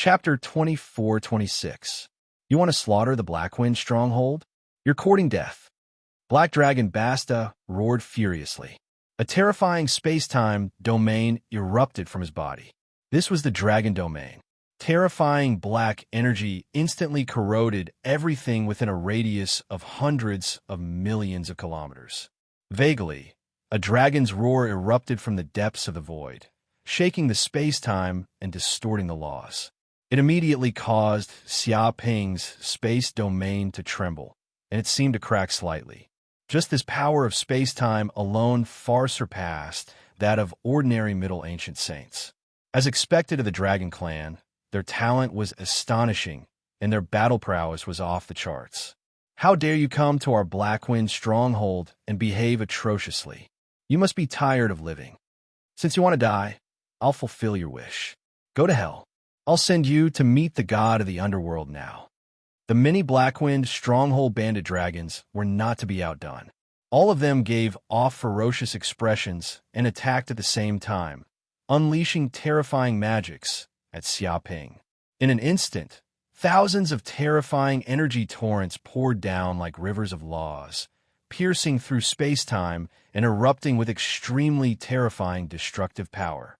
Chapter 24-26. You want to slaughter the Blackwind stronghold? You're courting death. Black Dragon Basta roared furiously. A terrifying space-time domain erupted from his body. This was the Dragon Domain. Terrifying black energy instantly corroded everything within a radius of hundreds of millions of kilometers. Vaguely, a dragon's roar erupted from the depths of the void, shaking the space-time and distorting the laws. It immediately caused Xia Ping's space domain to tremble, and it seemed to crack slightly. Just this power of space-time alone far surpassed that of ordinary Middle Ancient saints. As expected of the Dragon Clan, their talent was astonishing, and their battle prowess was off the charts. How dare you come to our Blackwind stronghold and behave atrociously? You must be tired of living. Since you want to die, I'll fulfill your wish. Go to hell. I'll send you to meet the god of the underworld now. The many Blackwind stronghold bandit dragons were not to be outdone. All of them gave off ferocious expressions and attacked at the same time, unleashing terrifying magics at Xia Ping. In an instant, thousands of terrifying energy torrents poured down like rivers of laws, piercing through space-time and erupting with extremely terrifying destructive power.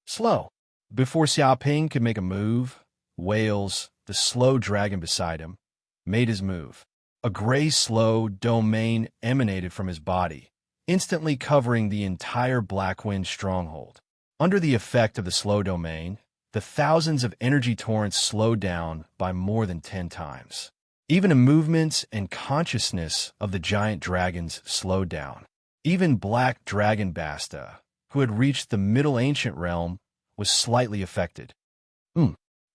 Slow. Before Xia Ping could make a move, Wales, the slow dragon beside him, made his move. A gray slow domain emanated from his body, instantly covering the entire Blackwind stronghold. Under the effect of the slow domain, the thousands of energy torrents slowed down by more than 10 times. Even the movements and consciousness of the giant dragons slowed down. Even Black Dragon Basta, who had reached the Middle Ancient realm, was slightly affected.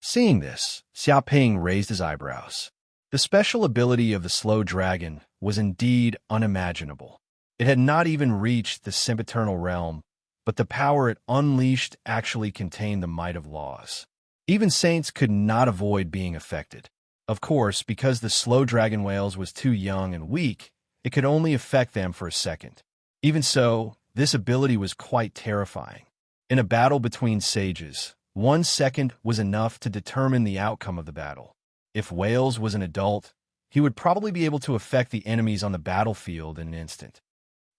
Seeing this, Xia Ping raised his eyebrows. The special ability of the slow dragon was indeed unimaginable. It had not even reached the sempiternal realm, but the power it unleashed actually contained the might of laws. Even saints could not avoid being affected. Of course, because the slow dragon whales was too young and weak, it could only affect them for a second. Even so, this ability was quite terrifying. In a battle between sages, 1 second was enough to determine the outcome of the battle. If Wales was an adult, he would probably be able to affect the enemies on the battlefield in an instant.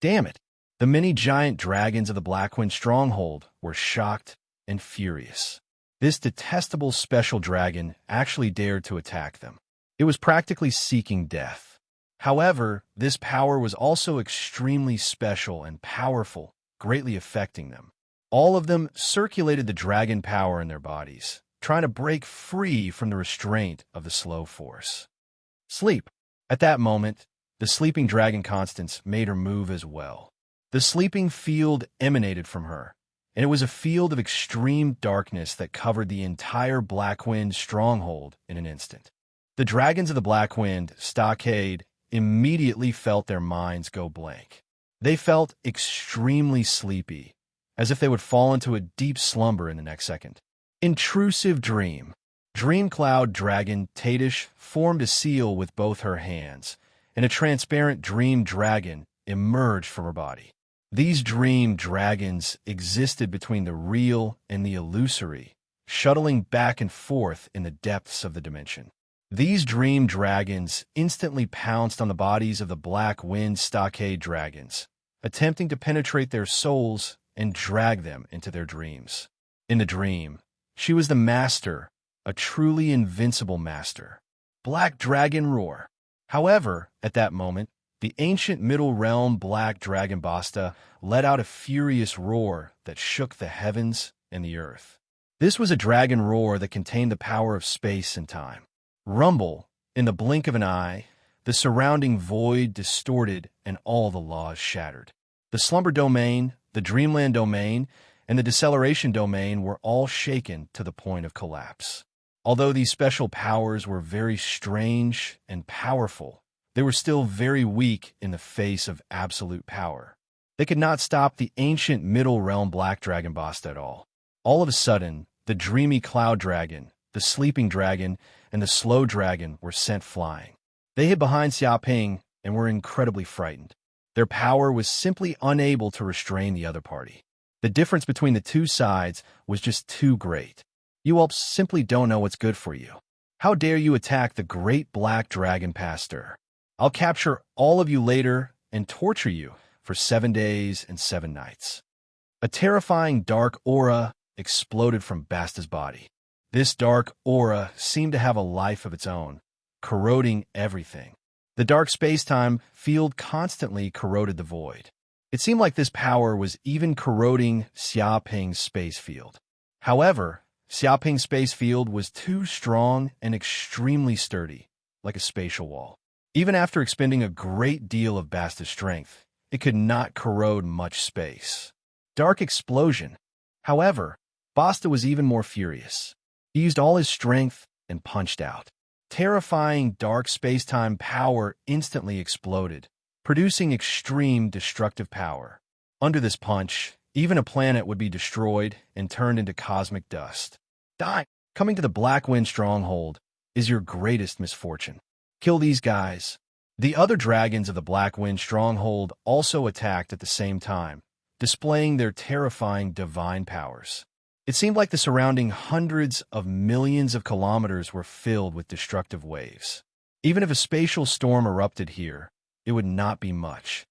Damn it! The many giant dragons of the Blackwind stronghold were shocked and furious. This detestable special dragon actually dared to attack them. It was practically seeking death. However, this power was also extremely special and powerful, greatly affecting them. All of them circulated the dragon power in their bodies, trying to break free from the restraint of the slow force. Sleep. At that moment, the sleeping dragon Constance made her move as well. The sleeping field emanated from her, and it was a field of extreme darkness that covered the entire Blackwind stronghold in an instant. The dragons of the Blackwind stockade immediately felt their minds go blank. They felt extremely sleepy, as if they would fall into a deep slumber in the next second. Intrusive dream. Dream Cloud Dragon Tadish formed a seal with both her hands, and a transparent dream dragon emerged from her body. These dream dragons existed between the real and the illusory, shuttling back and forth in the depths of the dimension. These dream dragons instantly pounced on the bodies of the Blackwind stockade dragons, attempting to penetrate their souls and drag them into their dreams. In the dream, she was the master, a truly invincible master. Black Dragon Roar. However, at that moment, the ancient Middle Realm Black Dragon Basta let out a furious roar that shook the heavens and the earth. This was a dragon roar that contained the power of space and time. Rumble, in the blink of an eye, the surrounding void distorted and all the laws shattered. The slumber domain, the dreamland domain, and the deceleration domain were all shaken to the point of collapse. Although these special powers were very strange and powerful, they were still very weak in the face of absolute power. They could not stop the ancient Middle Realm Black Dragon Basta at all. All of a sudden, the dreamy Cloud Dragon, the Sleeping Dragon, and the Slow Dragon were sent flying. They hid behind Xia Ping and were incredibly frightened. Their power was simply unable to restrain the other party. The difference between the two sides was just too great. You whelps simply don't know what's good for you. How dare you attack the great black dragon pastor? I'll capture all of you later and torture you for 7 days and 7 nights. A terrifying dark aura exploded from Basta's body. This dark aura seemed to have a life of its own, corroding everything. The dark space-time field constantly corroded the void. It seemed like this power was even corroding Xiaoping's space field. However, Xiaoping's space field was too strong and extremely sturdy, like a spatial wall. Even after expending a great deal of Basta's strength, it could not corrode much space. Dark explosion. However, Basta was even more furious. He used all his strength and punched out. Terrifying dark space-time power instantly exploded, producing extreme destructive power. Under this punch, even a planet would be destroyed and turned into cosmic dust. Die! Coming to the Black Wind stronghold is your greatest misfortune. Kill these guys. The other dragons of the Black Wind stronghold also attacked at the same time, displaying their terrifying divine powers. It seemed like the surrounding hundreds of millions of kilometers were filled with destructive waves. Even if a spatial storm erupted here, it would not be much.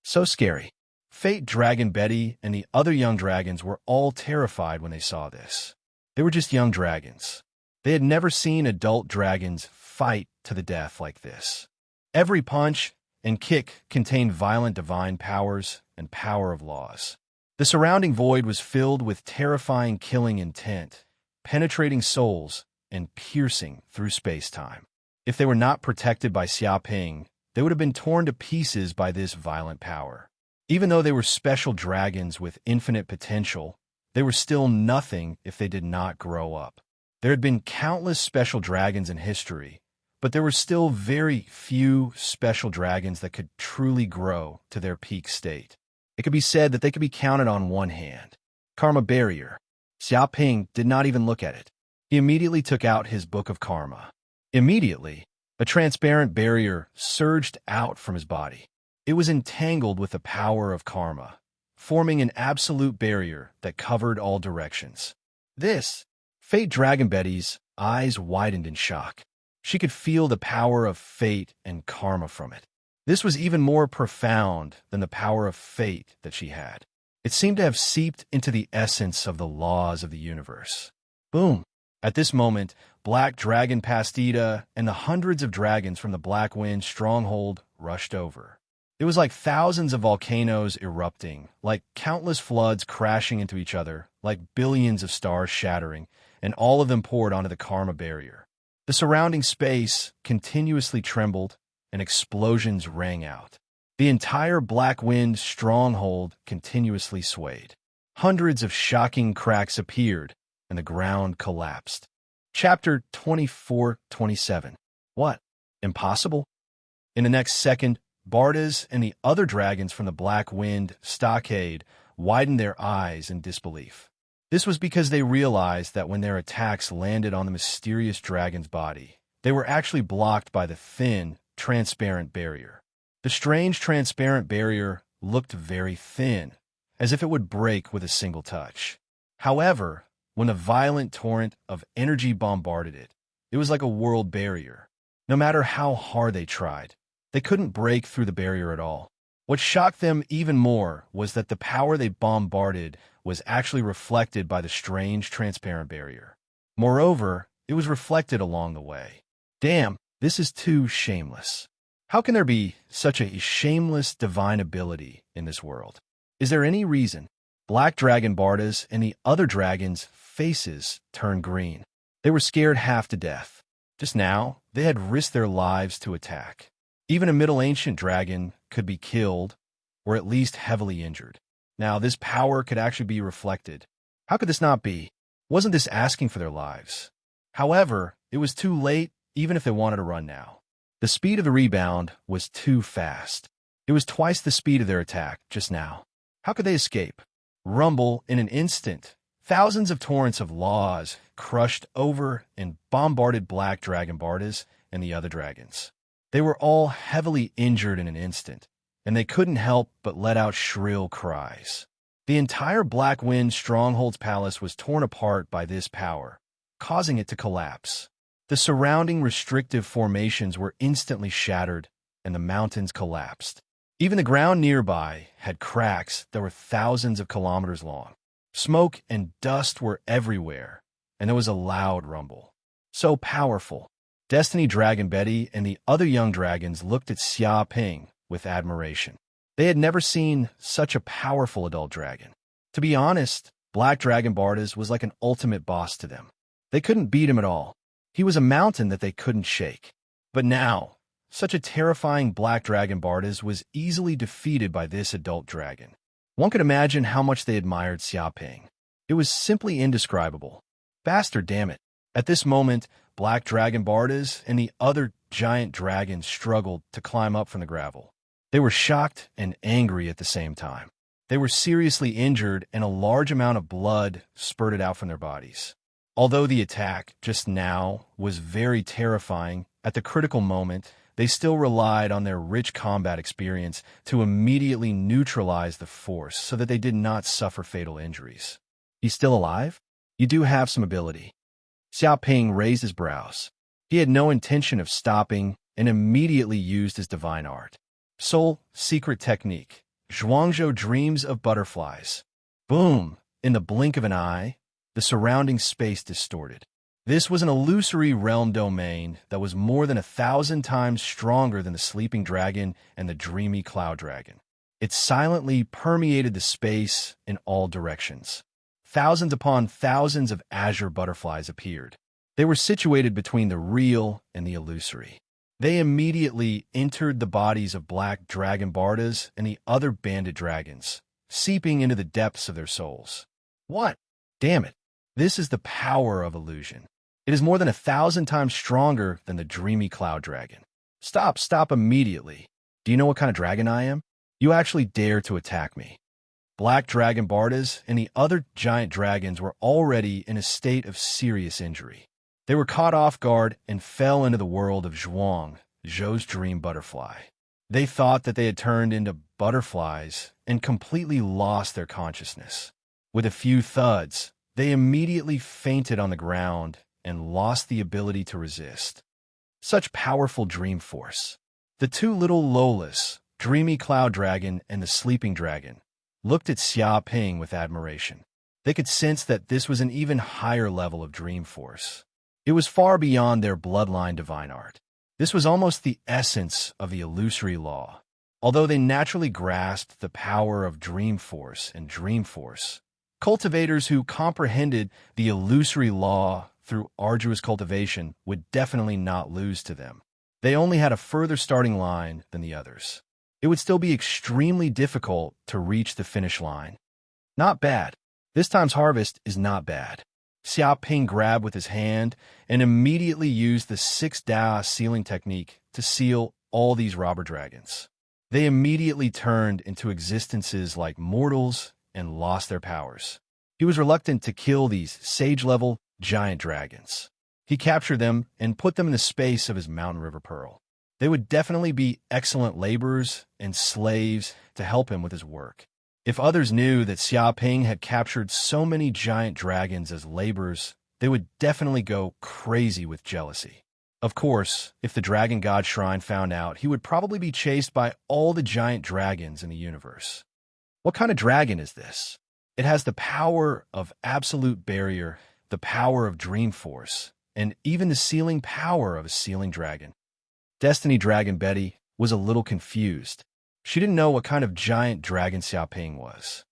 So scary. Fate Dragon Betty and the other young dragons were all terrified when they saw this. They were just young dragons. They had never seen adult dragons fight to the death like this. Every punch and kick contained violent divine powers and power of laws. The surrounding void was filled with terrifying killing intent, penetrating souls, and piercing through space-time. If they were not protected by Xiaoping, they would have been torn to pieces by this violent power. Even though they were special dragons with infinite potential, they were still nothing if they did not grow up. There had been countless special dragons in history, but there were still very few special dragons that could truly grow to their peak state. It could be said that they could be counted on one hand. Karma Barrier. Xiaoping did not even look at it. He immediately took out his book of karma. Immediately, a transparent barrier surged out from his body. It was entangled with the power of karma, forming an absolute barrier that covered all directions. This, Fate Dragon Betty's eyes widened in shock. She could feel the power of fate and karma from it. This was even more profound than the power of fate that she had. It seemed to have seeped into the essence of the laws of the universe. Boom! At this moment, Black Dragon Pastita and the hundreds of dragons from the Black Wind stronghold rushed over. It was like thousands of volcanoes erupting, like countless floods crashing into each other, like billions of stars shattering, and all of them poured onto the karma barrier. The surrounding space continuously trembled, and explosions rang out. The entire Black Wind stronghold continuously swayed. Hundreds of shocking cracks appeared, and the ground collapsed. Chapter 24-27. What? Impossible? In the next second, Bardas and the other dragons from the Black Wind stockade widened their eyes in disbelief. This was because they realized that when their attacks landed on the mysterious dragon's body, they were actually blocked by the thin, transparent barrier. The strange transparent barrier looked very thin, as if it would break with a single touch. However, when a violent torrent of energy bombarded it, it was like a world barrier. No matter how hard they tried, they couldn't break through the barrier at all. What shocked them even more was that the power they bombarded was actually reflected by the strange transparent barrier. Moreover, it was reflected along the way. Damn, this is too shameless. How can there be such a shameless divine ability in this world? Is there any reason? Black Dragon Bardas and the other dragons' faces turned green. They were scared half to death. Just now, they had risked their lives to attack. Even a Middle Ancient dragon could be killed, or at least heavily injured. Now, this power could actually be reflected. How could this not be? Wasn't this asking for their lives? However, it was too late, even if they wanted to run now. The speed of the rebound was too fast. It was twice the speed of their attack just now. How could they escape? Rumble in an instant. Thousands of torrents of laws crushed over and bombarded Black Dragon Bardas and the other dragons. They were all heavily injured in an instant, and they couldn't help but let out shrill cries. The entire Black Wind Stronghold's palace was torn apart by this power, causing it to collapse. The surrounding restrictive formations were instantly shattered, and the mountains collapsed. Even the ground nearby had cracks that were thousands of kilometers long. Smoke and dust were everywhere, and there was a loud rumble. So powerful. Destiny Dragon Betty and the other young dragons looked at Xia Ping with admiration. They had never seen such a powerful adult dragon. To be honest, Black Dragon Bardas was like an ultimate boss to them. They couldn't beat him at all. He was a mountain that they couldn't shake. But now, such a terrifying Black Dragon Bardas was easily defeated by this adult dragon. One could imagine how much they admired Xia Ping. It was simply indescribable. Bastard, damn it. At this moment, Black Dragon Bardas and the other giant dragons struggled to climb up from the gravel. They were shocked and angry at the same time. They were seriously injured, and a large amount of blood spurted out from their bodies. Although the attack just now was very terrifying, at the critical moment, they still relied on their rich combat experience to immediately neutralize the force so that they did not suffer fatal injuries. He's still alive? You do have some ability. Xia Ping raised his brows. He had no intention of stopping and immediately used his divine art. Soul Secret Technique. Zhuangzhou Dreams of Butterflies. Boom! In the blink of an eye, the surrounding space distorted. This was an illusory realm domain that was more than 1,000 times stronger than the sleeping dragon and the dreamy cloud dragon. It silently permeated the space in all directions. Thousands upon thousands of azure butterflies appeared. They were situated between the real and the illusory. They immediately entered the bodies of Black Dragon Bardas and the other bandit dragons, seeping into the depths of their souls. What? Damn it. This is the power of illusion. It is more than 1,000 times stronger than the dreamy cloud dragon. Stop immediately. Do you know what kind of dragon I am? You actually dare to attack me. Black Dragon Bardas and the other giant dragons were already in a state of serious injury. They were caught off guard and fell into the world of Zhuangzhou's dream butterfly. They thought that they had turned into butterflies and completely lost their consciousness. With a few thuds, they immediately fainted on the ground and lost the ability to resist. Such powerful dream force. The two little Lolas, Dreamy Cloud Dragon and the Sleeping Dragon, looked at Xia Ping with admiration. They could sense that this was an even higher level of dream force. It was far beyond their bloodline divine art. This was almost the essence of the illusory law. Although they naturally grasped the power of dream force and dream force, cultivators who comprehended the illusory law through arduous cultivation would definitely not lose to them. They only had a further starting line than the others. It would still be extremely difficult to reach the finish line. Not bad. This time's harvest is not bad. Xia Ping grabbed with his hand and immediately used the 6-Da sealing technique to seal all these robber dragons. They immediately turned into existences like mortals and lost their powers. He was reluctant to kill these sage-level giant dragons. He captured them and put them in the space of his Mountain River Pearl. They would definitely be excellent laborers and slaves to help him with his work. If others knew that Xia Ping had captured so many giant dragons as laborers, they would definitely go crazy with jealousy. Of course, if the Dragon God Shrine found out, he would probably be chased by all the giant dragons in the universe. What kind of dragon is this? It has the power of absolute barrier, the power of dream force, and even the sealing power of a sealing dragon. Destiny Dragon Betty was a little confused. She didn't know what kind of giant dragon Xia Ping was.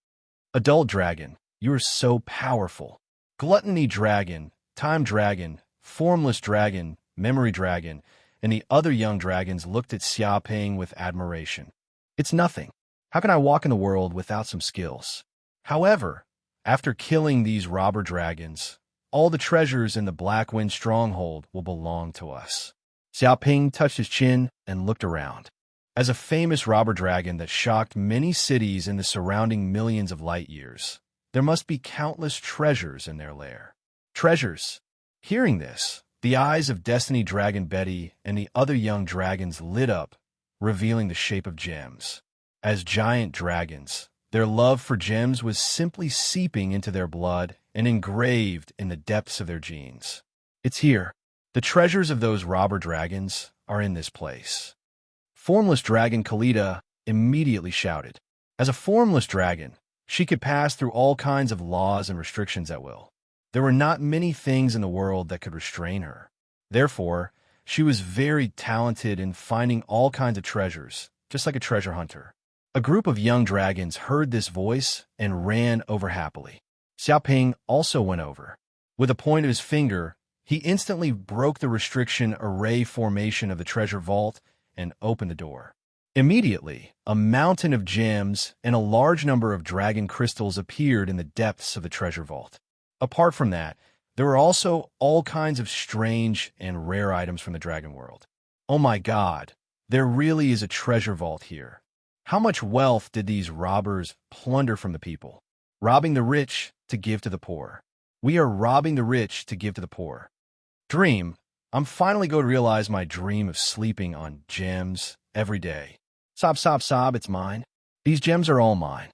Adult dragon, you are so powerful. Gluttony dragon, time dragon, formless dragon, memory dragon, and the other young dragons looked at Xia Ping with admiration. It's nothing. How can I walk in the world without some skills? However, after killing these robber dragons, all the treasures in the Black Wind stronghold will belong to us. Xia Ping touched his chin and looked around. As a famous robber dragon that shocked many cities in the surrounding millions of light years, there must be countless treasures in their lair. Treasures. Hearing this, the eyes of Destiny Dragon Betty and the other young dragons lit up, revealing the shape of gems. As giant dragons, their love for gems was simply seeping into their blood and engraved in the depths of their genes. It's here. The treasures of those robber dragons are in this place. Formless dragon Kalita immediately shouted. As a formless dragon, she could pass through all kinds of laws and restrictions at will. There were not many things in the world that could restrain her. Therefore, she was very talented in finding all kinds of treasures, just like a treasure hunter. A group of young dragons heard this voice and ran over happily. Xiaoping also went over. With a point of his finger, he instantly broke the restriction array formation of the treasure vault and opened the door. Immediately, a mountain of gems and a large number of dragon crystals appeared in the depths of the treasure vault. Apart from that, there were also all kinds of strange and rare items from the dragon world. Oh my God, there really is a treasure vault here. How much wealth did these robbers plunder from the people? Robbing the rich to give to the poor. We are robbing the rich to give to the poor. Dream, I'm finally going to realize my dream of sleeping on gems every day. Sob, sob, sob, it's mine. These gems are all mine.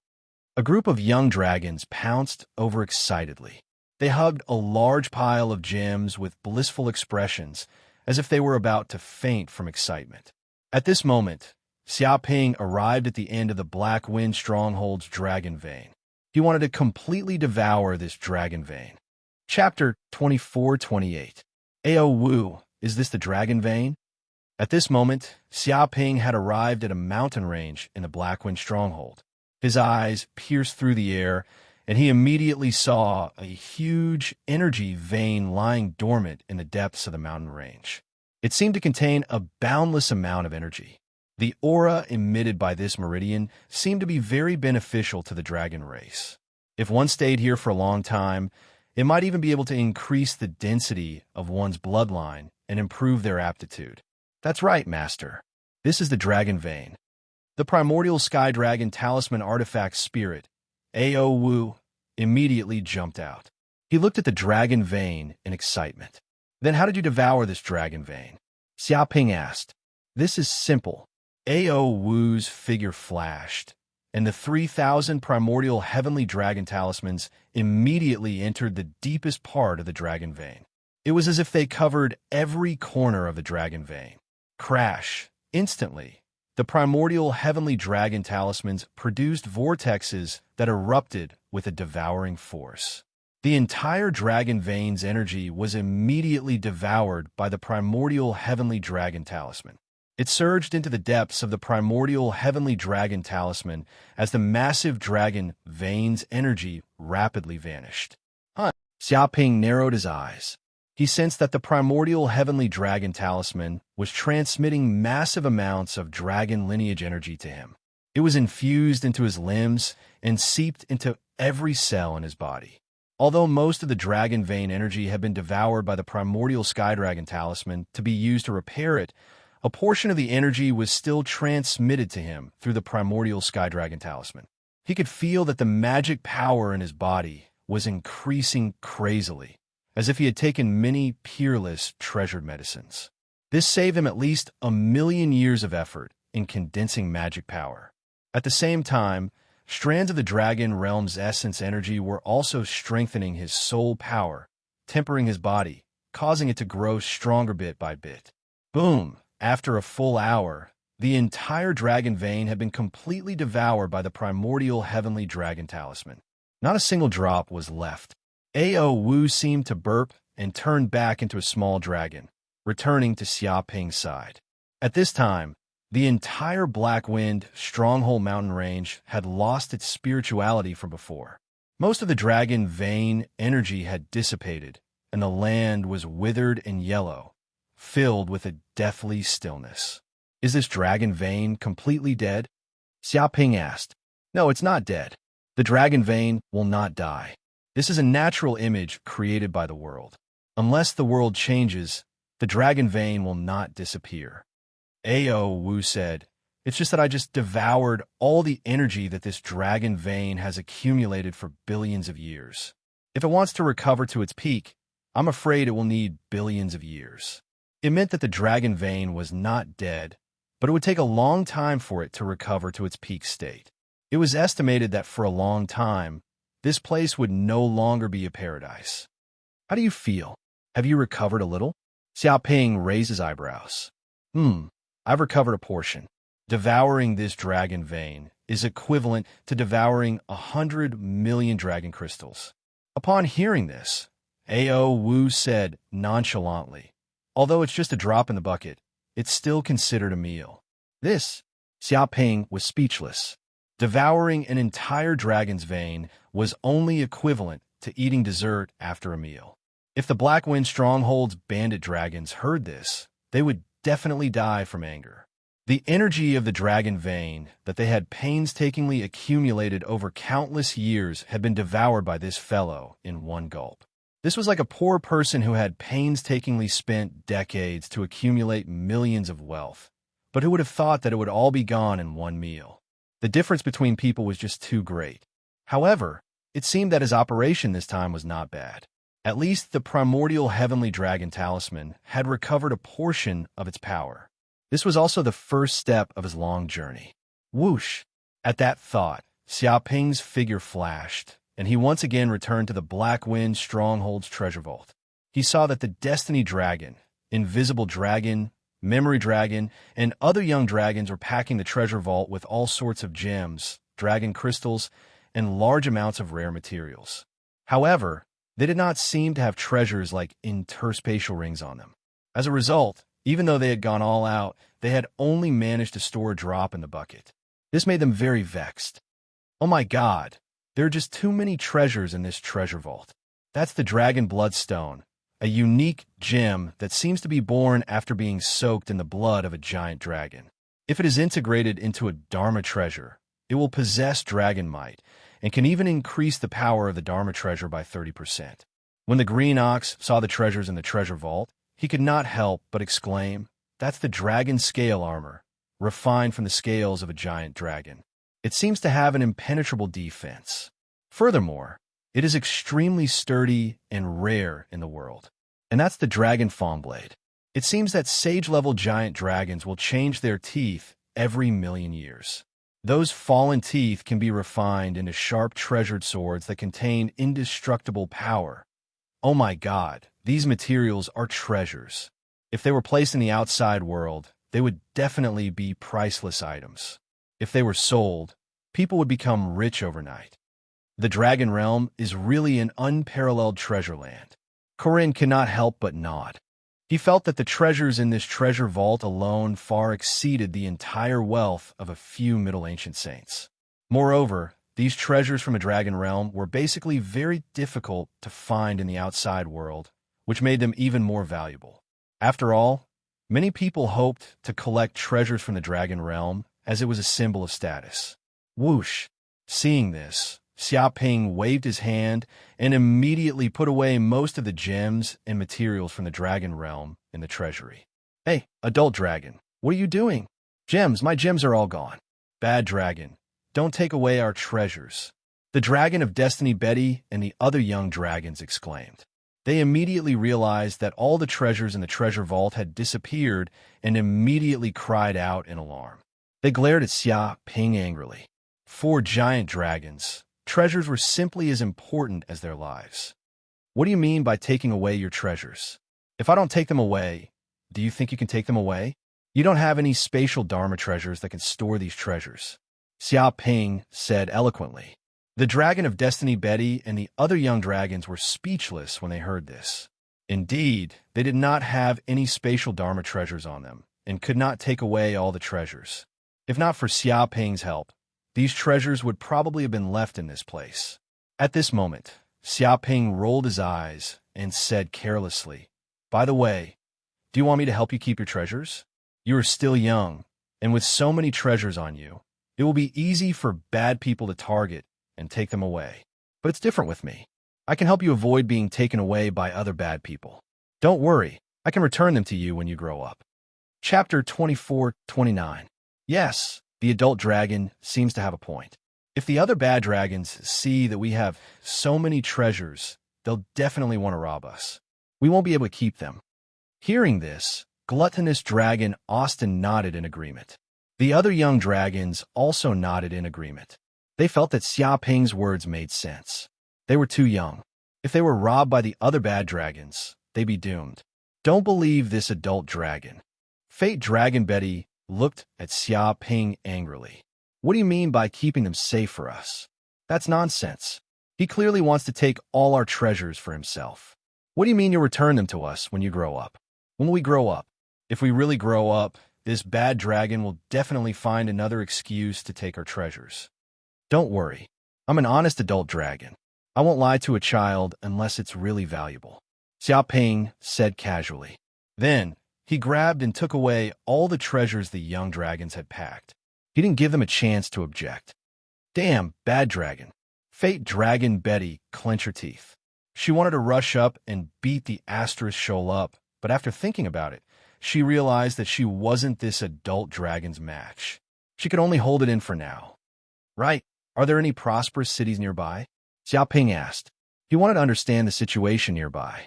A group of young dragons pounced overexcitedly. They hugged a large pile of gems with blissful expressions, as if they were about to faint from excitement. At this moment, Xiaoping arrived at the end of the Black Wind Stronghold's dragon vein. He wanted to completely devour this dragon vein. Chapter 24-28. Ao Wu, is this the dragon vein? At this moment, Xiaoping had arrived at a mountain range in the Black Wind Stronghold. His eyes pierced through the air, and he immediately saw a huge energy vein lying dormant in the depths of the mountain range. It seemed to contain a boundless amount of energy. The aura emitted by this meridian seemed to be very beneficial to the dragon race. If one stayed here for a long time, it might even be able to increase the density of one's bloodline and improve their aptitude. That's right, Master. This is the dragon vein. The primordial sky dragon talisman artifact spirit, Ao Wu, immediately jumped out. He looked at the dragon vein in excitement. Then how did you devour this dragon vein? Xiaoping asked. This is simple. Ao Wu's figure flashed, and the 3,000 primordial heavenly dragon talismans immediately entered the deepest part of the dragon vein. It was as if they covered every corner of the dragon vein. Crash! Instantly, the primordial heavenly dragon talismans produced vortexes that erupted with a devouring force. The entire dragon vein's energy was immediately devoured by the primordial heavenly dragon talisman. It surged into the depths of the primordial heavenly dragon talisman as the massive dragon vein's energy rapidly vanished. Xiaoping narrowed his eyes. He sensed that the primordial heavenly dragon talisman was transmitting massive amounts of dragon lineage energy to him. It was infused into his limbs and seeped into every cell in his body. Although most of the dragon vein energy had been devoured by the primordial sky dragon talisman to be used to repair it, a portion of the energy was still transmitted to him through the primordial sky dragon talisman. He could feel that the magic power in his body was increasing crazily, as if he had taken many peerless, treasured medicines. This saved him at least 1,000,000 years of effort in condensing magic power. At the same time, strands of the dragon realm's essence energy were also strengthening his soul power, tempering his body, causing it to grow stronger bit by bit. Boom! After a full hour, the entire dragon vein had been completely devoured by the primordial heavenly dragon talisman. Not a single drop was left. Ao Wu seemed to burp and turned back into a small dragon, returning to Xiaoping's side. At this time, the entire Black Wind Stronghold mountain range had lost its spirituality from before. Most of the dragon vein energy had dissipated, and the land was withered and yellow, filled with a deathly stillness. Is this dragon vein completely dead? Xiaoping asked. No, it's not dead. The dragon vein will not die. This is a natural image created by the world. Unless the world changes, the dragon vein will not disappear. Ao Wu said, it's just that I just devoured all the energy that this dragon vein has accumulated for billions of years. If it wants to recover to its peak, I'm afraid it will need billions of years. It meant that the dragon vein was not dead, but it would take a long time for it to recover to its peak state. It was estimated that for a long time, this place would no longer be a paradise. How do you feel? Have you recovered a little? Xiaoping raised his eyebrows. I've recovered a portion. Devouring this dragon vein is equivalent to devouring 100 million dragon crystals. Upon hearing this, A.O. Wu said nonchalantly, although it's just a drop in the bucket, it's still considered a meal. This, Xiaoping was speechless. Devouring an entire dragon's vein was only equivalent to eating dessert after a meal. If the Blackwind Stronghold's bandit dragons heard this, they would definitely die from anger. The energy of the dragon vein that they had painstakingly accumulated over countless years had been devoured by this fellow in one gulp. This was like a poor person who had painstakingly spent decades to accumulate millions of wealth, but who would have thought that it would all be gone in one meal. The difference between people was just too great. However, it seemed that his operation this time was not bad. At least the primordial heavenly dragon talisman had recovered a portion of its power. This was also the first step of his long journey. Whoosh! At that thought, Xiaoping's figure flashed, and he once again returned to the Blackwind Stronghold's treasure vault. He saw that the Destiny Dragon, Invisible Dragon, Memory Dragon, and other young dragons were packing the treasure vault with all sorts of gems, dragon crystals, and large amounts of rare materials. However, they did not seem to have treasures like interspatial rings on them. As a result, even though they had gone all out, they had only managed to store a drop in the bucket. This made them very vexed. Oh my god, there are just too many treasures in this treasure vault. That's the Dragon Bloodstone, a unique gem that seems to be born after being soaked in the blood of a giant dragon. If it is integrated into a Dharma treasure, it will possess dragon might, and can even increase the power of the Dharma treasure by 30%. When the green ox saw the treasures in the treasure vault, he could not help but exclaim, "That's the dragon scale armor, refined from the scales of a giant dragon. It seems to have an impenetrable defense. Furthermore, it is extremely sturdy and rare in the world. And that's the Dragon Fawn Blade. It seems that sage-level giant dragons will change their teeth every million years. Those fallen teeth can be refined into sharp treasured swords that contain indestructible power. Oh my god, these materials are treasures. If they were placed in the outside world, they would definitely be priceless items. If they were sold, people would become rich overnight. The Dragon Realm is really an unparalleled treasure land." Corinne cannot help but nod. He felt that the treasures in this treasure vault alone far exceeded the entire wealth of a few Middle Ancient saints. Moreover, these treasures from a Dragon Realm were basically very difficult to find in the outside world, which made them even more valuable. After all, many people hoped to collect treasures from the Dragon Realm as it was a symbol of status. Whoosh! Seeing this, Xiaoping waved his hand and immediately put away most of the gems and materials from the Dragon Realm in the treasury. "Hey, adult dragon, what are you doing?" My gems are all gone." "Bad dragon, don't take away our treasures," the Dragon of Destiny Betty and the other young dragons exclaimed. They immediately realized that all the treasures in the treasure vault had disappeared and immediately cried out in alarm. They glared at Xiaoping angrily. For giant dragons, treasures were simply as important as their lives. "What do you mean by taking away your treasures? If I don't take them away, do you think you can take them away? You don't have any spatial Dharma treasures that can store these treasures," Xiaoping said eloquently. The Dragon of Destiny Betty and the other young dragons were speechless when they heard this. Indeed, they did not have any spatial Dharma treasures on them, and could not take away all the treasures. If not for Xiaoping's help, these treasures would probably have been left in this place. At this moment, Xiaoping rolled his eyes and said carelessly, "By the way, do you want me to help you keep your treasures? You are still young, and with so many treasures on you, it will be easy for bad people to target and take them away. But it's different with me. I can help you avoid being taken away by other bad people. Don't worry, I can return them to you when you grow up." Chapter 24-29. Yes, the adult dragon seems to have a point. If the other bad dragons see that we have so many treasures, they'll definitely want to rob us. We won't be able to keep them. Hearing this, gluttonous dragon Austin nodded in agreement. The other young dragons also nodded in agreement. They felt that Xiaoping's words made sense. They were too young. If they were robbed by the other bad dragons, they'd be doomed. Don't believe this adult dragon. Fate Dragon Betty looked at Xia Ping angrily. What do you mean by keeping them safe for us? That's nonsense. He clearly wants to take all our treasures for himself. What do you mean you'll return them to us when you grow up? When we grow up? If we really grow up, this bad dragon will definitely find another excuse to take our treasures. Don't worry. I'm an honest adult dragon. I won't lie to a child unless it's really valuable, Xia Ping said casually. Then, he grabbed and took away all the treasures the young dragons had packed. He didn't give them a chance to object. Damn, bad dragon. Fate Dragon Betty clenched her teeth. She wanted to rush up and beat the Asterisk shoal up, but after thinking about it, she realized that she wasn't this adult dragon's match. She could only hold it in for now. Right? Are there any prosperous cities nearby? Xia Ping asked. He wanted to understand the situation nearby.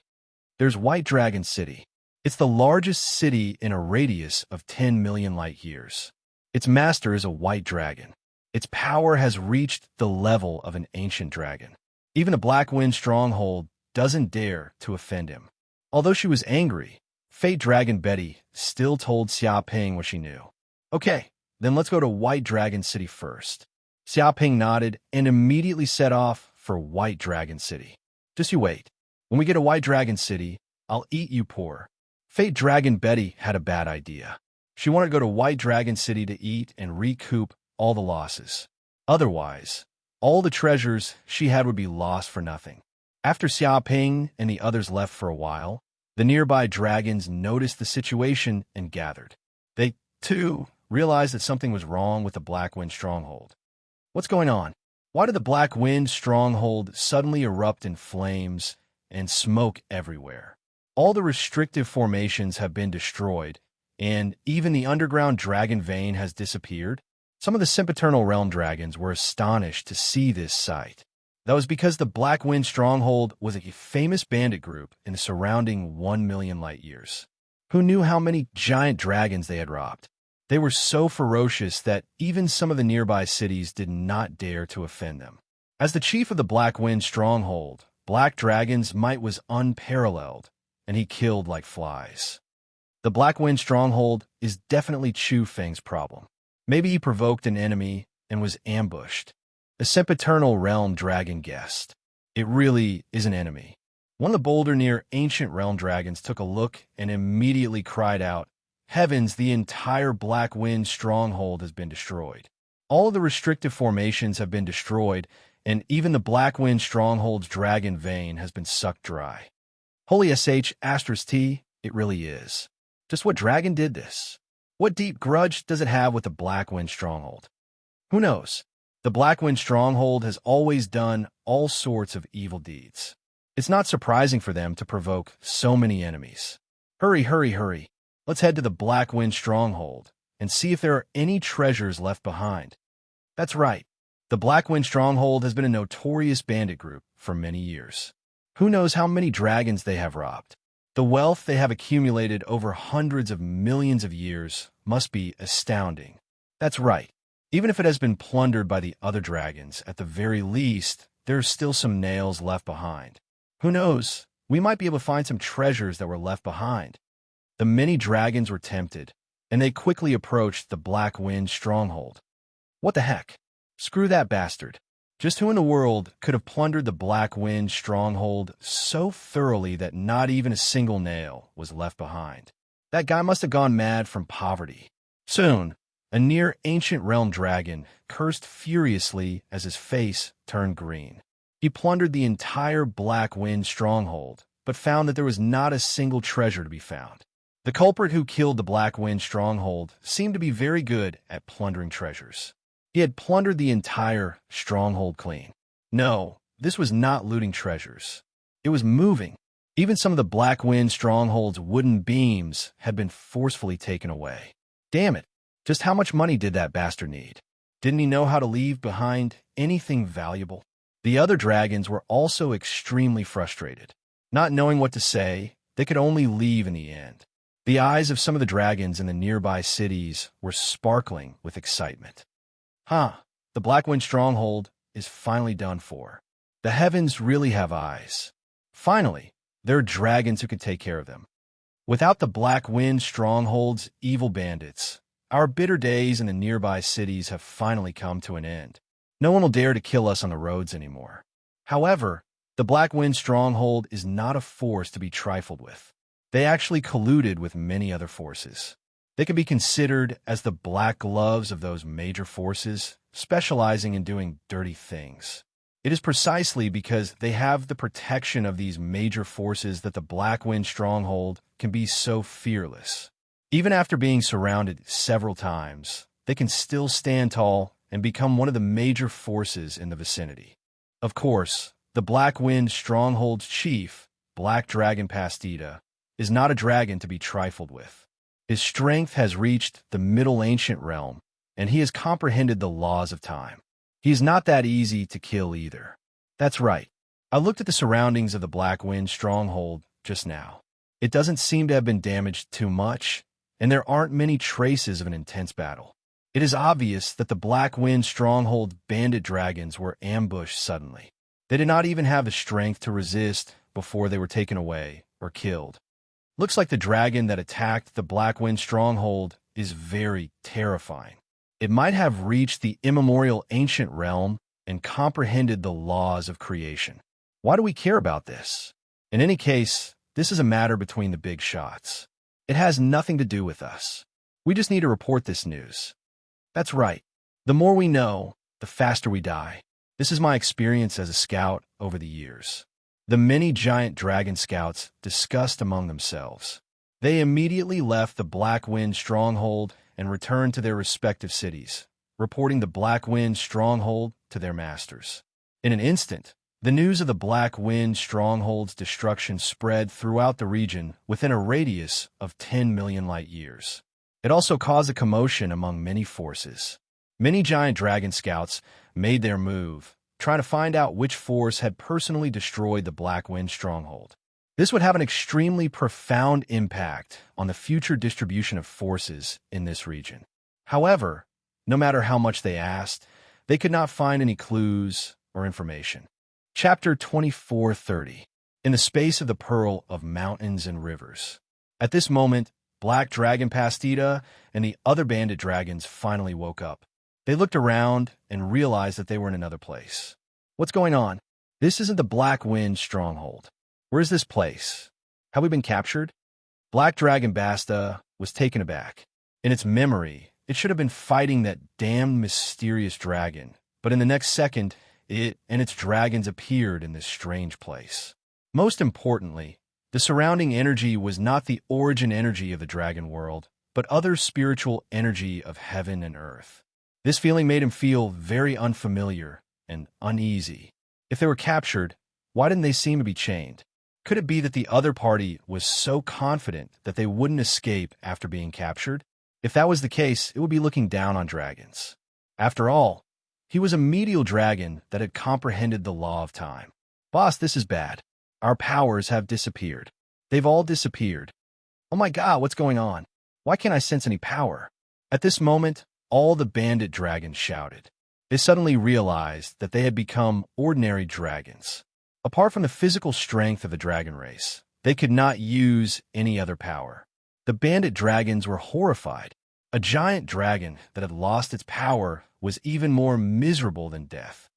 There's White Dragon City. It's the largest city in a radius of 10 million light years. Its master is a white dragon. Its power has reached the level of an ancient dragon. Even a Black Wind stronghold doesn't dare to offend him. Although she was angry, Fate Dragon Betty still told Xia Ping what she knew. Okay, then let's go to White Dragon City first. Xia Ping nodded and immediately set off for White Dragon City. Just you wait. When we get to White Dragon City, I'll eat you poor. Fate Dragon Betty had a bad idea. She wanted to go to White Dragon City to eat and recoup all the losses. Otherwise, all the treasures she had would be lost for nothing. After Xia Ping and the others left for a while, the nearby dragons noticed the situation and gathered. They, too, realized that something was wrong with the Black Wind stronghold. What's going on? Why did the Black Wind stronghold suddenly erupt in flames and smoke everywhere? All the restrictive formations have been destroyed, and even the underground dragon vein has disappeared. Some of the sempiternal realm dragons were astonished to see this sight. That was because the Black Wind stronghold was a famous bandit group in the surrounding 1 million light years. Who knew how many giant dragons they had robbed? They were so ferocious that even some of the nearby cities did not dare to offend them. As the chief of the Black Wind stronghold, Black Dragon's might was unparalleled, and he killed like flies. The Black Wind stronghold is definitely Chu Feng's problem. Maybe he provoked an enemy and was ambushed. A sempiternal realm dragon guessed. It really is an enemy. One of the bolder near ancient realm dragons took a look and immediately cried out, Heavens, the entire Black Wind stronghold has been destroyed. All of the restrictive formations have been destroyed, and even the Black Wind stronghold's dragon vein has been sucked dry. Holy sh asterisk T, it really is. Just what dragon did this? What deep grudge does it have with the Black Wind stronghold? Who knows? The Black Wind stronghold has always done all sorts of evil deeds. It's not surprising for them to provoke so many enemies. Hurry, hurry, hurry. Let's head to the Black Wind stronghold and see if there are any treasures left behind. That's right. The Black Wind stronghold has been a notorious bandit group for many years. Who knows how many dragons they have robbed? The wealth they have accumulated over hundreds of millions of years must be astounding. That's right. Even if it has been plundered by the other dragons, at the very least, there are still some nails left behind. Who knows? We might be able to find some treasures that were left behind. The many dragons were tempted, and they quickly approached the Black Wind stronghold. What the heck? Screw that bastard. Just who in the world could have plundered the Black Wind stronghold so thoroughly that not even a single nail was left behind? That guy must have gone mad from poverty. Soon, a near-ancient realm dragon cursed furiously as his face turned green. He plundered the entire Black Wind stronghold, but found that there was not a single treasure to be found. The culprit who killed the Black Wind stronghold seemed to be very good at plundering treasures. He had plundered the entire stronghold clean. No, this was not looting treasures. It was moving. Even some of the Black Wind stronghold's wooden beams had been forcefully taken away. Damn it, just how much money did that bastard need? Didn't he know how to leave behind anything valuable? The other dragons were also extremely frustrated. Not knowing what to say, they could only leave in the end. The eyes of some of the dragons in the nearby cities were sparkling with excitement. The Black Wind stronghold is finally done for. The heavens really have eyes. Finally, there are dragons who can take care of them. Without the Black Wind stronghold's evil bandits, our bitter days in the nearby cities have finally come to an end. No one will dare to kill us on the roads anymore. However, the Black Wind stronghold is not a force to be trifled with. They actually colluded with many other forces. They can be considered as the black gloves of those major forces, specializing in doing dirty things. It is precisely because they have the protection of these major forces that the Black Wind stronghold can be so fearless. Even after being surrounded several times, they can still stand tall and become one of the major forces in the vicinity. Of course, the Black Wind stronghold's chief, Black Dragon Pastita, is not a dragon to be trifled with. His strength has reached the Middle Ancient realm, and he has comprehended the laws of time. He is not that easy to kill either. That's right. I looked at the surroundings of the Black Wind stronghold just now. It doesn't seem to have been damaged too much, and there aren't many traces of an intense battle. It is obvious that the Black Wind stronghold bandit dragons were ambushed suddenly. They did not even have the strength to resist before they were taken away or killed. Looks like the dragon that attacked the Black Wind stronghold is very terrifying. It might have reached the immemorial ancient realm and comprehended the laws of creation. Why do we care about this? In any case, this is a matter between the big shots. It has nothing to do with us. We just need to report this news. That's right. The more we know, the faster we die. This is my experience as a scout over the years. The many giant dragon scouts discussed among themselves. They immediately left the Black Wind stronghold and returned to their respective cities, reporting the Black Wind stronghold to their masters. In an instant, the news of the Black Wind stronghold's destruction spread throughout the region within a radius of 10 million light years. It also caused a commotion among many forces. Many giant dragon scouts made their move, trying to find out which force had personally destroyed the Black Wind stronghold. This would have an extremely profound impact on the future distribution of forces in this region. However, no matter how much they asked, they could not find any clues or information. Chapter 2430. In the space of the Pearl of Mountains and Rivers. At this moment, Black Dragon Pastita and the other bandit dragons finally woke up. They looked around and realized that they were in another place. What's going on? This isn't the Black Wind stronghold. Where is this place? Have we been captured? Black Dragon Basta was taken aback. In its memory, it should have been fighting that damned mysterious dragon, but in the next second, it and its dragons appeared in this strange place. Most importantly, the surrounding energy was not the origin energy of the dragon world, but other spiritual energy of heaven and earth. This feeling made him feel very unfamiliar and uneasy. If they were captured, why didn't they seem to be chained? Could it be that the other party was so confident that they wouldn't escape after being captured? If that was the case, it would be looking down on dragons. After all, he was a medial dragon that had comprehended the law of time. Boss, this is bad. Our powers have disappeared. They've all disappeared. Oh my God, what's going on? Why can't I sense any power? At this moment, all the bandit dragons shouted. They suddenly realized that they had become ordinary dragons. Apart from the physical strength of the dragon race, they could not use any other power. The bandit dragons were horrified. A giant dragon that had lost its power was even more miserable than death.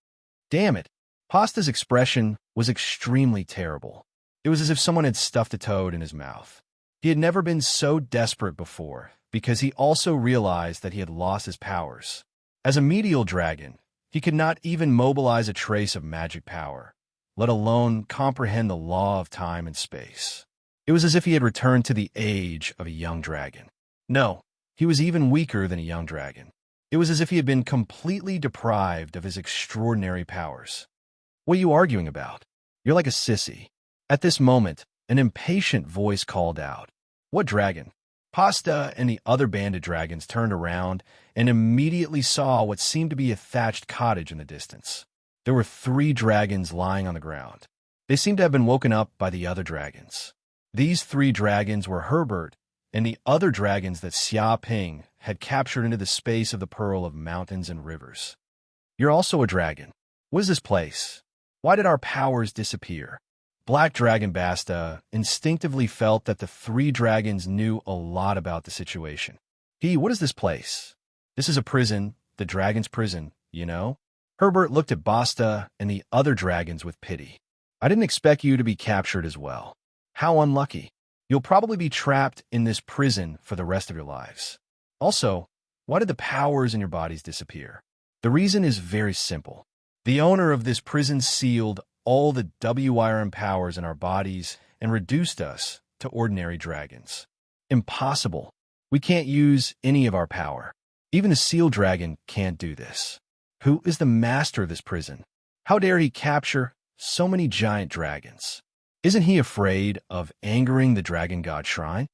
Damn it! Pasta's expression was extremely terrible. It was as if someone had stuffed a toad in his mouth. He had never been so desperate before, because he also realized that he had lost his powers. As a medial dragon, he could not even mobilize a trace of magic power, let alone comprehend the law of time and space. It was as if he had returned to the age of a young dragon. No, he was even weaker than a young dragon. It was as if he had been completely deprived of his extraordinary powers. What are you arguing about? You're like a sissy. At this moment, an impatient voice called out, "What dragon?" Pasta and the other bandit dragons turned around and immediately saw what seemed to be a thatched cottage in the distance. There were 3 dragons lying on the ground. They seemed to have been woken up by the other dragons. These 3 dragons were Herbert and the other dragons that Xia Ping had captured into the space of the Pearl of Mountains and Rivers. You're also a dragon. What is this place? Why did our powers disappear? Black Dragon Basta instinctively felt that the three dragons knew a lot about the situation. What is this place? This is a prison, the dragon's prison, you know? Herbert looked at Basta and the other dragons with pity. I didn't expect you to be captured as well. How unlucky. You'll probably be trapped in this prison for the rest of your lives. Also, why did the powers in your bodies disappear? The reason is very simple. The owner of this prison sealed all the WIRM powers in our bodies and reduced us to ordinary dragons. Impossible. We can't use any of our power. Even the seal dragon can't do this. Who is the master of this prison? How dare he capture so many giant dragons? Isn't he afraid of angering the dragon god shrine?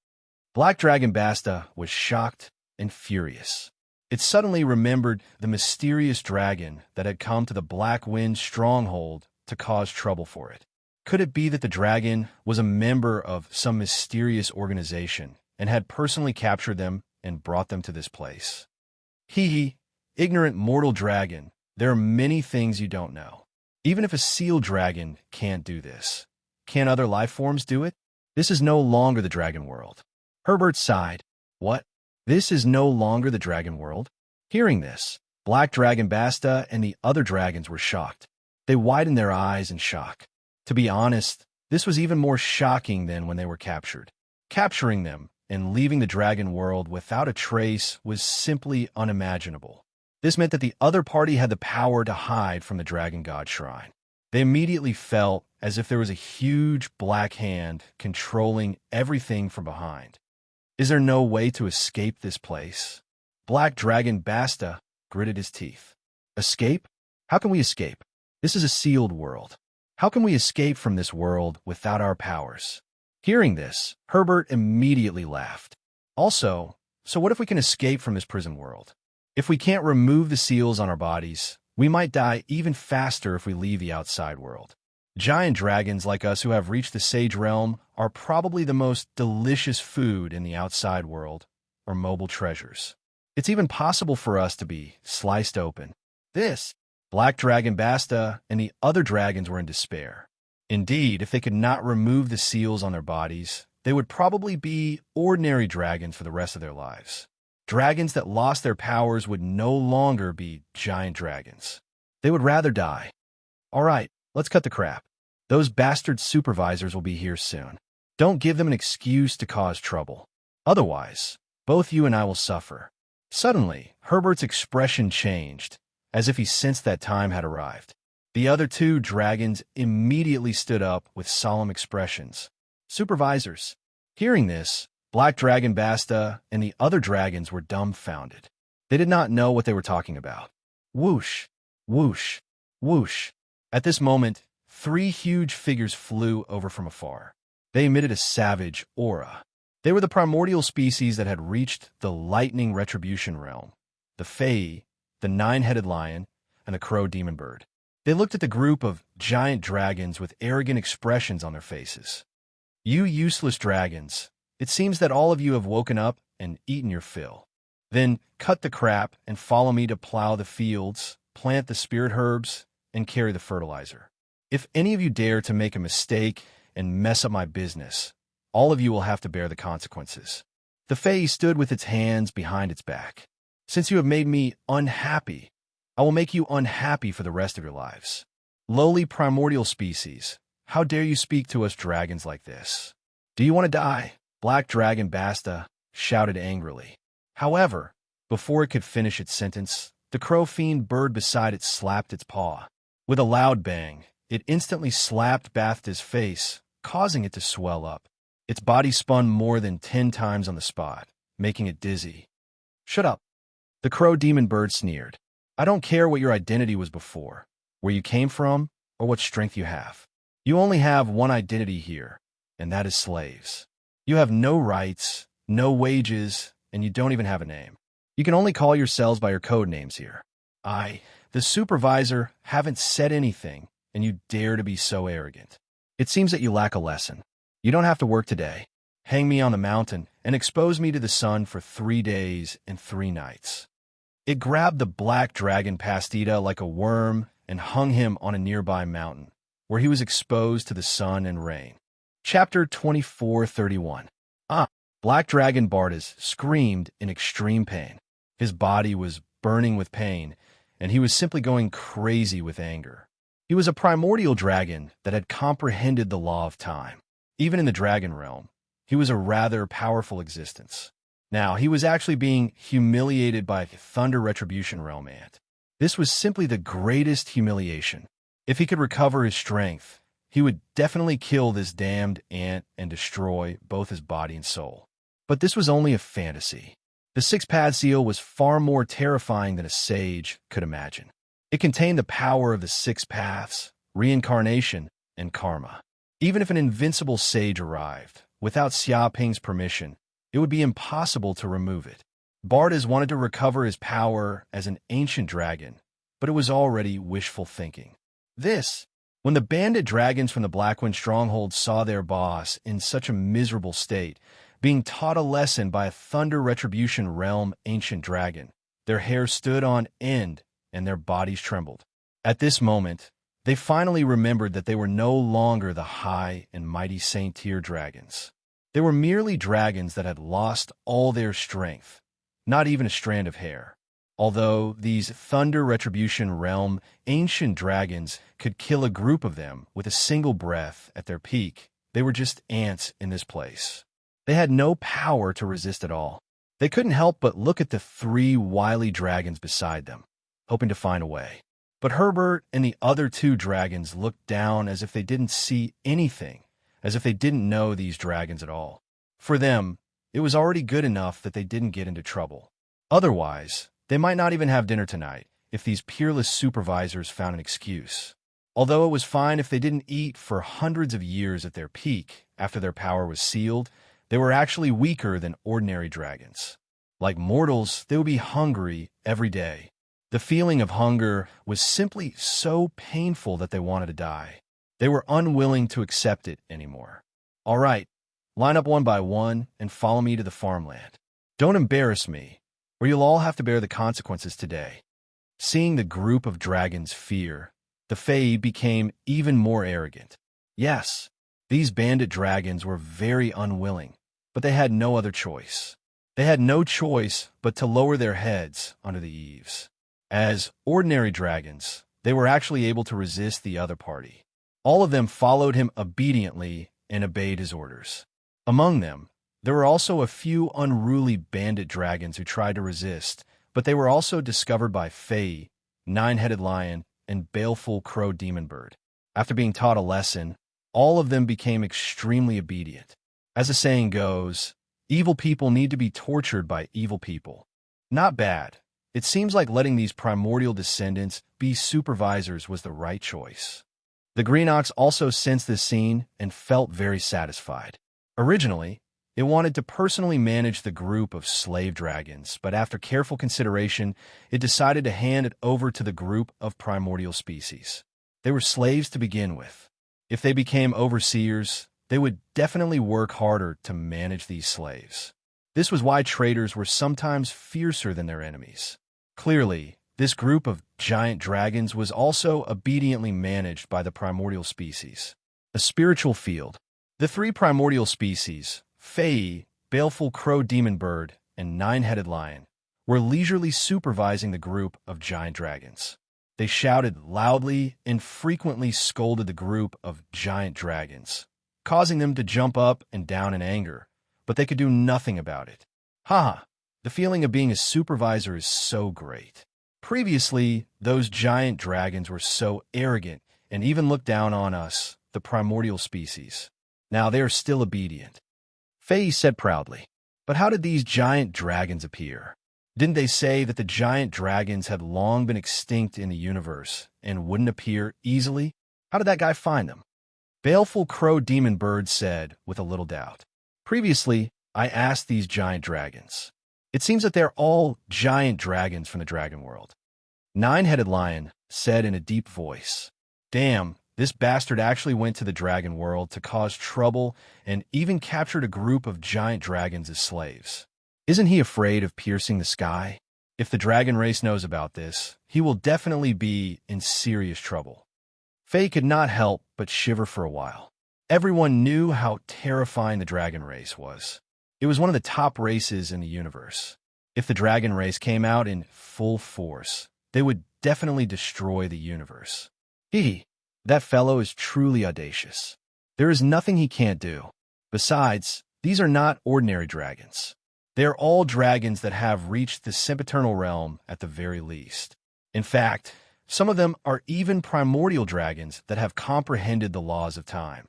Black Dragon Basta was shocked and furious. It suddenly remembered the mysterious dragon that had come to the Black Wind stronghold to cause trouble for it. Could it be that the dragon was a member of some mysterious organization and had personally captured them and brought them to this place? Ignorant mortal dragon, there are many things you don't know. Even if a seal dragon can't do this, can other life forms do it? This is no longer the dragon world. Herbert sighed. What? This is no longer the dragon world? Hearing this, Black Dragon Basta and the other dragons were shocked. They widened their eyes in shock. To be honest, this was even more shocking than when they were captured. Capturing them and leaving the dragon world without a trace was simply unimaginable. This meant that the other party had the power to hide from the dragon god shrine. They immediately felt as if there was a huge black hand controlling everything from behind. Is there no way to escape this place? Black Dragon Basta gritted his teeth. Escape? How can we escape? This is a sealed world. How can we escape from this world without our powers? Hearing this, Herbert immediately laughed. Also, so what if we can escape from this prison world? If we can't remove the seals on our bodies, we might die even faster if we leave the outside world. Giant dragons like us who have reached the Sage Realm are probably the most delicious food in the outside world, or mobile treasures. It's even possible for us to be sliced open. Black Dragon Basta and the other dragons were in despair. Indeed, if they could not remove the seals on their bodies, they would probably be ordinary dragons for the rest of their lives. Dragons that lost their powers would no longer be giant dragons. They would rather die. All right, let's cut the crap. Those bastard supervisors will be here soon. Don't give them an excuse to cause trouble. Otherwise, both you and I will suffer. Suddenly, Herbert's expression changed, as if he sensed that time had arrived. The other two dragons immediately stood up with solemn expressions. Supervisors. Hearing this, Black Dragon Basta and the other dragons were dumbfounded. They did not know what they were talking about. Whoosh, whoosh, whoosh. At this moment, three huge figures flew over from afar. They emitted a savage aura. They were the primordial species that had reached the lightning retribution realm, the Fae, the nine-headed lion, and the crow demon bird. They looked at the group of giant dragons with arrogant expressions on their faces. You useless dragons, it seems that all of you have woken up and eaten your fill. Then cut the crap and follow me to plow the fields, plant the spirit herbs, and carry the fertilizer. If any of you dare to make a mistake and mess up my business, all of you will have to bear the consequences. The Fae stood with its hands behind its back. Since you have made me unhappy, I will make you unhappy for the rest of your lives. Lowly primordial species, how dare you speak to us dragons like this? Do you want to die? Black Dragon Basta shouted angrily. However, before it could finish its sentence, the crow fiend bird beside it slapped its paw. With a loud bang, it instantly slapped Basta's face, causing it to swell up. Its body spun more than 10 times on the spot, making it dizzy. Shut up. The crow demon bird sneered. I don't care what your identity was before, where you came from, or what strength you have. You only have one identity here, and that is slaves. You have no rights, no wages, and you don't even have a name. You can only call yourselves by your code names here. I, the supervisor, haven't said anything, and you dare to be so arrogant. It seems that you lack a lesson. You don't have to work today. Hang me on the mountain and expose me to the sun for 3 days and 3 nights. It grabbed the black dragon Pastita like a worm and hung him on a nearby mountain, where he was exposed to the sun and rain. Chapter 24:31. Black Dragon Bardas screamed in extreme pain. His body was burning with pain, and he was simply going crazy with anger. He was a primordial dragon that had comprehended the law of time. Even in the dragon realm, he was a rather powerful existence. Now, he was actually being humiliated by the Thunder Retribution Realm Ant. This was simply the greatest humiliation. If he could recover his strength, he would definitely kill this damned ant and destroy both his body and soul. But this was only a fantasy. The six-path seal was far more terrifying than a sage could imagine. It contained the power of the six paths, reincarnation, and karma. Even if an invincible sage arrived, without Xia Ping's permission, it would be impossible to remove it. Bardas wanted to recover his power as an ancient dragon, but it was already wishful thinking. When the bandit dragons from the Blackwind stronghold saw their boss in such a miserable state, being taught a lesson by a Thunder Retribution Realm ancient dragon, their hair stood on end and their bodies trembled. At this moment, they finally remembered that they were no longer the high and mighty Saint Tier dragons. They were merely dragons that had lost all their strength, not even a strand of hair. Although these Thunder Retribution Realm ancient dragons could kill a group of them with a single breath at their peak, they were just ants in this place. They had no power to resist at all. They couldn't help but look at the three wily dragons beside them, hoping to find a way. But Herbert and the other two dragons looked down as if they didn't see anything, as if they didn't know these dragons at all. For them, it was already good enough that they didn't get into trouble. Otherwise, they might not even have dinner tonight if these peerless supervisors found an excuse. Although it was fine if they didn't eat for hundreds of years at their peak after their power was sealed, they were actually weaker than ordinary dragons. Like mortals, they would be hungry every day. The feeling of hunger was simply so painful that they wanted to die. They were unwilling to accept it anymore. All right, line up one by one and follow me to the farmland. Don't embarrass me, or you'll all have to bear the consequences today. Seeing the group of dragons fear, the Fae became even more arrogant. Yes, these bandit dragons were very unwilling, but they had no other choice. They had no choice but to lower their heads under the eaves. As ordinary dragons, they were actually able to resist the other party. All of them followed him obediently and obeyed his orders. Among them, there were also a few unruly bandit dragons who tried to resist, but they were also discovered by Fae, Nine-Headed Lion, and Baleful Crow Demon Bird. After being taught a lesson, all of them became extremely obedient. As the saying goes, evil people need to be tortured by evil people. Not bad. It seems like letting these primordial descendants be supervisors was the right choice. The Green Ox also sensed this scene and felt very satisfied. Originally, it wanted to personally manage the group of slave dragons, but after careful consideration, it decided to hand it over to the group of primordial species. They were slaves to begin with. If they became overseers, they would definitely work harder to manage these slaves. This was why traders were sometimes fiercer than their enemies. Clearly, this group of giant dragons was also obediently managed by the primordial species. A spiritual field. The three primordial species, Fae, Baleful Crow Demon Bird, and Nine-Headed Lion, were leisurely supervising the group of giant dragons. They shouted loudly and frequently scolded the group of giant dragons, causing them to jump up and down in anger, but they could do nothing about it. Haha, the feeling of being a supervisor is so great. Previously, those giant dragons were so arrogant and even looked down on us, the primordial species. Now they are still obedient. Faye said proudly. But how did these giant dragons appear? Didn't they say that the giant dragons had long been extinct in the universe and wouldn't appear easily? How did that guy find them? Baleful Crow Demon Bird said with a little doubt. Previously, I asked these giant dragons. It seems that they're all giant dragons from the dragon world. Nine-Headed Lion said in a deep voice, Damn, this bastard actually went to the dragon world to cause trouble and even captured a group of giant dragons as slaves. Isn't he afraid of piercing the sky? If the dragon race knows about this, he will definitely be in serious trouble. Faye could not help but shiver for a while. Everyone knew how terrifying the dragon race was. It was one of the top races in the universe. If the dragon race came out in full force, they would definitely destroy the universe. That fellow is truly audacious. There is nothing he can't do. Besides, these are not ordinary dragons. They are all dragons that have reached the sempiternal realm at the very least. In fact, some of them are even primordial dragons that have comprehended the laws of time.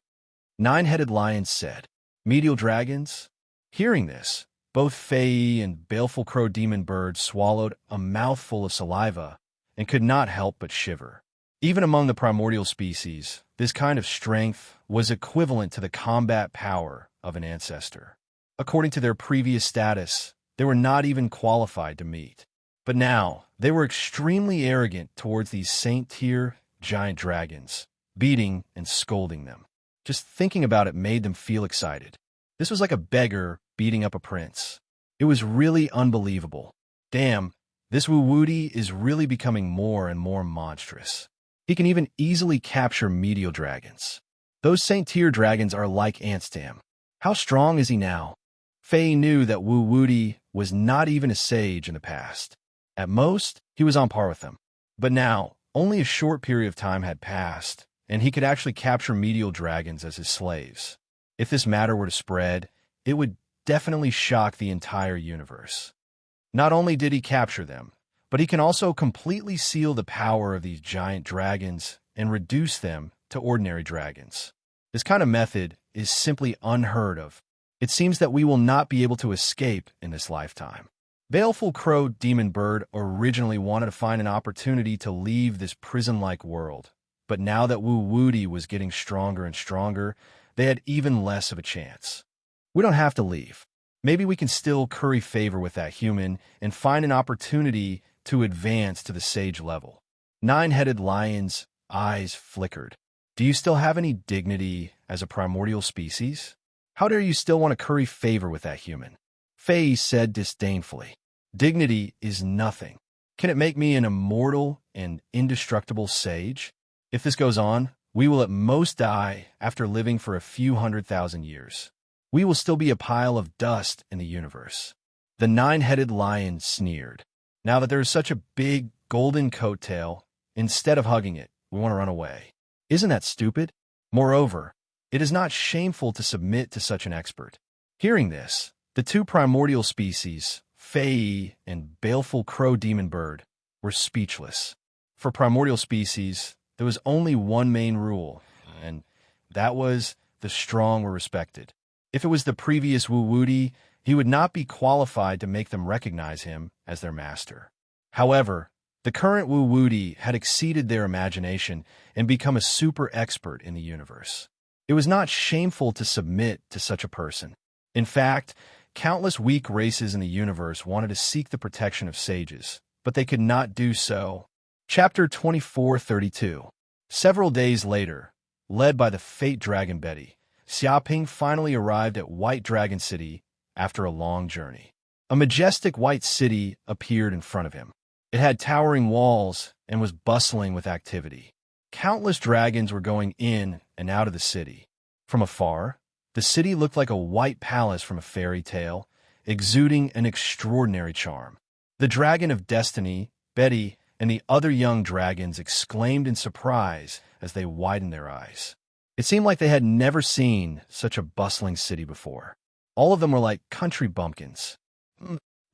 Nine-headed lion said, "Medial dragons?" Hearing this, both Faye and baleful crow demon bird swallowed a mouthful of saliva and could not help but shiver. Even among the primordial species, this kind of strength was equivalent to the combat power of an ancestor. According to their previous status, they were not even qualified to meet. But now, they were extremely arrogant towards these saint-tier giant dragons, beating and scolding them. Just thinking about it made them feel excited. This was like a beggar beating up a prince. It was really unbelievable. Damn, this Wu-Woody is really becoming more and more monstrous. He can even easily capture medial dragons. Those saint-tier dragons are like ants to him. How strong is he now? Faye knew that Wu-Woody was not even a sage in the past. At most, he was on par with them. But now, only a short period of time had passed, and he could actually capture medial dragons as his slaves. If this matter were to spread, it would definitely shock the entire universe. Not only did he capture them, but he can also completely seal the power of these giant dragons and reduce them to ordinary dragons. This kind of method is simply unheard of. It seems that we will not be able to escape in this lifetime. Baleful Crow Demon Bird originally wanted to find an opportunity to leave this prison-like world, but now that Wu-Woody was getting stronger and stronger, they had even less of a chance. We don't have to leave. Maybe we can still curry favor with that human and find an opportunity to advance to the sage level. Nine-headed lion's eyes flickered. Do you still have any dignity as a primordial species? How dare you still want to curry favor with that human? Faye said disdainfully, "Dignity is nothing. Can it make me an immortal and indestructible sage? If this goes on, we will at most die after living for a few 100,000 years. We will still be a pile of dust in the universe." The nine-headed lion sneered. "Now that there is such a big golden coattail, instead of hugging it, we want to run away. Isn't that stupid? Moreover, it is not shameful to submit to such an expert." Hearing this, the two primordial species, Fae and baleful crow demon bird, were speechless. For primordial species, there was only one main rule, and that was the strong were respected. If it was the previous Wu-Woody, he would not be qualified to make them recognize him as their master. However, the current Wu-Woody had exceeded their imagination and become a super expert in the universe. It was not shameful to submit to such a person. In fact, countless weak races in the universe wanted to seek the protection of sages, but they could not do so. Chapter 2432. Several days later, led by the fate dragon Betty, Xiaoping finally arrived at White Dragon City after a long journey. A majestic white city appeared in front of him. It had towering walls and was bustling with activity. Countless dragons were going in and out of the city. From afar, the city looked like a white palace from a fairy tale, exuding an extraordinary charm. The Dragon of Destiny, Betty, and the other young dragons exclaimed in surprise as they widened their eyes. It seemed like they had never seen such a bustling city before. All of them were like country bumpkins.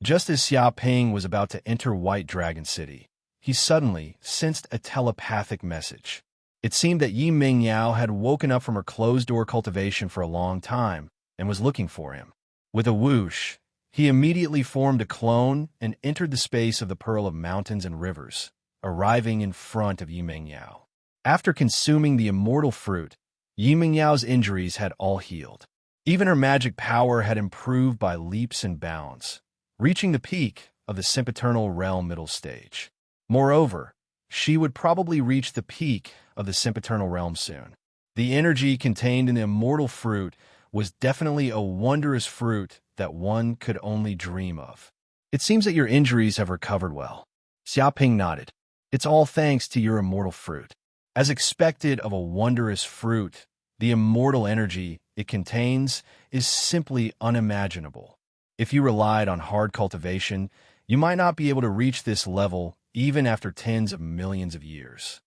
Just as Xiaoping was about to enter White Dragon City, he suddenly sensed a telepathic message. It seemed that Yi Mingyao had woken up from her closed-door cultivation for a long time and was looking for him. With a whoosh, he immediately formed a clone and entered the space of the Pearl of Mountains and Rivers, arriving in front of Yi Mingyao. After consuming the immortal fruit, Yi Mingyao's injuries had all healed. Even her magic power had improved by leaps and bounds, reaching the peak of the sempiternal realm middle stage. Moreover, she would probably reach the peak of the sempiternal realm soon. The energy contained in the immortal fruit was definitely a wondrous fruit that one could only dream of. "It seems that your injuries have recovered well." Xiaoping nodded. "It's all thanks to your immortal fruit. As expected of a wondrous fruit, the immortal energy it contains is simply unimaginable. If you relied on hard cultivation, you might not be able to reach this level even after tens of millions of years.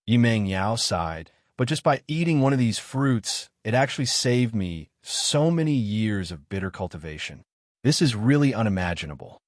Yimeng Yao sighed, but just by eating one of these fruits, it actually saved me so many years of bitter cultivation. This is really unimaginable.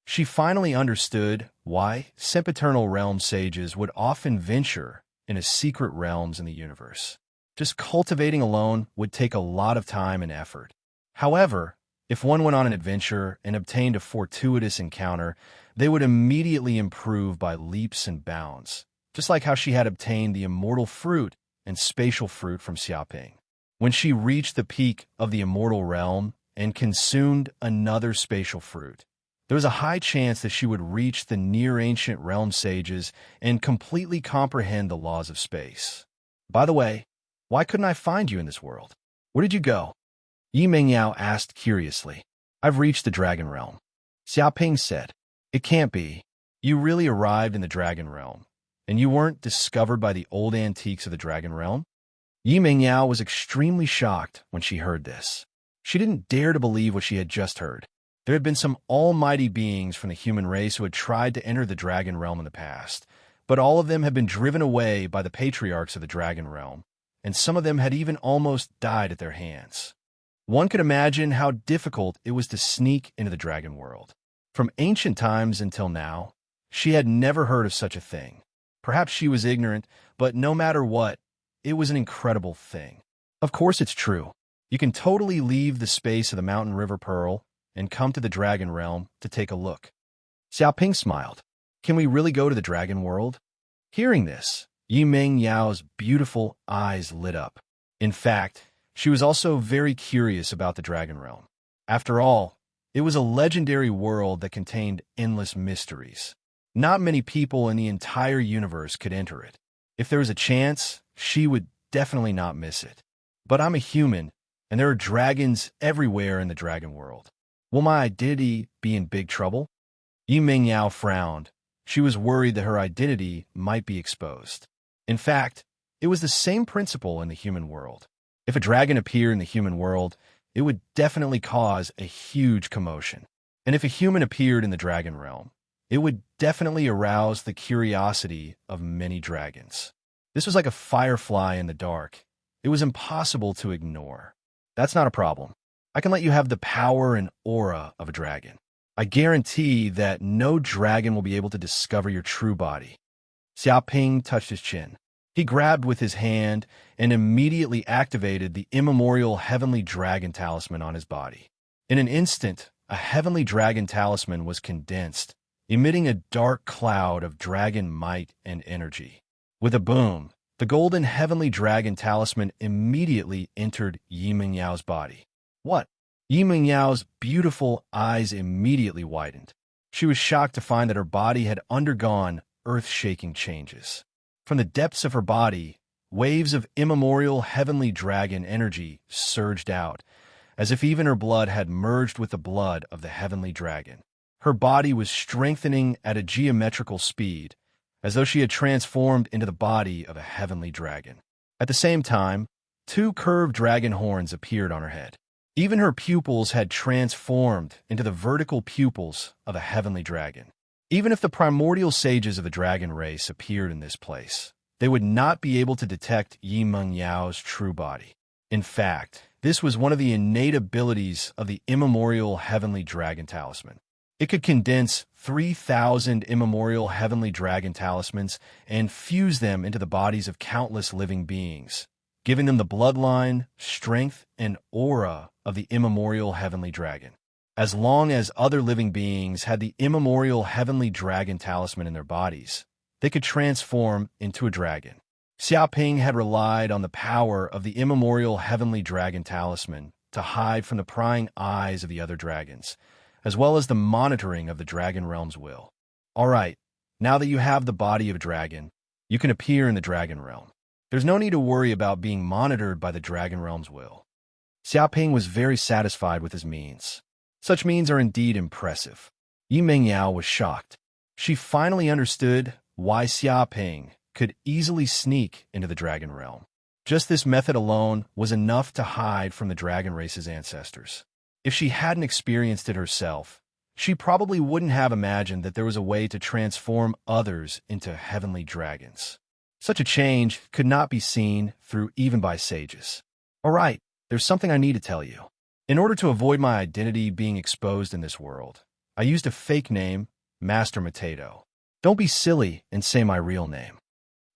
She finally understood why sempiternal realm sages would often venture into secret realms in the universe. Just cultivating alone would take a lot of time and effort. However, if one went on an adventure and obtained a fortuitous encounter, they would immediately improve by leaps and bounds, just like how she had obtained the immortal fruit and spatial fruit from Xiaoping. When she reached the peak of the immortal realm and consumed another spatial fruit, there was a high chance that she would reach the near-ancient realm sages and completely comprehend the laws of space. By the way, why couldn't I find you in this world? Where did you go? Yimeng Yao asked curiously. I've reached the dragon realm. Xiaoping said. It can't be. You really arrived in the dragon realm, and you weren't discovered by the old antiques of the dragon realm? Yimeng Yao was extremely shocked when she heard this. She didn't dare to believe what she had just heard. There had been some almighty beings from the human race who had tried to enter the dragon realm in the past, but all of them had been driven away by the patriarchs of the dragon realm, and some of them had even almost died at their hands. One could imagine how difficult it was to sneak into the dragon world. From ancient times until now, she had never heard of such a thing. Perhaps she was ignorant, but no matter what, it was an incredible thing. Of course it's true. You can totally leave the space of the mountain river Pearl and come to the dragon realm to take a look. Xiaoping smiled. Can we really go to the dragon world? Hearing this, Yimeng Yao's beautiful eyes lit up. In fact, she was also very curious about the dragon realm. After all, it was a legendary world that contained endless mysteries. Not many people in the entire universe could enter it. If there was a chance, she would definitely not miss it. But I'm a human, and there are dragons everywhere in the dragon world. Will my identity be in big trouble? Yimeng Yao frowned. She was worried that her identity might be exposed. In fact, it was the same principle in the human world. If a dragon appeared in the human world, it would definitely cause a huge commotion. And if a human appeared in the dragon realm, it would definitely arouse the curiosity of many dragons. This was like a firefly in the dark. It was impossible to ignore. That's not a problem. I can let you have the power and aura of a dragon. I guarantee that no dragon will be able to discover your true body. Xiaoping touched his chin. He grabbed with his hand and immediately activated the immemorial heavenly dragon talisman on his body. In an instant, a heavenly dragon talisman was condensed, emitting a dark cloud of dragon might and energy. With a boom, the golden heavenly dragon talisman immediately entered Yimeng Yao's body. What? Yimeng Yao's beautiful eyes immediately widened. She was shocked to find that her body had undergone earth-shaking changes. From the depths of her body, waves of immemorial heavenly dragon energy surged out, as if even her blood had merged with the blood of the heavenly dragon. Her body was strengthening at a geometrical speed, as though she had transformed into the body of a heavenly dragon. At the same time, two curved dragon horns appeared on her head. Even her pupils had transformed into the vertical pupils of a heavenly dragon. Even if the primordial sages of the dragon race appeared in this place, they would not be able to detect Yimeng Yao's true body. In fact, this was one of the innate abilities of the immemorial heavenly dragon talisman. It could condense 3,000 immemorial heavenly dragon talismans and fuse them into the bodies of countless living beings, giving them the bloodline, strength, and aura of the immemorial heavenly dragon. As long as other living beings had the immemorial heavenly dragon talisman in their bodies, they could transform into a dragon. Xiaoping had relied on the power of the immemorial heavenly dragon talisman to hide from the prying eyes of the other dragons, as well as the monitoring of the dragon realm's will. All right, now that you have the body of a dragon, you can appear in the dragon realm. There's no need to worry about being monitored by the dragon realm's will. Xiaoping was very satisfied with his means. Such means are indeed impressive. Yimeng Yao was shocked. She finally understood why Xiaoping could easily sneak into the dragon realm. Just this method alone was enough to hide from the dragon race's ancestors. If she hadn't experienced it herself, she probably wouldn't have imagined that there was a way to transform others into heavenly dragons. Such a change could not be seen through even by sages. All right, there's something I need to tell you. In order to avoid my identity being exposed in this world, I used a fake name, Master Potato. Don't be silly and say my real name.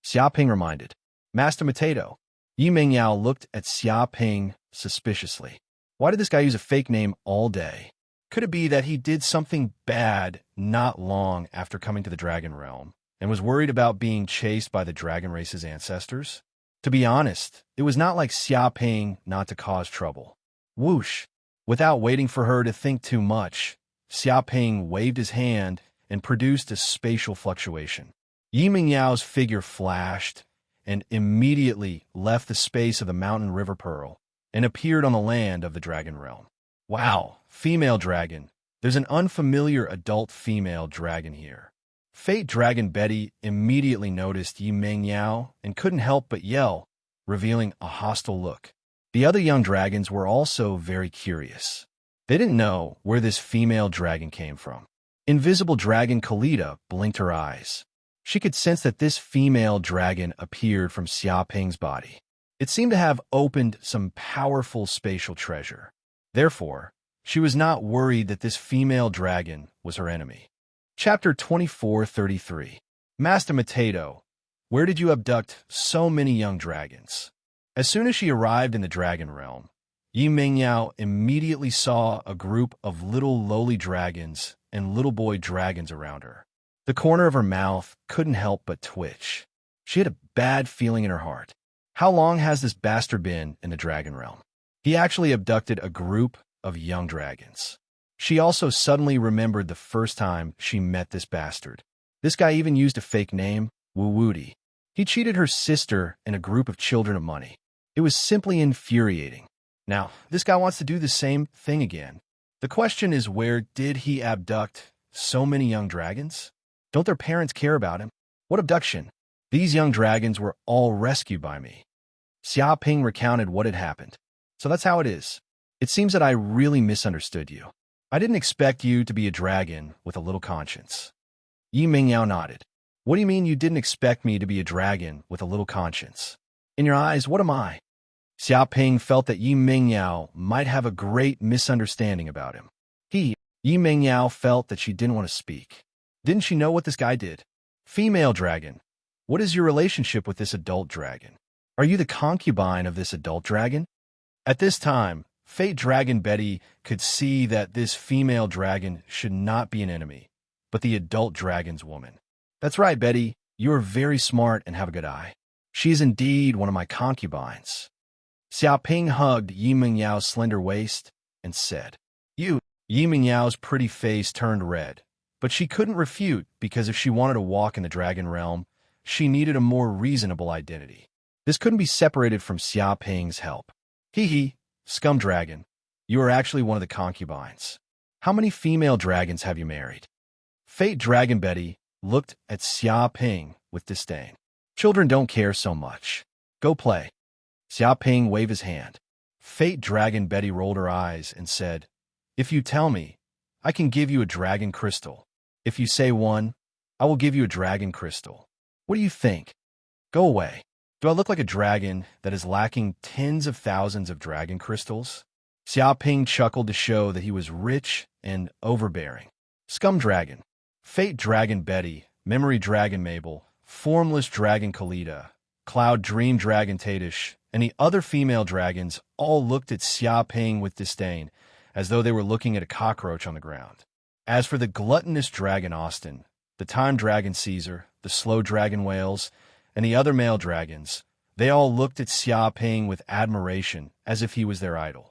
Xiaoping reminded. Master Potato. Yi Mingyao looked at Xiaoping suspiciously. Why did this guy use a fake name all day? Could it be that he did something bad not long after coming to the dragon realm and was worried about being chased by the dragon race's ancestors? To be honest, it was not like Xiaoping not to cause trouble. Whoosh! Without waiting for her to think too much, Xiaoping waved his hand and produced a spatial fluctuation. Yi Mingyao's figure flashed and immediately left the space of the mountain river pearl and appeared on the land of the dragon realm. Wow, female dragon. There's an unfamiliar adult female dragon here. Fate Dragon Betty immediately noticed Yi Mingyao and couldn't help but yell, revealing a hostile look. The other young dragons were also very curious. They didn't know where this female dragon came from. Invisible Dragon Kalita blinked her eyes. She could sense that this female dragon appeared from Xiaoping's body. It seemed to have opened some powerful spatial treasure. Therefore, she was not worried that this female dragon was her enemy. Chapter 2433. Master Potato, where did you abduct so many young dragons? As soon as she arrived in the dragon realm, Yi Mingyao immediately saw a group of little lowly dragons and little boy dragons around her. The corner of her mouth couldn't help but twitch. She had a bad feeling in her heart. How long has this bastard been in the dragon realm? He actually abducted a group of young dragons. She also suddenly remembered the first time she met this bastard. This guy even used a fake name, Wu Wudi. He cheated her sister and a group of children of money. It was simply infuriating. Now, this guy wants to do the same thing again. The question is, where did he abduct so many young dragons? Don't their parents care about him? What abduction? These young dragons were all rescued by me. Xiaoping recounted what had happened. So that's how it is. It seems that I really misunderstood you. I didn't expect you to be a dragon with a little conscience. Yi Mingyao nodded. What do you mean you didn't expect me to be a dragon with a little conscience? In your eyes, what am I? Xiaoping felt that Yi Mingyao might have a great misunderstanding about him. Yi Mingyao felt that she didn't want to speak. Didn't she know what this guy did? Female dragon, what is your relationship with this adult dragon? Are you the concubine of this adult dragon? At this time, Fate Dragon Betty could see that this female dragon should not be an enemy, but the adult dragon's woman. That's right, Betty. You are very smart and have a good eye. She is indeed one of my concubines. Xiaoping hugged Yi Mingyao's slender waist and said, Yi Mingyao's pretty face turned red, but she couldn't refute because if she wanted to walk in the dragon realm, she needed a more reasonable identity. This couldn't be separated from Xiaoping's help. Hee, scum dragon, you are actually one of the concubines. How many female dragons have you married? Fate Dragon Betty looked at Xiaoping with disdain. Children don't care so much. Go play. Xiaoping waved his hand. Fate Dragon Betty rolled her eyes and said, If you tell me, I can give you a dragon crystal. If you say one, I will give you a dragon crystal. What do you think? Go away. Do I look like a dragon that is lacking tens of thousands of dragon crystals? Xiaoping chuckled to show that he was rich and overbearing. Scum dragon. Fate Dragon Betty, Memory Dragon Mabel, Formless Dragon Kalita, Cloud Dream Dragon Tadish, and the other female dragons all looked at Xiaoping with disdain, as though they were looking at a cockroach on the ground. As for the gluttonous dragon Austin, the time dragon Caesar, the slow dragon Whales, and the other male dragons, they all looked at Xiaoping with admiration as if he was their idol.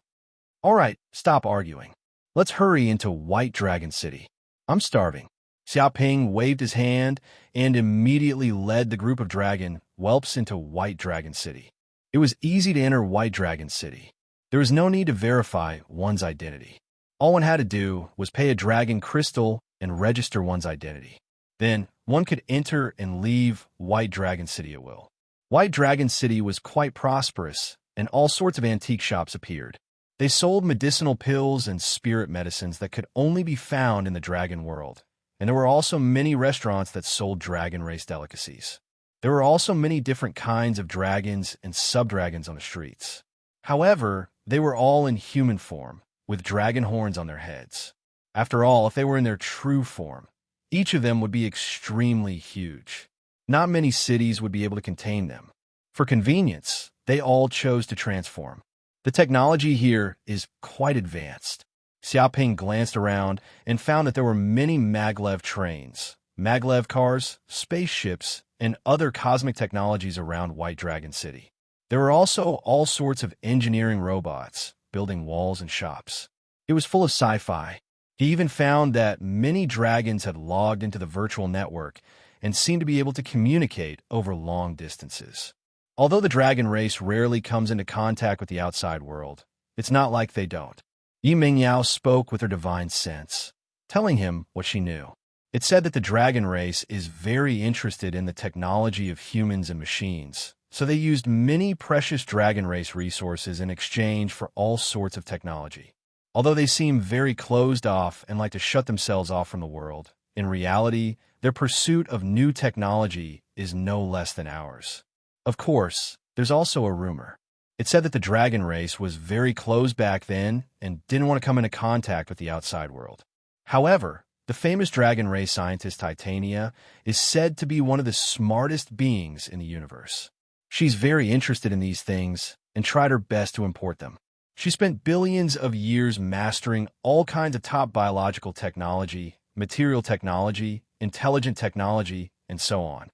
All right, stop arguing. Let's hurry into White Dragon City. I'm starving. Xiaoping waved his hand and immediately led the group of dragon whelps into White Dragon City. It was easy to enter White Dragon City. There was no need to verify one's identity. All one had to do was pay a dragon crystal and register one's identity. Then, one could enter and leave White Dragon City at will. White Dragon City was quite prosperous, and all sorts of antique shops appeared. They sold medicinal pills and spirit medicines that could only be found in the dragon world, and there were also many restaurants that sold dragon race delicacies. There were also many different kinds of dragons and subdragons on the streets. However, they were all in human form, with dragon horns on their heads. After all, if they were in their true form, each of them would be extremely huge. Not many cities would be able to contain them. For convenience, they all chose to transform. The technology here is quite advanced. Xiaoping glanced around and found that there were many maglev trains, maglev cars, spaceships, and other cosmic technologies around White Dragon City. There were also all sorts of engineering robots, building walls and shops. It was full of sci-fi. He even found that many dragons had logged into the virtual network and seemed to be able to communicate over long distances. Although the dragon race rarely comes into contact with the outside world, it's not like they don't. Yi Mingyao spoke with her divine sense, telling him what she knew. It said that the dragon race is very interested in the technology of humans and machines, so they used many precious dragon race resources in exchange for all sorts of technology. Although they seem very closed off and like to shut themselves off from the world, in reality, their pursuit of new technology is no less than ours. Of course, there's also a rumor. It said that the dragon race was very closed back then and didn't want to come into contact with the outside world. However, the famous dragon race scientist Titania is said to be one of the smartest beings in the universe. She's very interested in these things and tried her best to import them. She spent billions of years mastering all kinds of top biological technology, material technology, intelligent technology, and so on.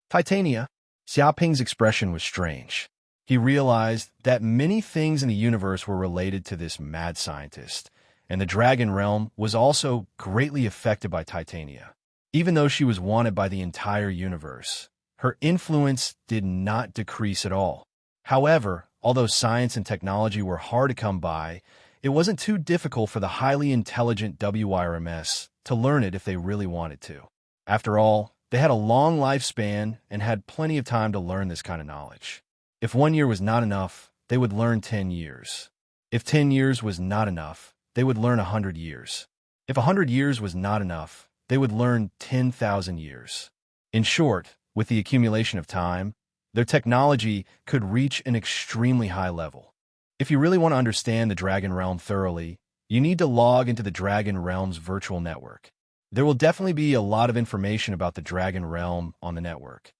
Titania. Xiaoping's expression was strange. He realized that many things in the universe were related to this mad scientist, and the dragon realm was also greatly affected by Titania. Even though she was wanted by the entire universe, her influence did not decrease at all. However, although science and technology were hard to come by, it wasn't too difficult for the highly intelligent WIRMS to learn it if they really wanted to. After all, they had a long lifespan and had plenty of time to learn this kind of knowledge. If 1 year was not enough, they would learn 10 years. If 10 years was not enough, they would learn 100 years. If 100 years was not enough, they would learn 10,000 years. In short, with the accumulation of time, their technology could reach an extremely high level. If you really want to understand the Dragon Realm thoroughly, you need to log into the Dragon Realm's virtual network. There will definitely be a lot of information about the Dragon Realm on the network.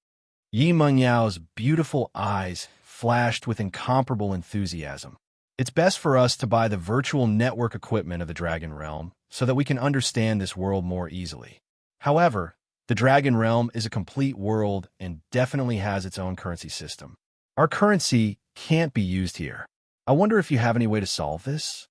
Yi Mengyao's beautiful eyes flashed with incomparable enthusiasm. It's best for us to buy the virtual network equipment of the Dragon Realm so that we can understand this world more easily. However, the Dragon Realm is a complete world and definitely has its own currency system. Our currency can't be used here. I wonder if you have any way to solve this?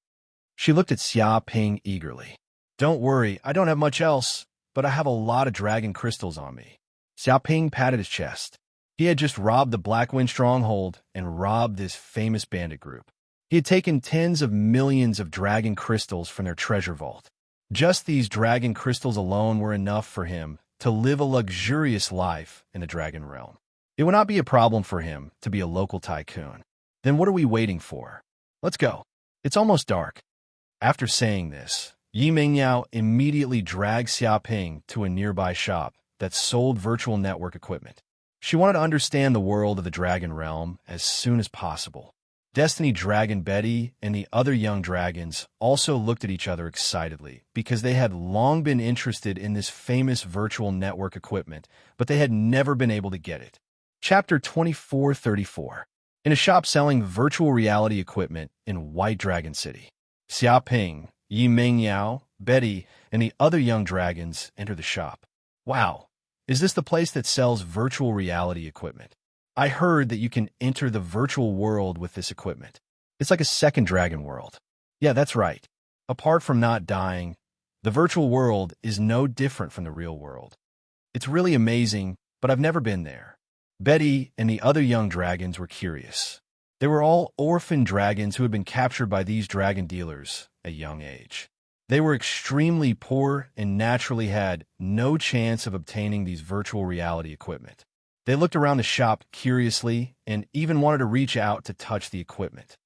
She looked at Xiaoping eagerly. Don't worry, I don't have much else, but I have a lot of dragon crystals on me. Xiaoping patted his chest. He had just robbed the Blackwind stronghold and robbed this famous bandit group. He had taken tens of millions of dragon crystals from their treasure vault. Just these dragon crystals alone were enough for him to live a luxurious life in the Dragon Realm. It would not be a problem for him to be a local tycoon. Then what are we waiting for? Let's go. It's almost dark. After saying this, Yi Mingyao immediately dragged Xiaoping to a nearby shop that sold virtual network equipment. She wanted to understand the world of the Dragon Realm as soon as possible. Destiny Dragon Betty and the other young dragons also looked at each other excitedly because they had long been interested in this famous virtual network equipment, but they had never been able to get it. Chapter 2434. In a shop selling virtual reality equipment in White Dragon City, Xiaoping, Yi Mingyao, Betty, and the other young dragons enter the shop. Wow, is this the place that sells virtual reality equipment? I heard that you can enter the virtual world with this equipment. It's like a second dragon world. Yeah, that's right. Apart from not dying, the virtual world is no different from the real world. It's really amazing, but I've never been there. Betty and the other young dragons were curious. They were all orphan dragons who had been captured by these dragon dealers at a young age. They were extremely poor and naturally had no chance of obtaining these virtual reality equipment. They looked around the shop curiously and even wanted to reach out to touch the equipment.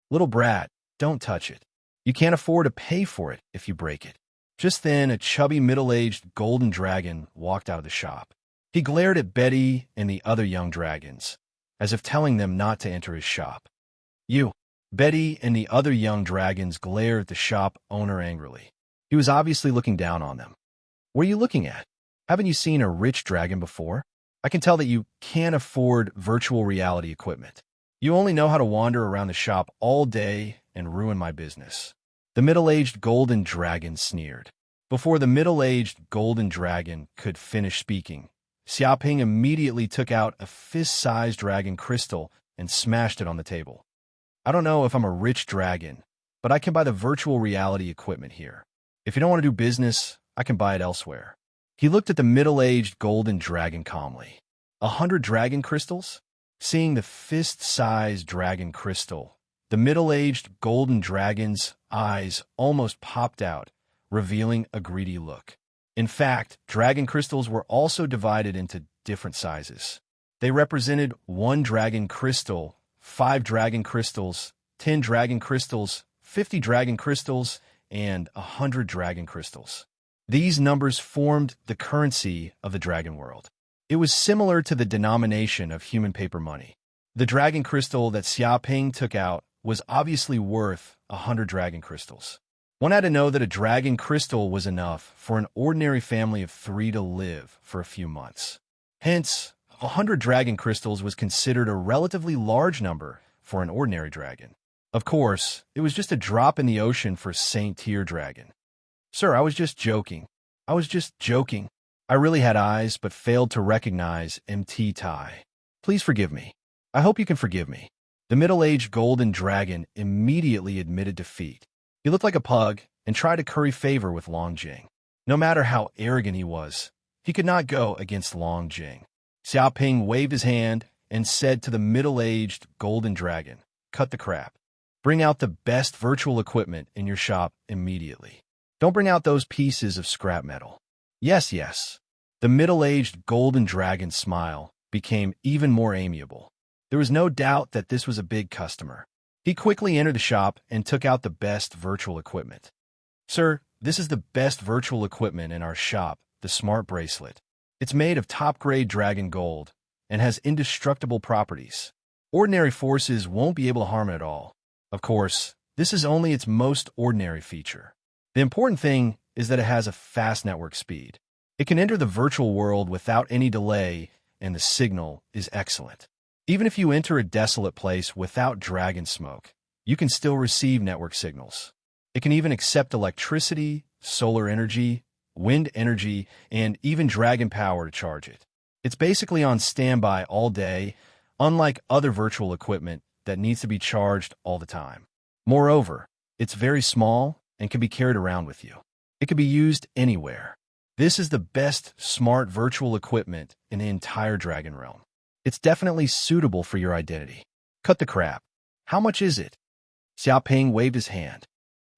Little brat, don't touch it. You can't afford to pay for it if you break it. Just then, a chubby middle-aged golden dragon walked out of the shop. He glared at Betty and the other young dragons, as if telling them not to enter his shop. You. Betty and the other young dragons glared at the shop owner angrily. He was obviously looking down on them. What are you looking at? Haven't you seen a rich dragon before? I can tell that you can't afford virtual reality equipment. You only know how to wander around the shop all day and ruin my business. The middle-aged golden dragon sneered. Before the middle-aged golden dragon could finish speaking, Xiaoping immediately took out a fist-sized dragon crystal and smashed it on the table. I don't know if I'm a rich dragon, but I can buy the virtual reality equipment here. If you don't want to do business, I can buy it elsewhere. He looked at the middle-aged golden dragon calmly. 100 dragon crystals? Seeing the fist-sized dragon crystal, the middle-aged golden dragon's eyes almost popped out, revealing a greedy look. In fact, dragon crystals were also divided into different sizes. They represented 1 dragon crystal, 5 dragon crystals, 10 dragon crystals, 50 dragon crystals, and 100 dragon crystals. These numbers formed the currency of the dragon world. It was similar to the denomination of human paper money. The dragon crystal that Xiaoping took out was obviously worth 100 dragon crystals. One had to know that a dragon crystal was enough for an ordinary family of 3 to live for a few months. Hence, 100 dragon crystals was considered a relatively large number for an ordinary dragon. Of course, it was just a drop in the ocean for Saint-Tier dragon. Sir, I was just joking. I really had eyes, but failed to recognize MT Tai. Please forgive me. I hope you can forgive me. The middle-aged golden dragon immediately admitted defeat. He looked like a pug and tried to curry favor with Long Jing. No matter how arrogant he was, he could not go against Long Jing. Xiaoping waved his hand and said to the middle-aged golden dragon, "Cut the crap. Bring out the best virtual equipment in your shop immediately. Don't bring out those pieces of scrap metal." Yes, yes. The middle-aged golden dragon's smile became even more amiable. There was no doubt that this was a big customer. He quickly entered the shop and took out the best virtual equipment. Sir, this is the best virtual equipment in our shop, the Smart Bracelet. It's made of top-grade dragon gold and has indestructible properties. Ordinary forces won't be able to harm it at all. Of course, this is only its most ordinary feature. The important thing is that it has a fast network speed. It can enter the virtual world without any delay, and the signal is excellent. Even if you enter a desolate place without dragon smoke, you can still receive network signals. It can even accept electricity, solar energy, wind energy, and even dragon power to charge it. It's basically on standby all day, unlike other virtual equipment that needs to be charged all the time. Moreover, it's very small and can be carried around with you. It can be used anywhere. This is the best smart virtual equipment in the entire dragon realm. It's definitely suitable for your identity. Cut the crap. How much is it? Xiaoping waved his hand.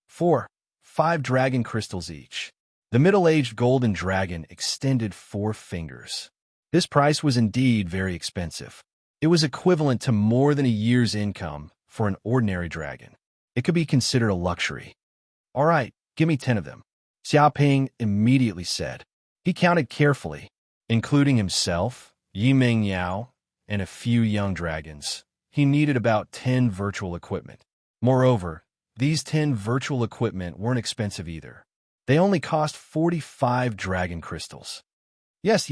5 dragon crystals each. The middle-aged golden dragon extended 4 fingers. This price was indeed very expensive. It was equivalent to more than a year's income for an ordinary dragon. It could be considered a luxury. All right, give me 10 of them, Xiaoping immediately said. He counted carefully, including himself, Yiming Yao, and a few young dragons. He needed about 10 virtual equipment. Moreover, these 10 virtual equipment weren't expensive either. They only cost 45 dragon crystals. Yes.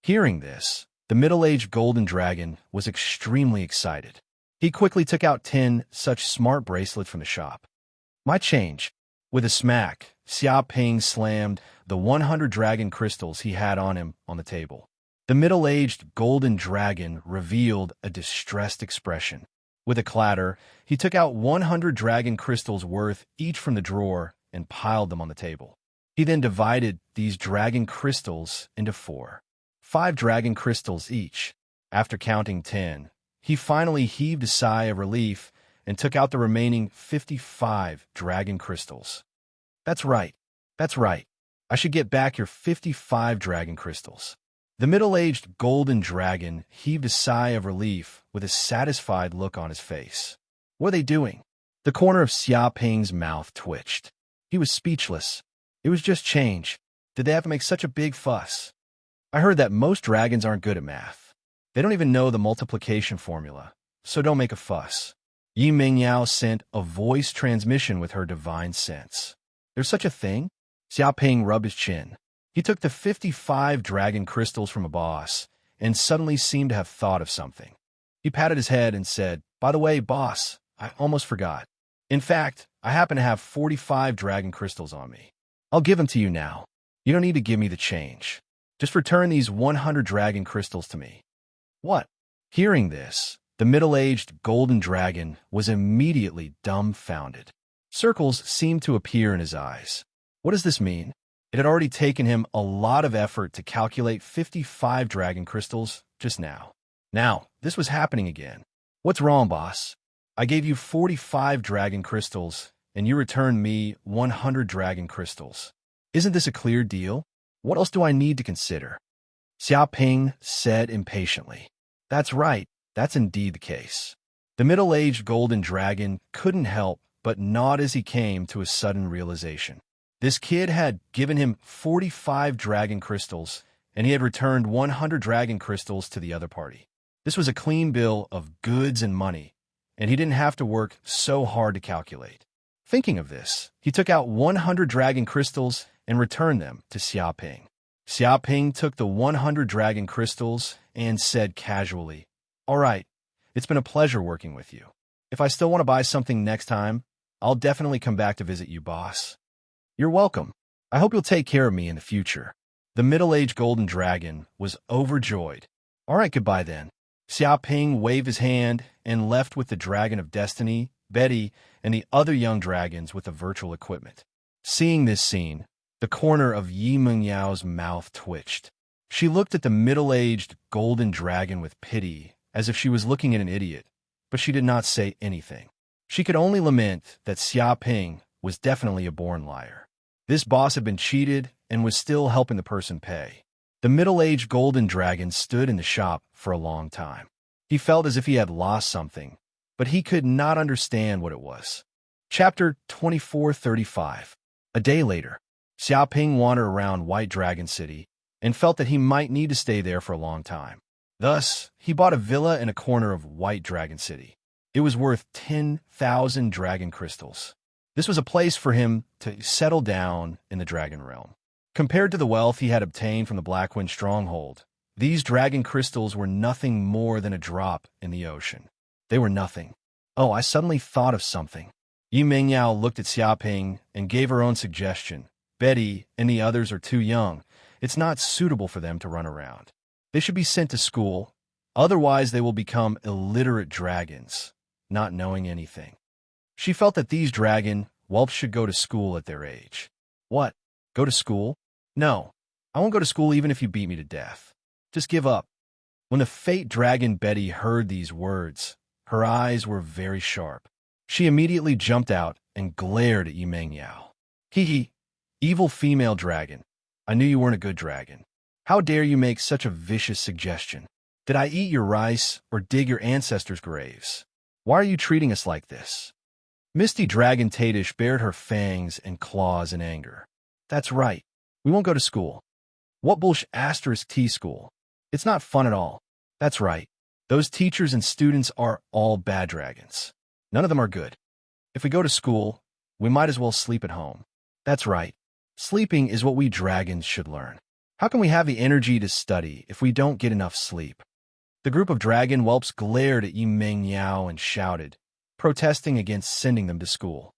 Hearing this, the middle-aged golden dragon was extremely excited. He quickly took out 10 such smart bracelets from the shop. My change. With a smack, Xiaoping slammed the 100 dragon crystals he had on him on the table. The middle-aged golden dragon revealed a distressed expression. With a clatter, he took out 100 dragon crystals worth each from the drawer and piled them on the table. He then divided these dragon crystals into 5 dragon crystals each. After counting 10, he finally heaved a sigh of relief and took out the remaining 55 dragon crystals. That's right. That's right. I should get back your 55 dragon crystals. The middle-aged golden dragon heaved a sigh of relief with a satisfied look on his face. What are they doing? The corner of Xia Ping's mouth twitched. He was speechless. It was just change. Did they have to make such a big fuss? I heard that most dragons aren't good at math. They don't even know the multiplication formula, so don't make a fuss. Yi Mingyao sent a voice transmission with her divine sense. There's such a thing? Xia Ping rubbed his chin. He took the 55 dragon crystals from a boss and suddenly seemed to have thought of something. He patted his head and said, "By the way, boss, I almost forgot. In fact, I happen to have 45 dragon crystals on me. I'll give them to you now. You don't need to give me the change. Just return these 100 dragon crystals to me." What? Hearing this, the middle-aged golden dragon was immediately dumbfounded. Circles seemed to appear in his eyes. What does this mean? It had already taken him a lot of effort to calculate 55 dragon crystals just now. Now, this was happening again. What's wrong, boss? I gave you 45 dragon crystals, and you returned me 100 dragon crystals. Isn't this a clear deal? What else do I need to consider? Xia Ping said impatiently. That's right, that's indeed the case. The middle-aged golden dragon couldn't help but nod as he came to a sudden realization. This kid had given him 45 dragon crystals, and he had returned 100 dragon crystals to the other party. This was a clean bill of goods and money, and he didn't have to work so hard to calculate. Thinking of this, he took out 100 dragon crystals and returned them to Xia Ping. Xia Ping took the 100 dragon crystals and said casually, "All right, it's been a pleasure working with you. If I still want to buy something next time, I'll definitely come back to visit you, boss." "You're welcome. I hope you'll take care of me in the future." The middle-aged golden dragon was overjoyed. "All right, goodbye then." Xia Ping waved his hand and left with the Dragon of Destiny, Betty, and the other young dragons with the virtual equipment. Seeing this scene, the corner of Yi Mingyao's mouth twitched. She looked at the middle-aged golden dragon with pity, as if she was looking at an idiot, but she did not say anything. She could only lament that Xia Ping was definitely a born liar. This boss had been cheated and was still helping the person pay. The middle-aged golden dragon stood in the shop for a long time. He felt as if he had lost something, but he could not understand what it was. Chapter 2435. A day later, Xia Ping wandered around White Dragon City and felt that he might need to stay there for a long time. Thus, he bought a villa in a corner of White Dragon City. It was worth 10,000 dragon crystals. This was a place for him to settle down in the dragon realm. Compared to the wealth he had obtained from the Blackwind stronghold, these dragon crystals were nothing more than a drop in the ocean. They were nothing. Oh, I suddenly thought of something. Yi Mingyao looked at Xia Ping and gave her own suggestion. Betty and the others are too young. It's not suitable for them to run around. They should be sent to school. Otherwise, they will become illiterate dragons, not knowing anything. She felt that these dragon whelps should go to school at their age. What? Go to school? No, I won't go to school even if you beat me to death. Just give up. When the fate dragon Betty heard these words, her eyes were very sharp. She immediately jumped out and glared at Yi Mingyao. Hee, evil female dragon. I knew you weren't a good dragon. How dare you make such a vicious suggestion? Did I eat your rice or dig your ancestors' graves? Why are you treating us like this? Misty Dragon Tadish bared her fangs and claws in anger. That's right. We won't go to school. What bullsh asterisk T school? It's not fun at all. That's right. Those teachers and students are all bad dragons. None of them are good. If we go to school, we might as well sleep at home. That's right. Sleeping is what we dragons should learn. How can we have the energy to study if we don't get enough sleep? The group of dragon whelps glared at Yi Mingyao and shouted, protesting against sending them to school.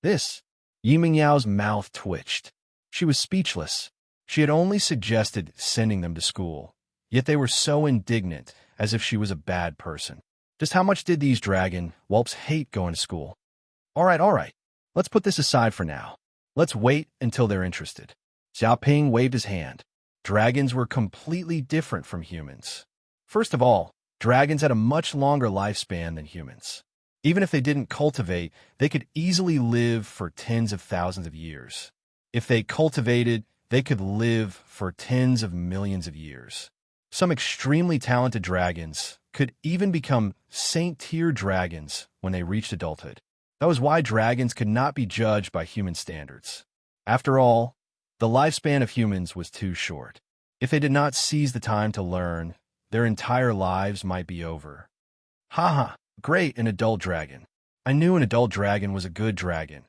Yi Mingyao's mouth twitched. She was speechless. She had only suggested sending them to school, yet they were so indignant, as if she was a bad person. Just how much did these dragon whelps hate going to school? All right. Let's put this aside for now. Let's wait until they're interested. Xia Ping waved his hand. Dragons were completely different from humans. First of all, dragons had a much longer lifespan than humans. Even if they didn't cultivate, they could easily live for tens of thousands of years. If they cultivated, they could live for tens of millions of years. Some extremely talented dragons could even become saint-tier dragons when they reached adulthood. That was why dragons could not be judged by human standards. After all, the lifespan of humans was too short. If they did not seize the time to learn, their entire lives might be over. Haha, great, an adult dragon. I knew an adult dragon was a good dragon.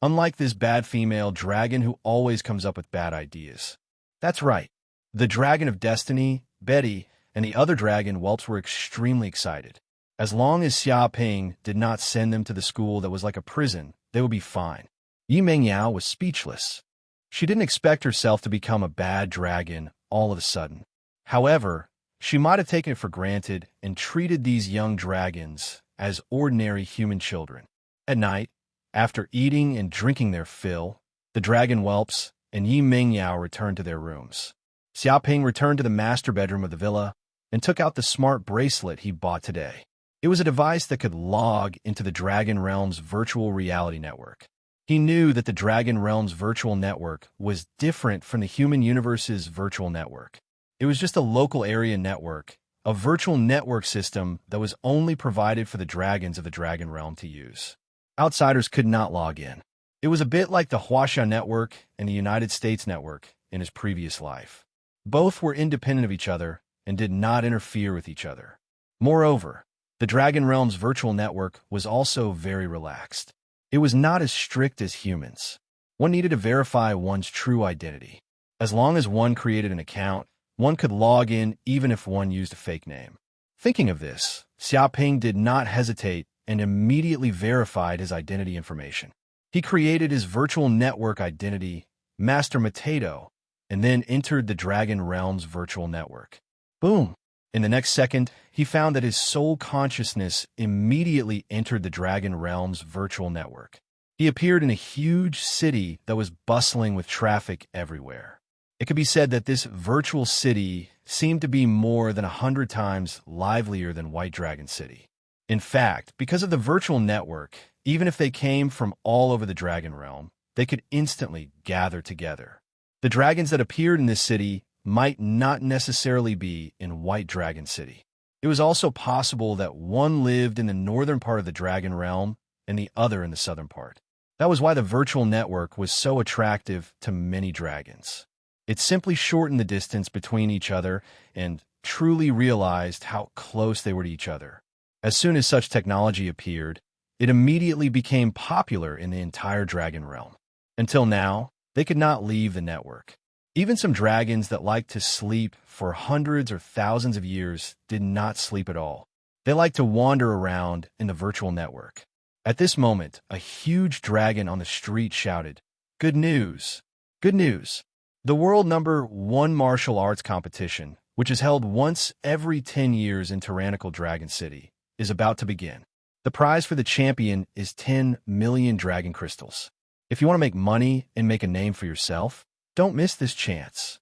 Unlike this bad female dragon who always comes up with bad ideas. That's right. The dragon of destiny, Betty, and the other dragon whelps were extremely excited. As long as Xia Ping did not send them to the school that was like a prison, they would be fine. Yi Mengyao was speechless. She didn't expect herself to become a bad dragon all of a sudden. However, she might have taken it for granted and treated these young dragons as ordinary human children. At night, after eating and drinking their fill, the dragon whelps and Yi Mengyao returned to their rooms. Xia Ping returned to the master bedroom of the villa and took out the smart bracelet he bought today. It was a device that could log into the Dragon Realm's virtual reality network. He knew that the Dragon Realm's virtual network was different from the human universe's virtual network. It was just a local area network, a virtual network system that was only provided for the dragons of the Dragon Realm to use. Outsiders could not log in. It was a bit like the Huaxia network and the United States network in his previous life. Both were independent of each other and did not interfere with each other. Moreover, the Dragon Realm's virtual network was also very relaxed. It was not as strict as humans. One needed to verify one's true identity. As long as one created an account, one could log in even if one used a fake name. Thinking of this, Xia Ping did not hesitate and immediately verified his identity information. He created his virtual network identity, Master Mateto, and then entered the Dragon Realm's virtual network. Boom! In the next second, he found that his soul consciousness immediately entered the Dragon Realm's virtual network. He appeared in a huge city that was bustling with traffic everywhere. It could be said that this virtual city seemed to be more than 100 times livelier than White Dragon City. In fact, because of the virtual network, even if they came from all over the Dragon Realm, they could instantly gather together. The dragons that appeared in this city might not necessarily be in White Dragon City. It was also possible that one lived in the northern part of the Dragon Realm and the other in the southern part. That was why the virtual network was so attractive to many dragons. It simply shortened the distance between each other and truly realized how close they were to each other. As soon as such technology appeared, it immediately became popular in the entire Dragon Realm. Until now, they could not leave the network. Even some dragons that liked to sleep for hundreds or thousands of years did not sleep at all. They liked to wander around in the virtual network. At this moment, a huge dragon on the street shouted, "Good news! Good news! The world #1 martial arts competition, which is held once every 10 years in Tyrannical Dragon City, is about to begin. The prize for the champion is 10 million dragon crystals. If you want to make money and make a name for yourself, don't miss this chance."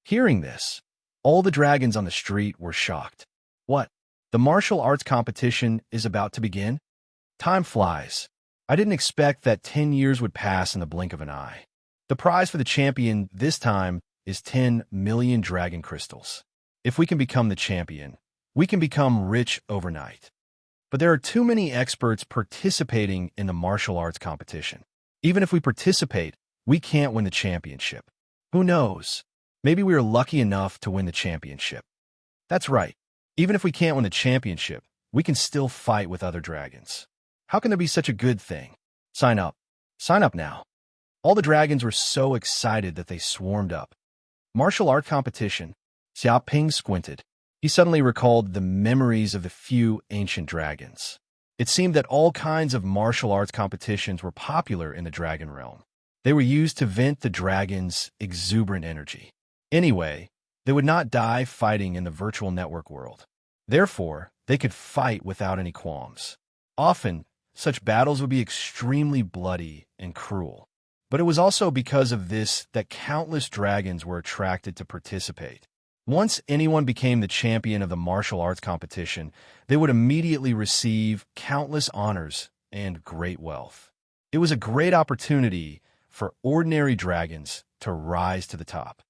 Hearing this, all the dragons on the street were shocked. What? The martial arts competition is about to begin? Time flies. I didn't expect that 10 years would pass in the blink of an eye. The prize for the champion this time is 10 million dragon crystals. If we can become the champion, we can become rich overnight. But there are too many experts participating in the martial arts competition. Even if we participate, we can't win the championship. Who knows? Maybe we are lucky enough to win the championship. That's right. Even if we can't win the championship, we can still fight with other dragons. How can there be such a good thing? Sign up. Sign up now. All the dragons were so excited that they swarmed up. Martial art competition. Xia Ping squinted. He suddenly recalled the memories of the few ancient dragons. It seemed that all kinds of martial arts competitions were popular in the Dragon Realm. They were used to vent the dragon's exuberant energy. Anyway, they would not die fighting in the virtual network world. Therefore, they could fight without any qualms. Often, such battles would be extremely bloody and cruel. But it was also because of this that countless dragons were attracted to participate. Once anyone became the champion of the martial arts competition, they would immediately receive countless honors and great wealth. It was a great opportunity for ordinary dragons to rise to the top.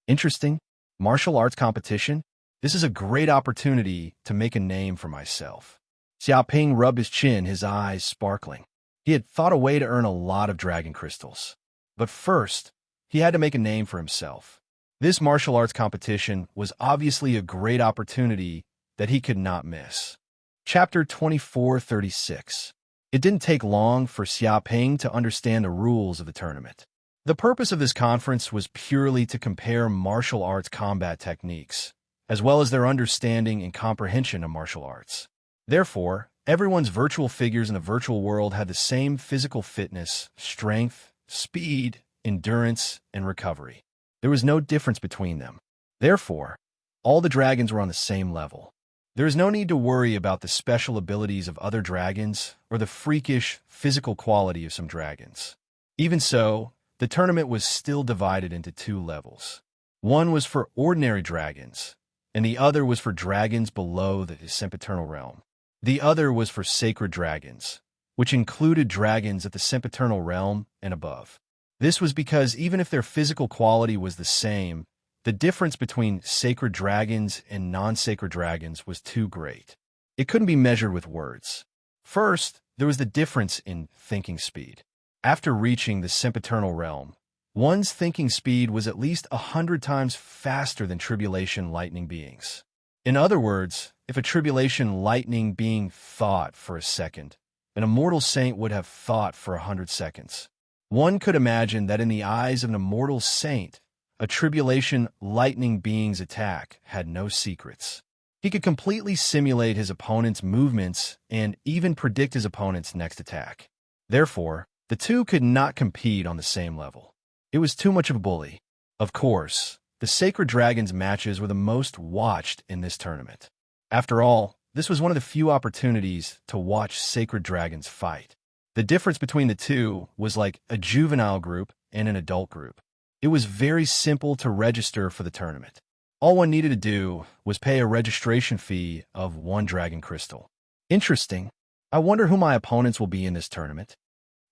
Interesting. Martial arts competition? This is a great opportunity to make a name for myself. Xiaoping rubbed his chin, his eyes sparkling. He had thought a way to earn a lot of dragon crystals. But first, he had to make a name for himself. This martial arts competition was obviously a great opportunity that he could not miss. Chapter 2436. It didn't take long for Xiaoping to understand the rules of the tournament. The purpose of this conference was purely to compare martial arts combat techniques, as well as their understanding and comprehension of martial arts. Therefore, everyone's virtual figures in the virtual world had the same physical fitness, strength, speed, endurance, and recovery. There was no difference between them. Therefore, all the dragons were on the same level. There is no need to worry about the special abilities of other dragons or the freakish physical quality of some dragons. Even so, the tournament was still divided into two levels. One was for ordinary dragons, and the other was for dragons below the sempiternal realm. The other was for sacred dragons, which included dragons at the sempiternal realm and above. This was because even if their physical quality was the same, the difference between sacred dragons and non-sacred dragons was too great. It couldn't be measured with words. First, there was the difference in thinking speed. After reaching the sempiternal realm, one's thinking speed was at least 100 times faster than tribulation lightning beings. In other words, if a tribulation lightning being thought for a second, an immortal saint would have thought for 100 seconds. One could imagine that in the eyes of an immortal saint, a tribulation lightning being's attack had no secrets. He could completely simulate his opponent's movements and even predict his opponent's next attack. Therefore, the two could not compete on the same level. It was too much of a bully. Of course, the Sacred Dragons matches were the most watched in this tournament. After all, this was one of the few opportunities to watch Sacred Dragons fight. The difference between the two was like a juvenile group and an adult group. It was very simple to register for the tournament. All one needed to do was pay a registration fee of 1 dragon crystal. Interesting. I wonder who my opponents will be in this tournament.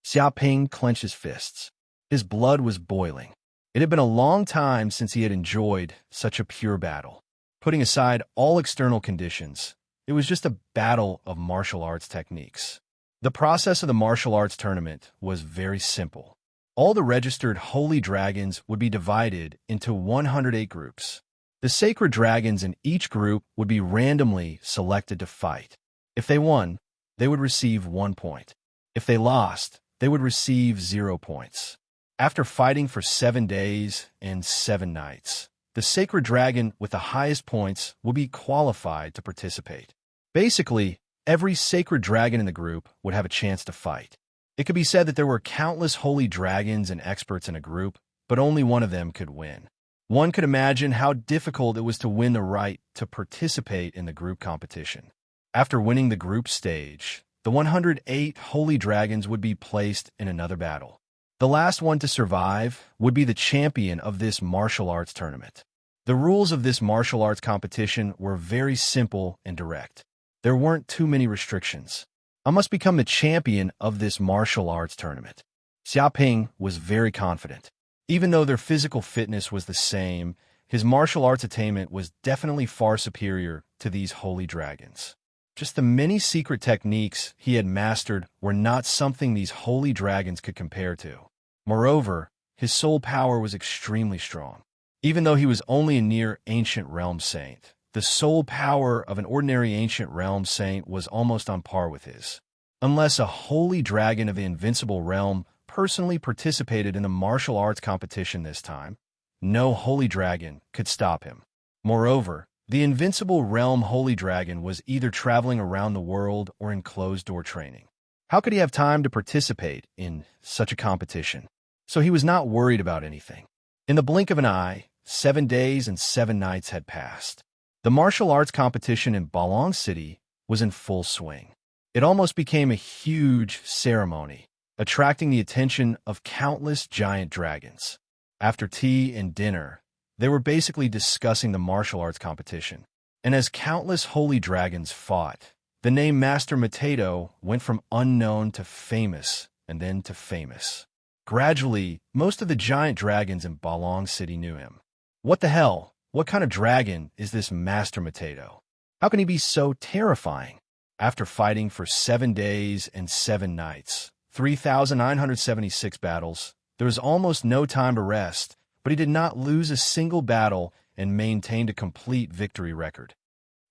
Xiaoping clenched his fists. His blood was boiling. It had been a long time since he had enjoyed such a pure battle. Putting aside all external conditions, it was just a battle of martial arts techniques. The process of the martial arts tournament was very simple. All the registered holy dragons would be divided into 108 groups. The sacred dragons in each group would be randomly selected to fight. If they won, they would receive 1 point. If they lost, they would receive 0 points. After fighting for 7 days and 7 nights, the sacred dragon with the highest points would be qualified to participate. Basically, every sacred dragon in the group would have a chance to fight. It could be said that there were countless holy dragons and experts in a group, but only one of them could win. One could imagine how difficult it was to win the right to participate in the group competition. After winning the group stage, the 108 holy dragons would be placed in another battle. The last one to survive would be the champion of this martial arts tournament. The rules of this martial arts competition were very simple and direct. There weren't too many restrictions. I must become the champion of this martial arts tournament. Xiaoping was very confident. Even though their physical fitness was the same, his martial arts attainment was definitely far superior to these holy dragons. Just the many secret techniques he had mastered were not something these holy dragons could compare to. Moreover, his soul power was extremely strong. Even though he was only a near ancient realm saint, the soul power of an ordinary ancient realm saint was almost on par with his. Unless a holy dragon of the invincible realm personally participated in the martial arts competition this time, no holy dragon could stop him. Moreover, the invincible realm holy dragon was either traveling around the world or in closed-door training. How could he have time to participate in such a competition? So he was not worried about anything. In the blink of an eye, 7 days and 7 nights had passed. The martial arts competition in Balong City was in full swing. It almost became a huge ceremony, attracting the attention of countless giant dragons. After tea and dinner, They were basically discussing the martial arts competition. And as countless holy dragons fought, the name Master Mateto went from unknown to famous, and then to famous. Gradually, most of the giant dragons in Balong City knew him. What the hell? What kind of dragon is this Master Mateto? How can he be so terrifying? After fighting for 7 days and 7 nights, 3,976 battles, there was almost no time to rest, but he did not lose a single battle and maintained a complete victory record.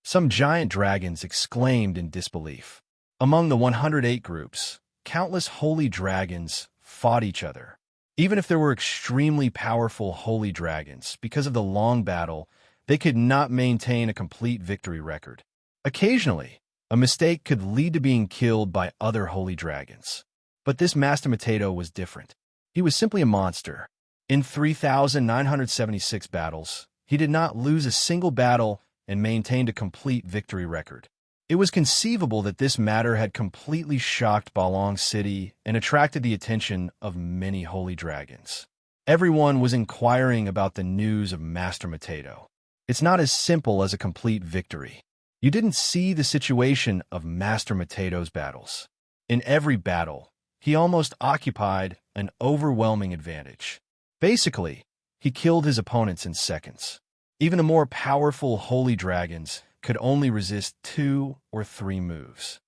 Some giant dragons exclaimed in disbelief. Among the 108 groups, countless holy dragons fought each other. Even if there were extremely powerful holy dragons, because of the long battle, they could not maintain a complete victory record. Occasionally, a mistake could lead to being killed by other holy dragons. But this Master Mateto was different. He was simply a monster. In 3,976 battles, he did not lose a single battle and maintained a complete victory record. It was conceivable that this matter had completely shocked Balong City and attracted the attention of many holy dragons. Everyone was inquiring about the news of Master Mateto. It's not as simple as a complete victory. You didn't see the situation of Master Mateto's battles. In every battle, he almost occupied an overwhelming advantage. Basically, he killed his opponents in seconds. Even the more powerful holy dragons could only resist 2 or 3 moves.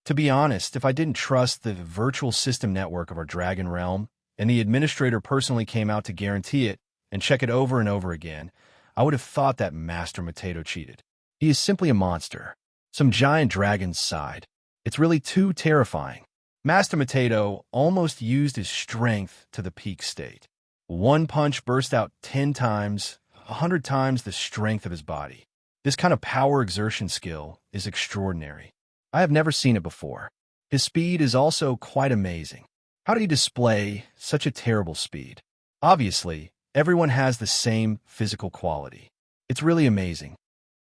To be honest, if I didn't trust the virtual system network of our dragon realm, and the administrator personally came out to guarantee it and check it over and over again, I would have thought that Master Mateto cheated. He is simply a monster. Some giant dragons sighed. It's really too terrifying. Master Mateto almost used his strength to the peak state. One punch burst out 10 times, 100 times the strength of his body. This kind of power exertion skill is extraordinary. I have never seen it before. His speed is also quite amazing. How did he display such a terrible speed? Obviously, everyone has the same physical quality. It's really amazing.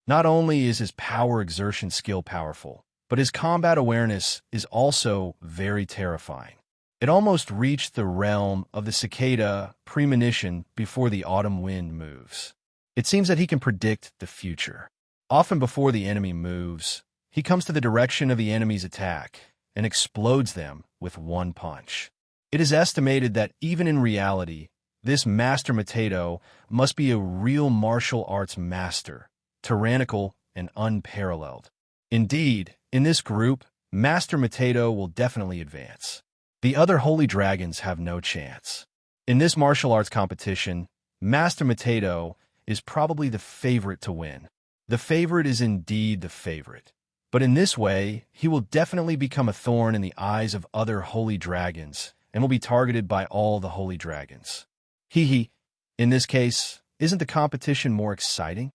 Not only is his power exertion skill powerful, but his combat awareness is also very terrifying. It almost reached the realm of the cicada premonition before the autumn wind moves. It seems that he can predict the future. Often before the enemy moves, he comes to the direction of the enemy's attack and explodes them with one punch. It is estimated that even in reality, this Master Mateto must be a real martial arts master, tyrannical and unparalleled. Indeed, in this group, Master Mateto will definitely advance. The other holy dragons have no chance. In this martial arts competition, Master Mateto is probably the favorite to win. The favorite is indeed the favorite. But in this way, he will definitely become a thorn in the eyes of other holy dragons and will be targeted by all the holy dragons. In this case, isn't the competition more exciting?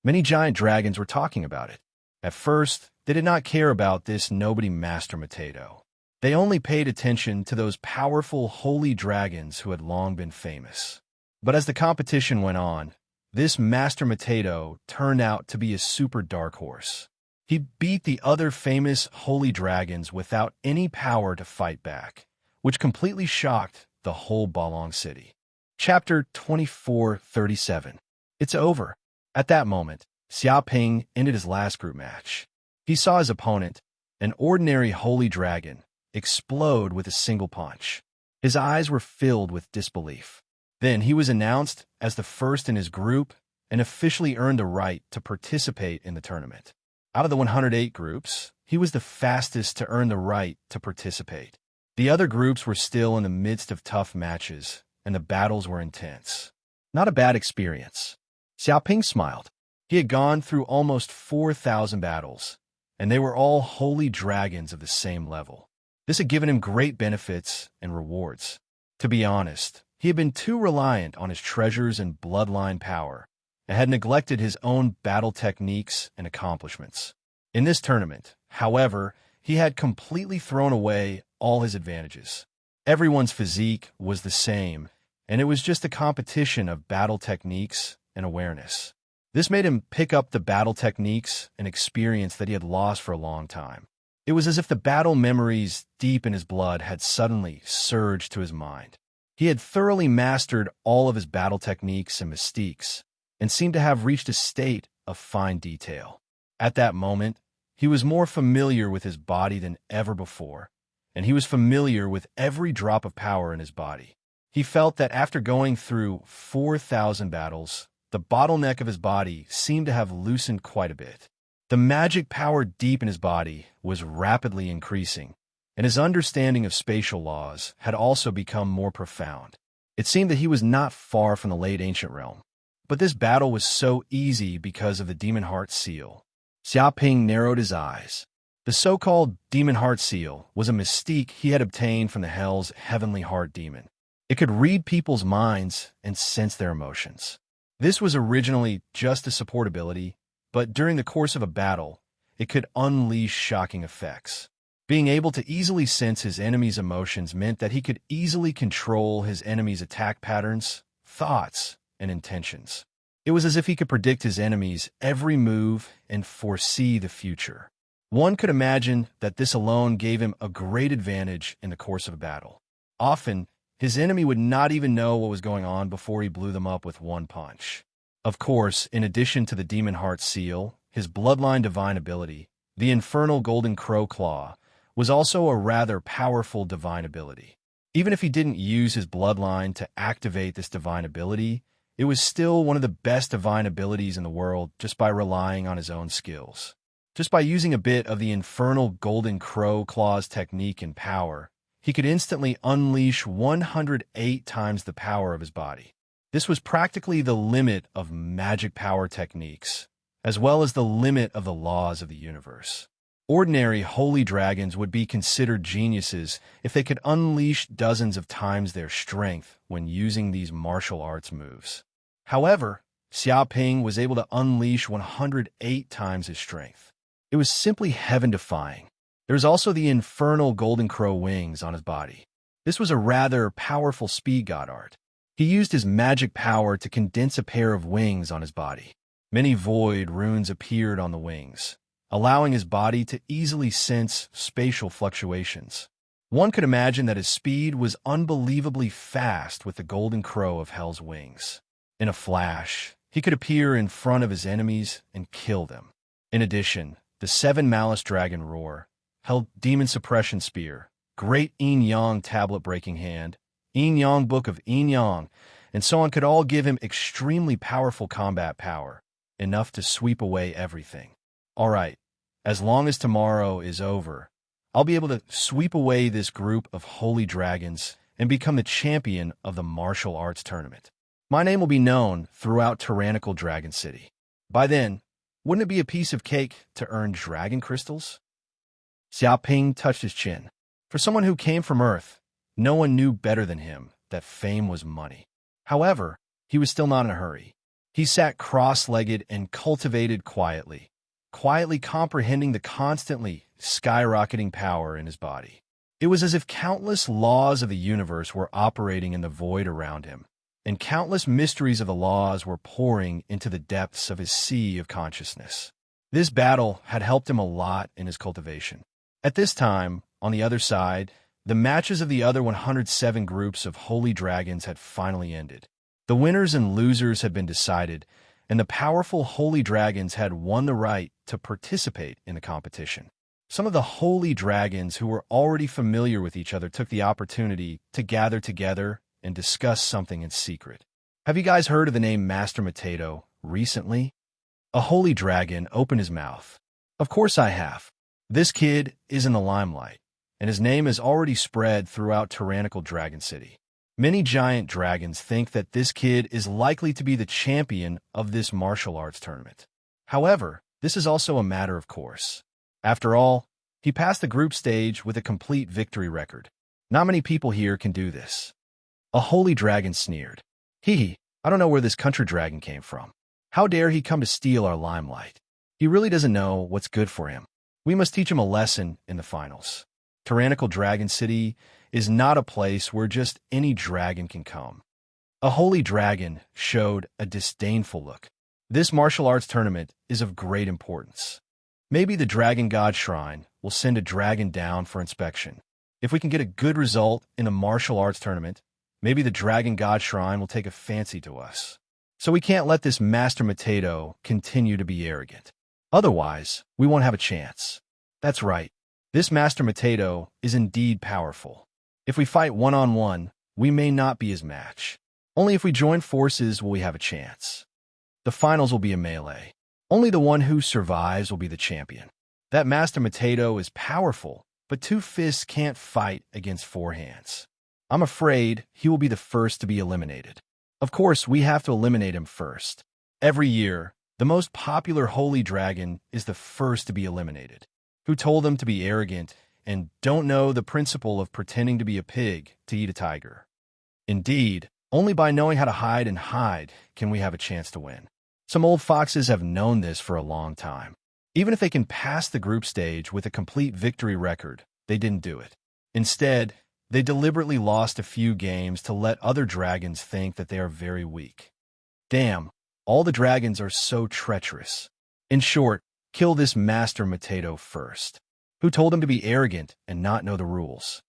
Many giant dragons were talking about it. At first, they did not care about this nobody Master Mateto. They only paid attention to those powerful holy dragons who had long been famous. But as the competition went on, this Master Mateto turned out to be a super dark horse. He beat the other famous holy dragons without any power to fight back, which completely shocked the whole Balong City. Chapter 2437. It's over. At that moment, Xiaoping ended his last group match. He saw his opponent, an ordinary holy dragon, explode with a single punch. His eyes were filled with disbelief. Then he was announced as the first in his group and officially earned the right to participate in the tournament. Out of the 108 groups, he was the fastest to earn the right to participate. The other groups were still in the midst of tough matches, and the battles were intense. Not a bad experience. Xiaoping smiled. He had gone through almost 4,000 battles, and they were all holy dragons of the same level. This had given him great benefits and rewards. To be honest, he had been too reliant on his treasures and bloodline power, and had neglected his own battle techniques and accomplishments. In this tournament, however, he had completely thrown away all his advantages. Everyone's physique was the same, and it was just a competition of battle techniques and awareness. This made him pick up the battle techniques and experience that he had lost for a long time. It was as if the battle memories deep in his blood had suddenly surged to his mind. He had thoroughly mastered all of his battle techniques and mystiques, and seemed to have reached a state of fine detail. At that moment, he was more familiar with his body than ever before, and he was familiar with every drop of power in his body. He felt that after going through 4,000 battles, the bottleneck of his body seemed to have loosened quite a bit. The magic power deep in his body was rapidly increasing, and his understanding of spatial laws had also become more profound. It seemed that he was not far from the late ancient realm. But this battle was so easy because of the Demon Heart Seal. Xiaoping narrowed his eyes. The so-called Demon Heart Seal was a mystique he had obtained from the Hell's Heavenly Heart Demon. It could read people's minds and sense their emotions. This was originally just a support ability, but during the course of a battle, it could unleash shocking effects. Being able to easily sense his enemy's emotions meant that he could easily control his enemy's attack patterns, thoughts, and intentions. It was as if he could predict his enemy's every move and foresee the future. One could imagine that this alone gave him a great advantage in the course of a battle. Often, his enemy would not even know what was going on before he blew them up with one punch. Of course, in addition to the Demon Heart Seal, his bloodline divine ability, the infernal Golden Crow Claw, was also a rather powerful divine ability. Even if he didn't use his bloodline to activate this divine ability, it was still one of the best divine abilities in the world just by relying on his own skills. Just by using a bit of the infernal Golden Crow Claw's technique and power, he could instantly unleash 108 times the power of his body. This was practically the limit of magic power techniques, as well as the limit of the laws of the universe. Ordinary holy dragons would be considered geniuses if they could unleash dozens of times their strength when using these martial arts moves. However, Xiaoping was able to unleash 108 times his strength. It was simply heaven-defying. There was also the infernal Golden Crow wings on his body. This was a rather powerful speed god art. He used his magic power to condense a pair of wings on his body. Many void runes appeared on the wings, allowing his body to easily sense spatial fluctuations. One could imagine that his speed was unbelievably fast with the Golden Crow of Hell's wings. In a flash, he could appear in front of his enemies and kill them. In addition, the 7 Malice Dragon Roar held Demon Suppression Spear, Great Yin Yang Tablet Breaking Hand, Yin Yang Book of Yin Yang, and so on could all give him extremely powerful combat power, enough to sweep away everything. All right, as long as tomorrow is over, I'll be able to sweep away this group of holy dragons and become the champion of the martial arts tournament. My name will be known throughout tyrannical Dragon City. By then, wouldn't it be a piece of cake to earn dragon crystals? Xiaoping touched his chin. For someone who came from Earth, no one knew better than him that fame was money. However, he was still not in a hurry. He sat cross-legged and cultivated quietly comprehending the constantly skyrocketing power in his body. It was as if countless laws of the universe were operating in the void around him, and countless mysteries of the laws were pouring into the depths of his sea of consciousness. This battle had helped him a lot in his cultivation. At this time, on the other side, the matches of the other 107 groups of holy dragons had finally ended. The winners and losers had been decided, and the powerful holy dragons had won the right to participate in the competition. Some of the holy dragons who were already familiar with each other took the opportunity to gather together and discuss something in secret. Have you guys heard of the name Master Potato recently? A holy dragon opened his mouth. Of course I have. This kid is in the limelight, and his name is already spread throughout tyrannical Dragon City. Many giant dragons think that this kid is likely to be the champion of this martial arts tournament. However, this is also a matter of course. After all, he passed the group stage with a complete victory record. Not many people here can do this. A holy dragon sneered. Hee, I don't know where this country dragon came from. How dare he come to steal our limelight? He really doesn't know what's good for him. We must teach him a lesson in the finals. Tyrannical Dragon City is not a place where just any dragon can come. A holy dragon showed a disdainful look. This martial arts tournament is of great importance. Maybe the Dragon God Shrine will send a dragon down for inspection. If we can get a good result in a martial arts tournament, maybe the Dragon God Shrine will take a fancy to us. So we can't let this Master Potato continue to be arrogant. Otherwise, we won't have a chance. That's right. This Master Potato is indeed powerful. If we fight one-on-one, we may not be his match. Only if we join forces will we have a chance. The finals will be a melee. Only the one who survives will be the champion. That Master Potato is powerful, but two fists can't fight against four hands. I'm afraid he will be the first to be eliminated. Of course, we have to eliminate him first. Every year, the most popular holy dragon is the first to be eliminated. Who told them to be arrogant and don't know the principle of pretending to be a pig to eat a tiger? Indeed, only by knowing how to hide can we have a chance to win. Some old foxes have known this for a long time. Even if they can pass the group stage with a complete victory record, they didn't do it. Instead, they deliberately lost a few games to let other dragons think that they are very weak. Damn, all the dragons are so treacherous. In short, kill this Master Potato first. Who told him to be arrogant and not know the rules?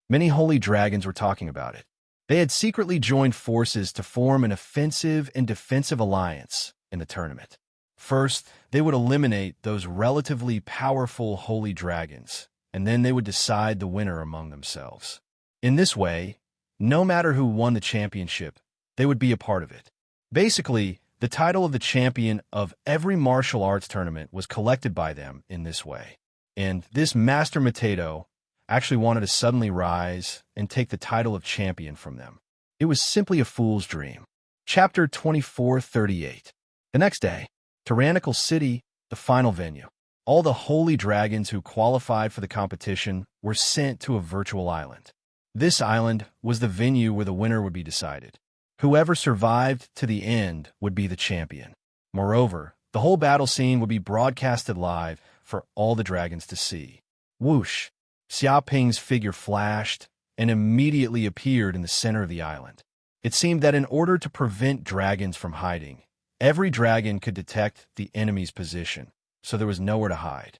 Many holy dragons were talking about it. They had secretly joined forces to form an offensive and defensive alliance in the tournament. First, they would eliminate those relatively powerful holy dragons, and then they would decide the winner among themselves. In this way, no matter who won the championship, they would be a part of it. Basically, the title of the champion of every martial arts tournament was collected by them in this way. And this Master Potato actually wanted to suddenly rise and take the title of champion from them. It was simply a fool's dream. Chapter 2438. The next day, Tyrannical City, the final venue. All the holy dragons who qualified for the competition were sent to a virtual island. This island was the venue where the winner would be decided. Whoever survived to the end would be the champion. Moreover, the whole battle scene would be broadcasted live for all the dragons to see. Whoosh! Xiaoping's figure flashed and immediately appeared in the center of the island. It seemed that in order to prevent dragons from hiding, every dragon could detect the enemy's position, so there was nowhere to hide.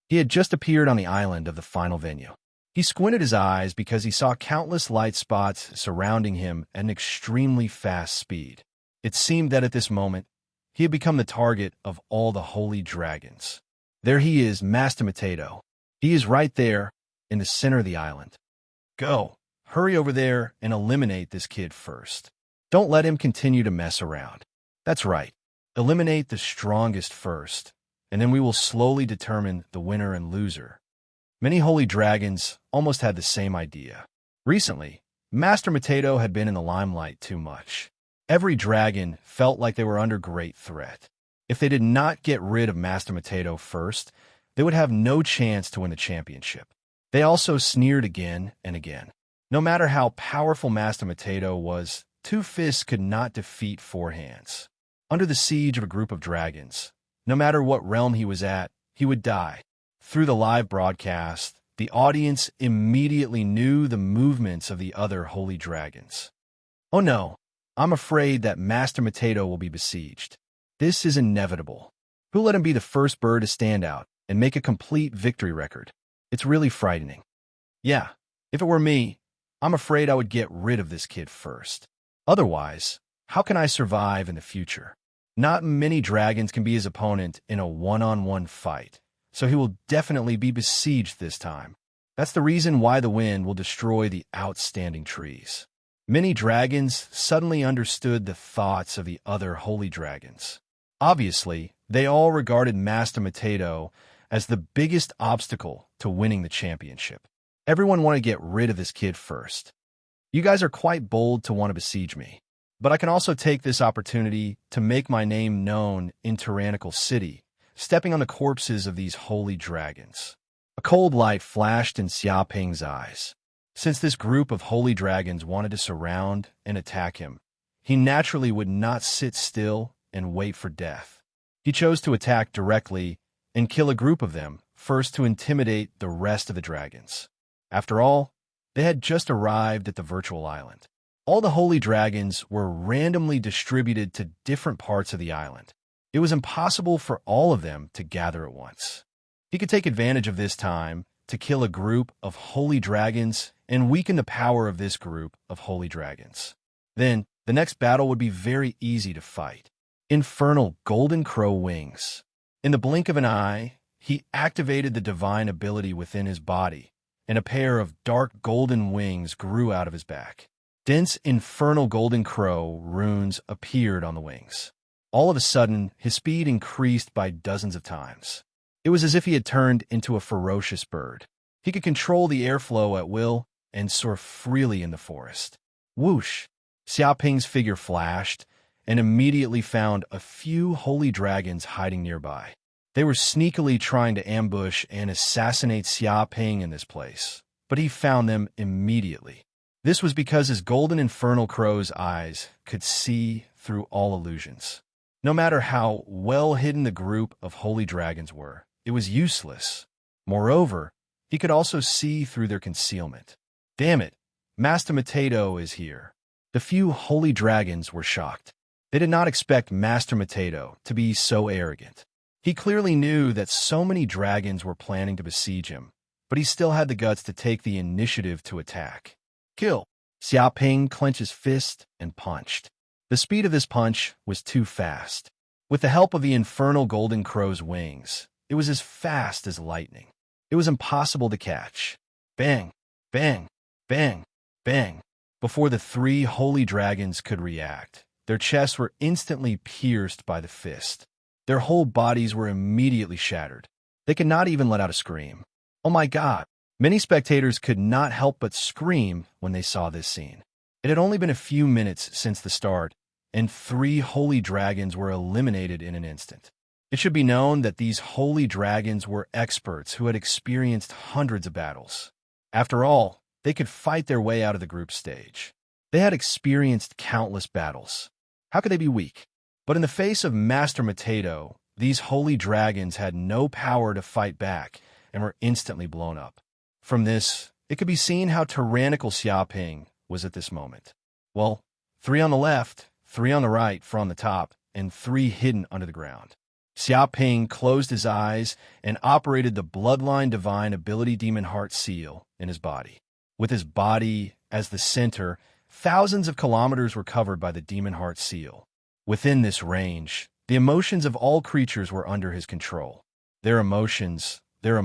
He had just appeared on the island of the final venue. He squinted his eyes because he saw countless light spots surrounding him at an extremely fast speed. It seemed that at this moment, he had become the target of all the holy dragons. There he is, Master Potato. He is right there in the center of the island. Go, hurry over there and eliminate this kid first. Don't let him continue to mess around. That's right. Eliminate the strongest first, and then we will slowly determine the winner and loser. Many holy dragons almost had the same idea. Recently, Master Potato had been in the limelight too much. Every dragon felt like they were under great threat. If they did not get rid of Master Potato first, they would have no chance to win the championship. They also sneered again and again. No matter how powerful Master Potato was, two fists could not defeat four hands. Under the siege of a group of dragons, no matter what realm he was at, he would die. Through the live broadcast, the audience immediately knew the movements of the other holy dragons. Oh no, I'm afraid that Master Potato will be besieged. This is inevitable. Who let him be the first bird to stand out and make a complete victory record? It's really frightening. Yeah, if it were me, I'm afraid I would get rid of this kid first. Otherwise, how can I survive in the future? Not many dragons can be his opponent in a one-on-one fight, so he will definitely be besieged this time. That's the reason why the wind will destroy the outstanding trees. Many dragons suddenly understood the thoughts of the other holy dragons. Obviously, they all regarded Master Potato as the biggest obstacle to winning the championship. Everyone wanted to get rid of this kid first. You guys are quite bold to want to besiege me, but I can also take this opportunity to make my name known in Tyrannical City, stepping on the corpses of these holy dragons. A cold light flashed in Xiaoping's eyes. Since this group of holy dragons wanted to surround and attack him, he naturally would not sit still and wait for death. He chose to attack directly and kill a group of them, first to intimidate the rest of the dragons. After all, they had just arrived at the virtual island. All the holy dragons were randomly distributed to different parts of the island. It was impossible for all of them to gather at once. He could take advantage of this time to kill a group of holy dragons and weaken the power of this group of holy dragons. Then, The next battle would be very easy to fight. Infernal Golden Crow Wings. In the blink of an eye, he activated the divine ability within his body, and a pair of dark golden wings grew out of his back. Dense Infernal Golden Crow runes appeared on the wings. All of a sudden, his speed increased by dozens of times. It was as if he had turned into a ferocious bird. He could control the airflow at will and soar freely in the forest. Whoosh! Xiaoping's figure flashed and immediately found a few holy dragons hiding nearby. They were sneakily trying to ambush and assassinate Xiaoping in this place, but he found them immediately. This was because his golden infernal crow's eyes could see through all illusions. No matter how well hidden the group of holy dragons were, it was useless. Moreover, he could also see through their concealment. Damn it, Master Potato is here. The few holy dragons were shocked. They did not expect Master Potato to be so arrogant. He clearly knew that so many dragons were planning to besiege him, but he still had the guts to take the initiative to attack. Kill! Xiaoping clenched his fist and punched. The speed of this punch was too fast. With the help of the infernal golden crow's wings, it was as fast as lightning. It was impossible to catch. Bang! Bang! Bang! Bang! Before the three holy dragons could react, their chests were instantly pierced by the fist. Their whole bodies were immediately shattered. They could not even let out a scream. Oh my God! Many spectators could not help but scream when they saw this scene. It had only been a few minutes since the start, and three holy dragons were eliminated in an instant. It should be known that these holy dragons were experts who had experienced hundreds of battles. After all, they could fight their way out of the group stage. They had experienced countless battles. How could they be weak? But in the face of Master Potato, these holy dragons had no power to fight back and were instantly blown up. From this, it could be seen how tyrannical Xiaoping was at this moment. Well, 3 on the left, 3 on the right, 4 on the top, and 3 hidden under the ground. Xiaoping closed his eyes and operated the Bloodline Divine Ability Demon Heart Seal in his body. With his body as the center, thousands of kilometers were covered by the Demon Heart Seal. Within this range, the emotions of all creatures were under his control. Their emotions, their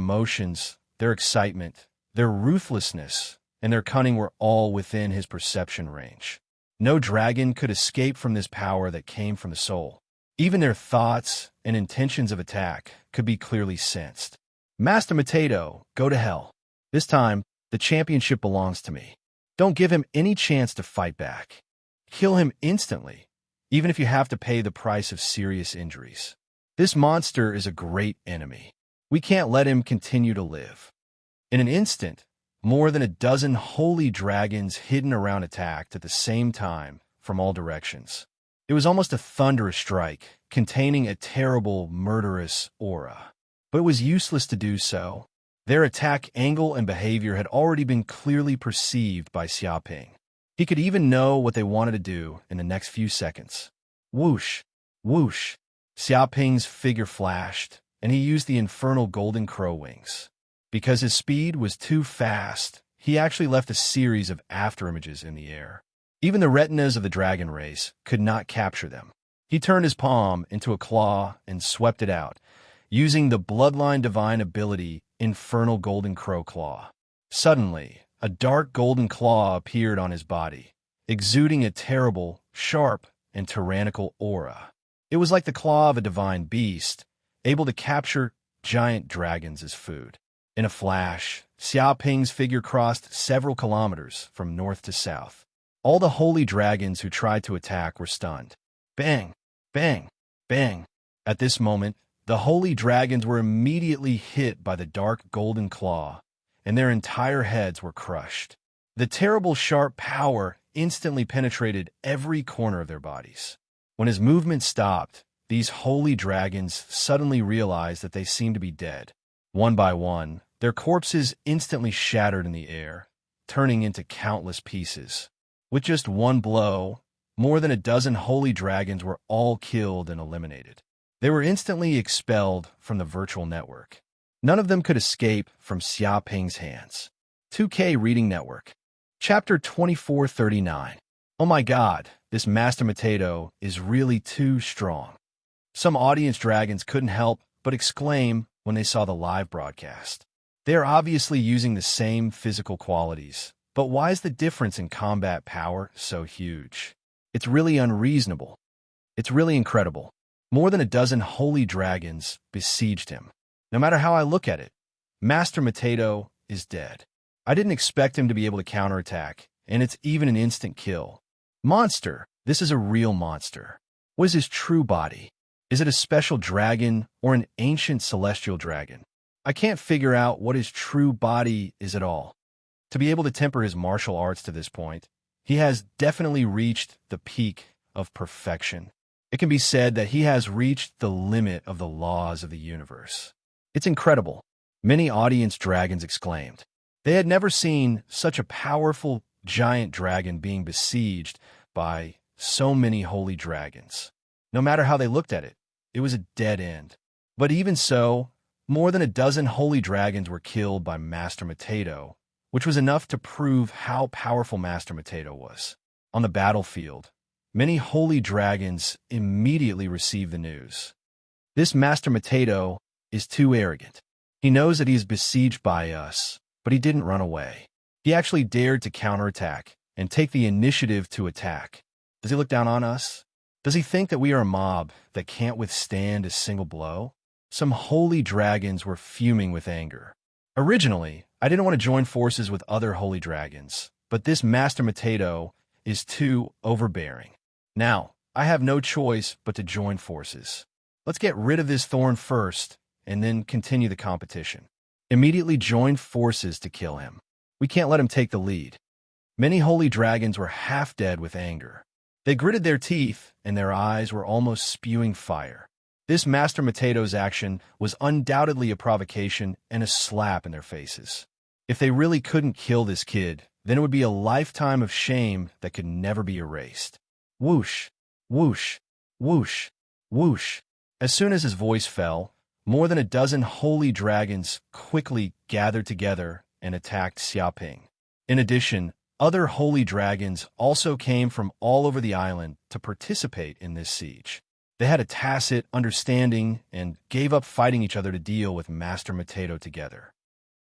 excitement, their ruthlessness, and their cunning were all within his perception range. No dragon could escape from this power that came from the soul. Even their thoughts and intentions of attack could be clearly sensed. Master Potato, go to hell. This time, the championship belongs to me. Don't give him any chance to fight back. Kill him instantly, even if you have to pay the price of serious injuries. This monster is a great enemy. We can't let him continue to live. In an instant, more than a dozen holy dragons hidden around attacked at the same time from all directions. It was almost a thunderous strike, containing a terrible, murderous aura. But it was useless to do so. Their attack angle and behavior had already been clearly perceived by Xiaoping. He could even know what they wanted to do in the next few seconds. Whoosh! Whoosh! Xiaoping's figure flashed, and he used the infernal golden crow wings. Because his speed was too fast, he actually left a series of afterimages in the air. Even the retinas of the dragon race could not capture them. He turned his palm into a claw and swept it out, using the Bloodline Divine Ability Infernal Golden Crow Claw. Suddenly, a dark golden claw appeared on his body, exuding a terrible, sharp, and tyrannical aura. It was like the claw of a divine beast, able to capture giant dragons as food. In a flash, Xiaoping's figure crossed several kilometers from north to south. All the holy dragons who tried to attack were stunned. Bang! Bang! Bang! At this moment, the holy dragons were immediately hit by the dark golden claw, and their entire heads were crushed. The terrible sharp power instantly penetrated every corner of their bodies. When his movement stopped, these holy dragons suddenly realized that they seemed to be dead. One by one, their corpses instantly shattered in the air, turning into countless pieces. With just one blow, more than a dozen holy dragons were all killed and eliminated. They were instantly expelled from the virtual network. None of them could escape from Xiaoping's hands. 2K Reading Network. Chapter 2439. Oh my God, This Master Potato is really too strong. Some audience dragons couldn't help but exclaim when they saw the live broadcast. They are obviously using the same physical qualities, but why is the difference in combat power so huge? It's really unreasonable. It's really incredible. More than a dozen holy dragons besieged him. No matter how I look at it, Master Potato is dead. I didn't expect him to be able to counterattack, and it's even an instant kill. Monster! This is a real monster. What is his true body? Is it a special dragon or an ancient celestial dragon? I can't figure out what his true body is at all. To be able to temper his martial arts to this point, he has definitely reached the peak of perfection. It can be said that he has reached the limit of the laws of the universe. It's incredible, many audience dragons exclaimed. They had never seen such a powerful giant dragon being besieged by so many holy dragons. No matter how they looked at it, it was a dead end. But even so, more than a dozen holy dragons were killed by Master Potato, which was enough to prove how powerful Master Potato was. On the battlefield, many holy dragons immediately received the news. This Master Potato is too arrogant. He knows that he is besieged by us, but he didn't run away. He actually dared to counterattack and take the initiative to attack. Does he look down on us? Does he think that we are a mob that can't withstand a single blow? Some holy dragons were fuming with anger. Originally, I didn't want to join forces with other holy dragons, but this Master Potato is too overbearing. Now, I have no choice but to join forces. Let's get rid of this thorn first, and then continue the competition. Immediately join forces to kill him. We can't let him take the lead. Many holy dragons were half dead with anger. They gritted their teeth, and their eyes were almost spewing fire. This Master Potato's action was undoubtedly a provocation and a slap in their faces. If they really couldn't kill this kid, then it would be a lifetime of shame that could never be erased. Whoosh, whoosh, whoosh, whoosh. As soon as his voice fell, more than a dozen holy dragons quickly gathered together and attacked Xiaoping. In addition, other holy dragons also came from all over the island to participate in this siege. They had a tacit understanding and gave up fighting each other to deal with Master Potato together.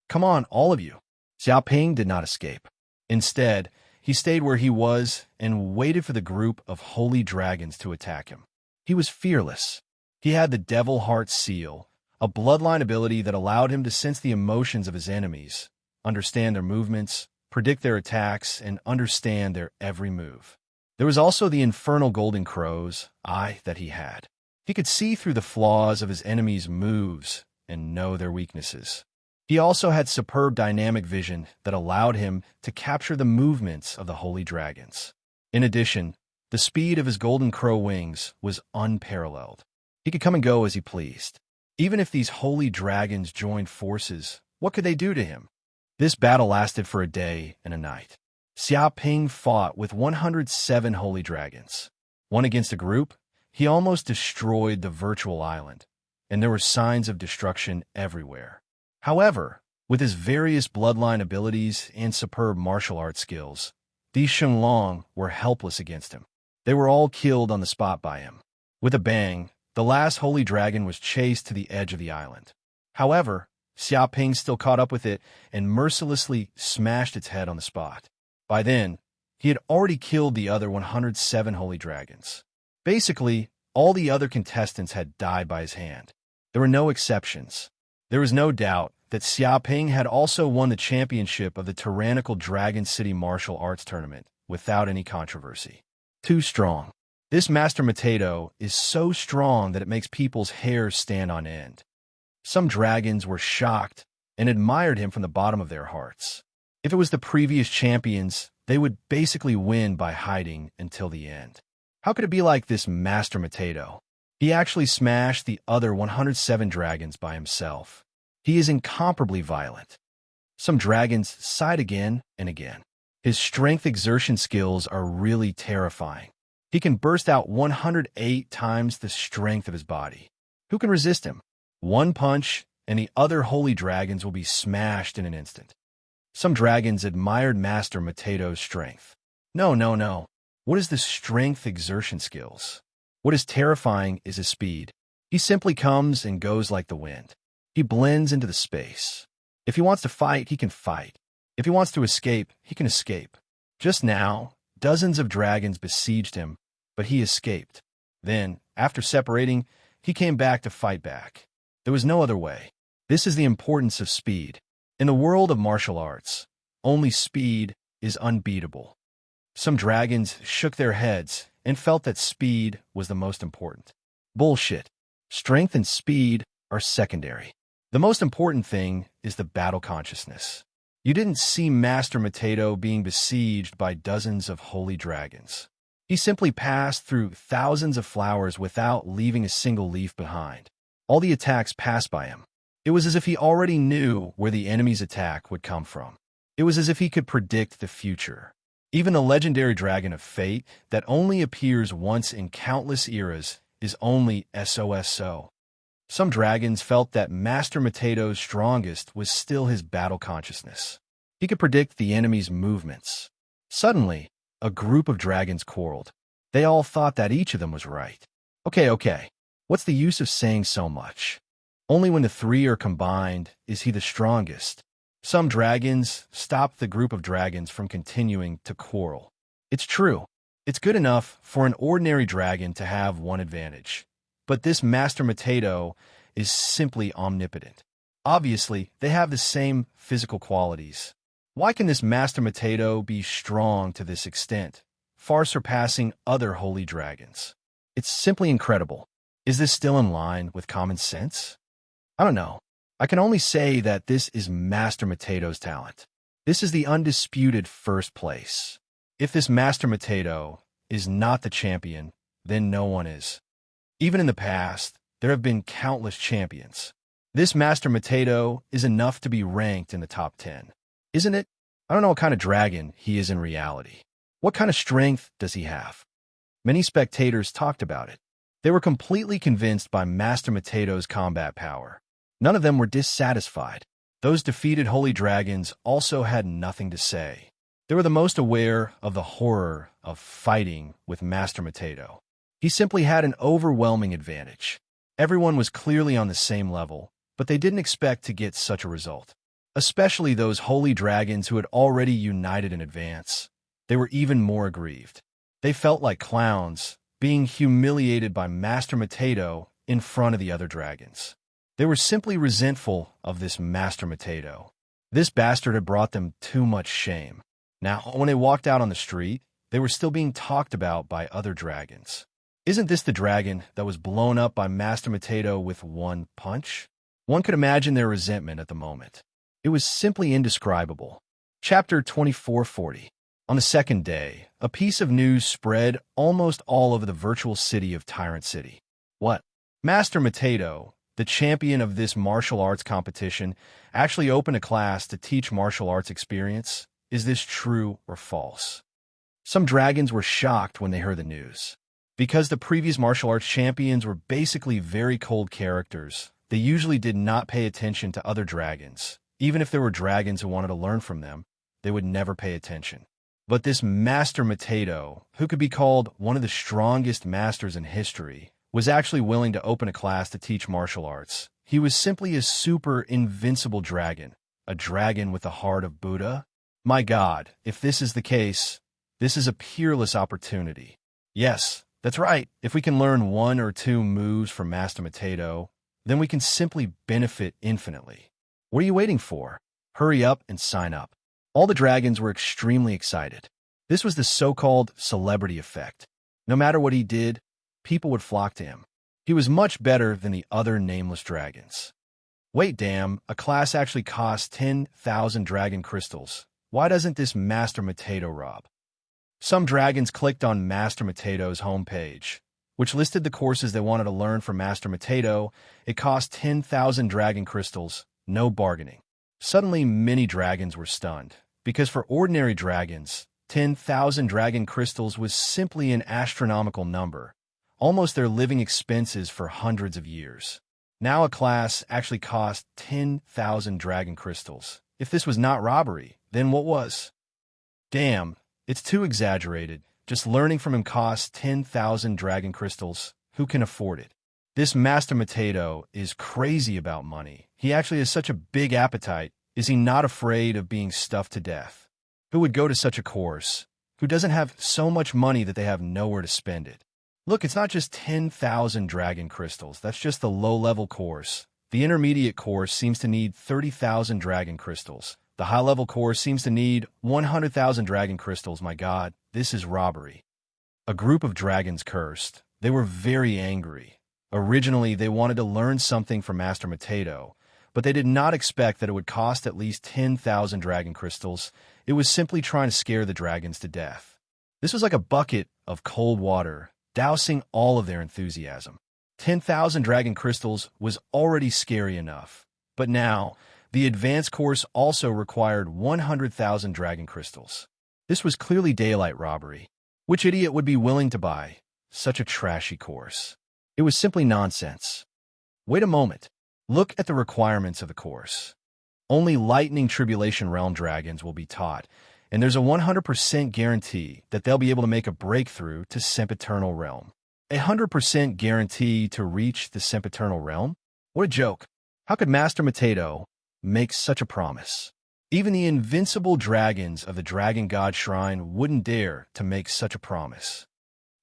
Come on, all of you. Xiaoping did not escape. Instead, he stayed where he was and waited for the group of holy dragons to attack him. He was fearless. He had the Devil Heart Seal, a bloodline ability that allowed him to sense the emotions of his enemies, understand their movements, predict their attacks, and understand their every move. There was also the infernal golden crow's eye that he had. He could see through the flaws of his enemies' moves and know their weaknesses. He also had superb dynamic vision that allowed him to capture the movements of the holy dragons. In addition, the speed of his golden crow wings was unparalleled. He could come and go as he pleased. Even if these holy dragons joined forces, what could they do to him? This battle lasted for a day and a night. Xiaoping fought with 107 holy dragons. One against a group, he almost destroyed the virtual island, and there were signs of destruction everywhere. However, with his various bloodline abilities and superb martial arts skills, these Shenlong were helpless against him. They were all killed on the spot by him. With a bang, the last holy dragon was chased to the edge of the island. However, Xiaoping still caught up with it and mercilessly smashed its head on the spot. By then, he had already killed the other 107 holy dragons. Basically, all the other contestants had died by his hand. There were no exceptions. There was no doubt that Xiaoping had also won the championship of the tyrannical Dragon City Martial Arts Tournament without any controversy. Too strong. This Master Potato is so strong that it makes people's hair stand on end. Some dragons were shocked and admired him from the bottom of their hearts. If it was the previous champions, they would basically win by hiding until the end. How could it be like this Master Potato? He actually smashed the other 107 dragons by himself. He is incomparably violent. Some dragons sighed again and again. His strength exertion skills are really terrifying. He can burst out 108 times the strength of his body. Who can resist him? One punch, and the other holy dragons will be smashed in an instant. Some dragons admired Master Potato's strength. No, no, no. What is the strength exertion skills? What is terrifying is his speed. He simply comes and goes like the wind. He blends into the space. If he wants to fight, he can fight. If he wants to escape, he can escape. Just now, dozens of dragons besieged him, but he escaped. Then, after separating, he came back to fight back. There was no other way. This is the importance of speed. In the world of martial arts, only speed is unbeatable. Some dragons shook their heads and felt that speed was the most important. Bullshit. Strength and speed are secondary. The most important thing is the battle consciousness. You didn't see Master Mateto being besieged by dozens of holy dragons. He simply passed through thousands of flowers without leaving a single leaf behind. All the attacks passed by him. It was as if he already knew where the enemy's attack would come from. It was as if he could predict the future. Even the legendary dragon of fate that only appears once in countless eras is only SOSO. Some dragons felt that Master Mateto's strongest was still his battle consciousness. He could predict the enemy's movements. Suddenly, a group of dragons quarreled. They all thought that each of them was right. Okay. What's the use of saying so much? Only when the three are combined is he the strongest. Some dragons stopped the group of dragons from continuing to quarrel. It's true. It's good enough for an ordinary dragon to have one advantage. But this Master Mateto is simply omnipotent. Obviously, they have the same physical qualities. Why can this Master Mateto be strong to this extent, far surpassing other holy dragons? It's simply incredible. Is this still in line with common sense? I don't know. I can only say that this is Master Mateto's talent. This is the undisputed first place. If this Master Mateto is not the champion, then no one is. Even in the past, there have been countless champions. This Master Mateto is enough to be ranked in the top 10. Isn't it? I don't know what kind of dragon he is in reality. What kind of strength does he have? Many spectators talked about it. They were completely convinced by Master Mateto's combat power. None of them were dissatisfied. Those defeated holy dragons also had nothing to say. They were the most aware of the horror of fighting with Master Mateto. He simply had an overwhelming advantage. Everyone was clearly on the same level, but they didn't expect to get such a result. Especially those holy dragons who had already united in advance. They were even more aggrieved. They felt like clowns, being humiliated by Master Mateto in front of the other dragons. They were simply resentful of this Master Mateto. This bastard had brought them too much shame. Now, when they walked out on the street, they were still being talked about by other dragons. Isn't this the dragon that was blown up by Master Mateto with one punch? One could imagine their resentment at the moment. It was simply indescribable. Chapter 2440. On the second day, a piece of news spread almost all over the virtual city of Tyrant City. What? Master Mateto, the champion of this martial arts competition, actually opened a class to teach martial arts experience? Is this true or false? Some dragons were shocked when they heard the news. Because the previous martial arts champions were basically very cold characters, they usually did not pay attention to other dragons. Even if there were dragons who wanted to learn from them, they would never pay attention. But this Master Mateto, who could be called one of the strongest masters in history, was actually willing to open a class to teach martial arts. He was simply a super invincible dragon, a dragon with the heart of Buddha. My God, if this is the case, this is a peerless opportunity. Yes, that's right. If we can learn one or two moves from Master Mateto, then we can simply benefit infinitely. What are you waiting for? Hurry up and sign up. All the dragons were extremely excited. This was the so-called celebrity effect. No matter what he did, people would flock to him. He was much better than the other nameless dragons. Wait, damn, a class actually costs 10,000 dragon crystals. Why doesn't this Master Mateto rob? Some dragons clicked on Master Mateto's homepage, which listed the courses they wanted to learn from Master Mateto. It cost 10,000 dragon crystals, no bargaining. Suddenly, many dragons were stunned, because for ordinary dragons, 10,000 dragon crystals was simply an astronomical number, almost their living expenses for hundreds of years. Now a class actually cost 10,000 dragon crystals. If this was not robbery, then what was? Damn, it's too exaggerated. Just learning from him costs 10,000 dragon crystals. Who can afford it? This Master Mateto is crazy about money. He actually has such a big appetite. Is he not afraid of being stuffed to death? Who would go to such a course? Who doesn't have so much money that they have nowhere to spend it? Look, it's not just 10,000 dragon crystals. That's just the low-level course. The intermediate course seems to need 30,000 dragon crystals. The high-level course seems to need 100,000 dragon crystals. My God, this is robbery. A group of dragons cursed. They were very angry. Originally, they wanted to learn something from Master Mateto, but they did not expect that it would cost at least 10,000 dragon crystals. It was simply trying to scare the dragons to death. This was like a bucket of cold water, dousing all of their enthusiasm. 10,000 dragon crystals was already scary enough, but now, the advanced course also required 100,000 dragon crystals. This was clearly daylight robbery. Which idiot would be willing to buy such a trashy course? It was simply nonsense. Wait a moment. Look at the requirements of the course. Only Lightning Tribulation Realm dragons will be taught, and there's a 100% guarantee that they'll be able to make a breakthrough to Sempiternal Realm. 100% guarantee to reach the Sempiternal Realm? What a joke. How could Master Mateto make such a promise? Even the invincible dragons of the Dragon God Shrine wouldn't dare to make such a promise.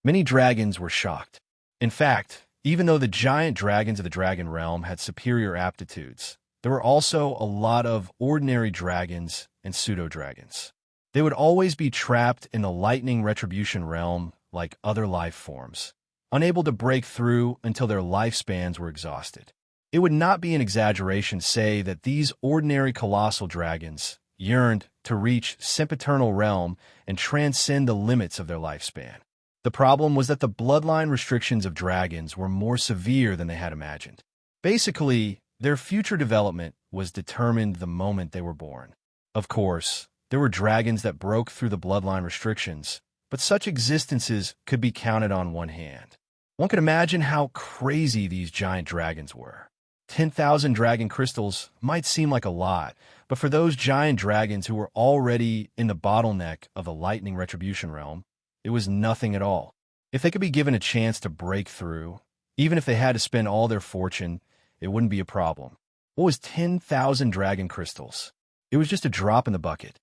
Many dragons were shocked. In fact, even though the giant dragons of the Dragon Realm had superior aptitudes, there were also a lot of ordinary dragons and pseudo-dragons. They would always be trapped in the Lightning Retribution Realm like other life forms, unable to break through until their lifespans were exhausted. It would not be an exaggeration to say that these ordinary colossal dragons yearned to reach Sempiternal Realm and transcend the limits of their lifespan. The problem was that the bloodline restrictions of dragons were more severe than they had imagined. Basically, their future development was determined the moment they were born. Of course, there were dragons that broke through the bloodline restrictions, but such existences could be counted on one hand. One could imagine how crazy these giant dragons were. 10,000 dragon crystals might seem like a lot, but for those giant dragons who were already in the bottleneck of the Lightning Retribution Realm, it was nothing at all. If they could be given a chance to break through, even if they had to spend all their fortune, it wouldn't be a problem. What was 10,000 dragon crystals? It was just a drop in the bucket.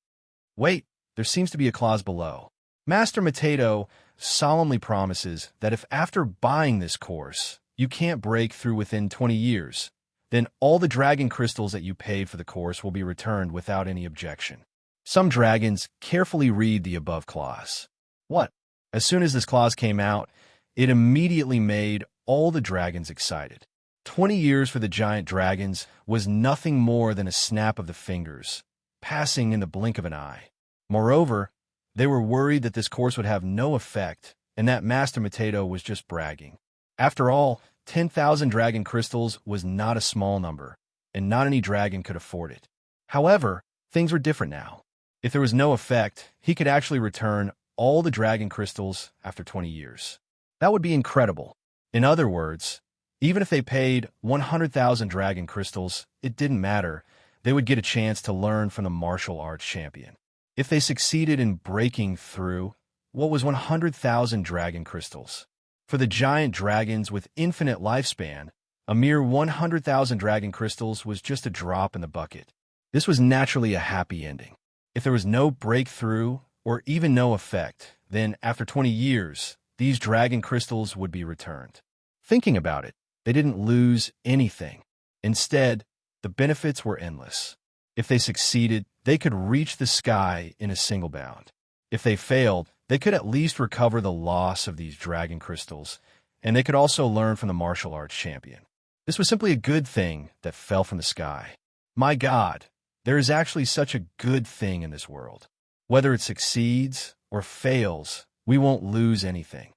Wait, there seems to be a clause below. Master Mateto solemnly promises that if after buying this course, you can't break through within 20 years, then all the dragon crystals that you paid for the course will be returned without any objection. Some dragons carefully read the above clause. What? As soon as this clause came out, it immediately made all the dragons excited. 20 years for the giant dragons was nothing more than a snap of the fingers, passing in the blink of an eye. Moreover, they were worried that this course would have no effect and that Master Mateto was just bragging. After all, 10,000 dragon crystals was not a small number, and not any dragon could afford it. However, things were different now. If there was no effect, he could actually return all the dragon crystals after 20 years. That would be incredible. In other words, even if they paid 100,000 dragon crystals, it didn't matter. They would get a chance to learn from the martial arts champion. If they succeeded in breaking through, what was 100,000 dragon crystals? For the giant dragons with infinite lifespan, a mere 100,000 dragon crystals was just a drop in the bucket. This was naturally a happy ending. If there was no breakthrough, or even no effect, then after 20 years, these dragon crystals would be returned. Thinking about it, they didn't lose anything. Instead, the benefits were endless. If they succeeded, they could reach the sky in a single bound. If they failed, they could at least recover the loss of these dragon crystals, and they could also learn from the martial arts champion. This was simply a good thing that fell from the sky. My God, there is actually such a good thing in this world. Whether it succeeds or fails, we won't lose anything.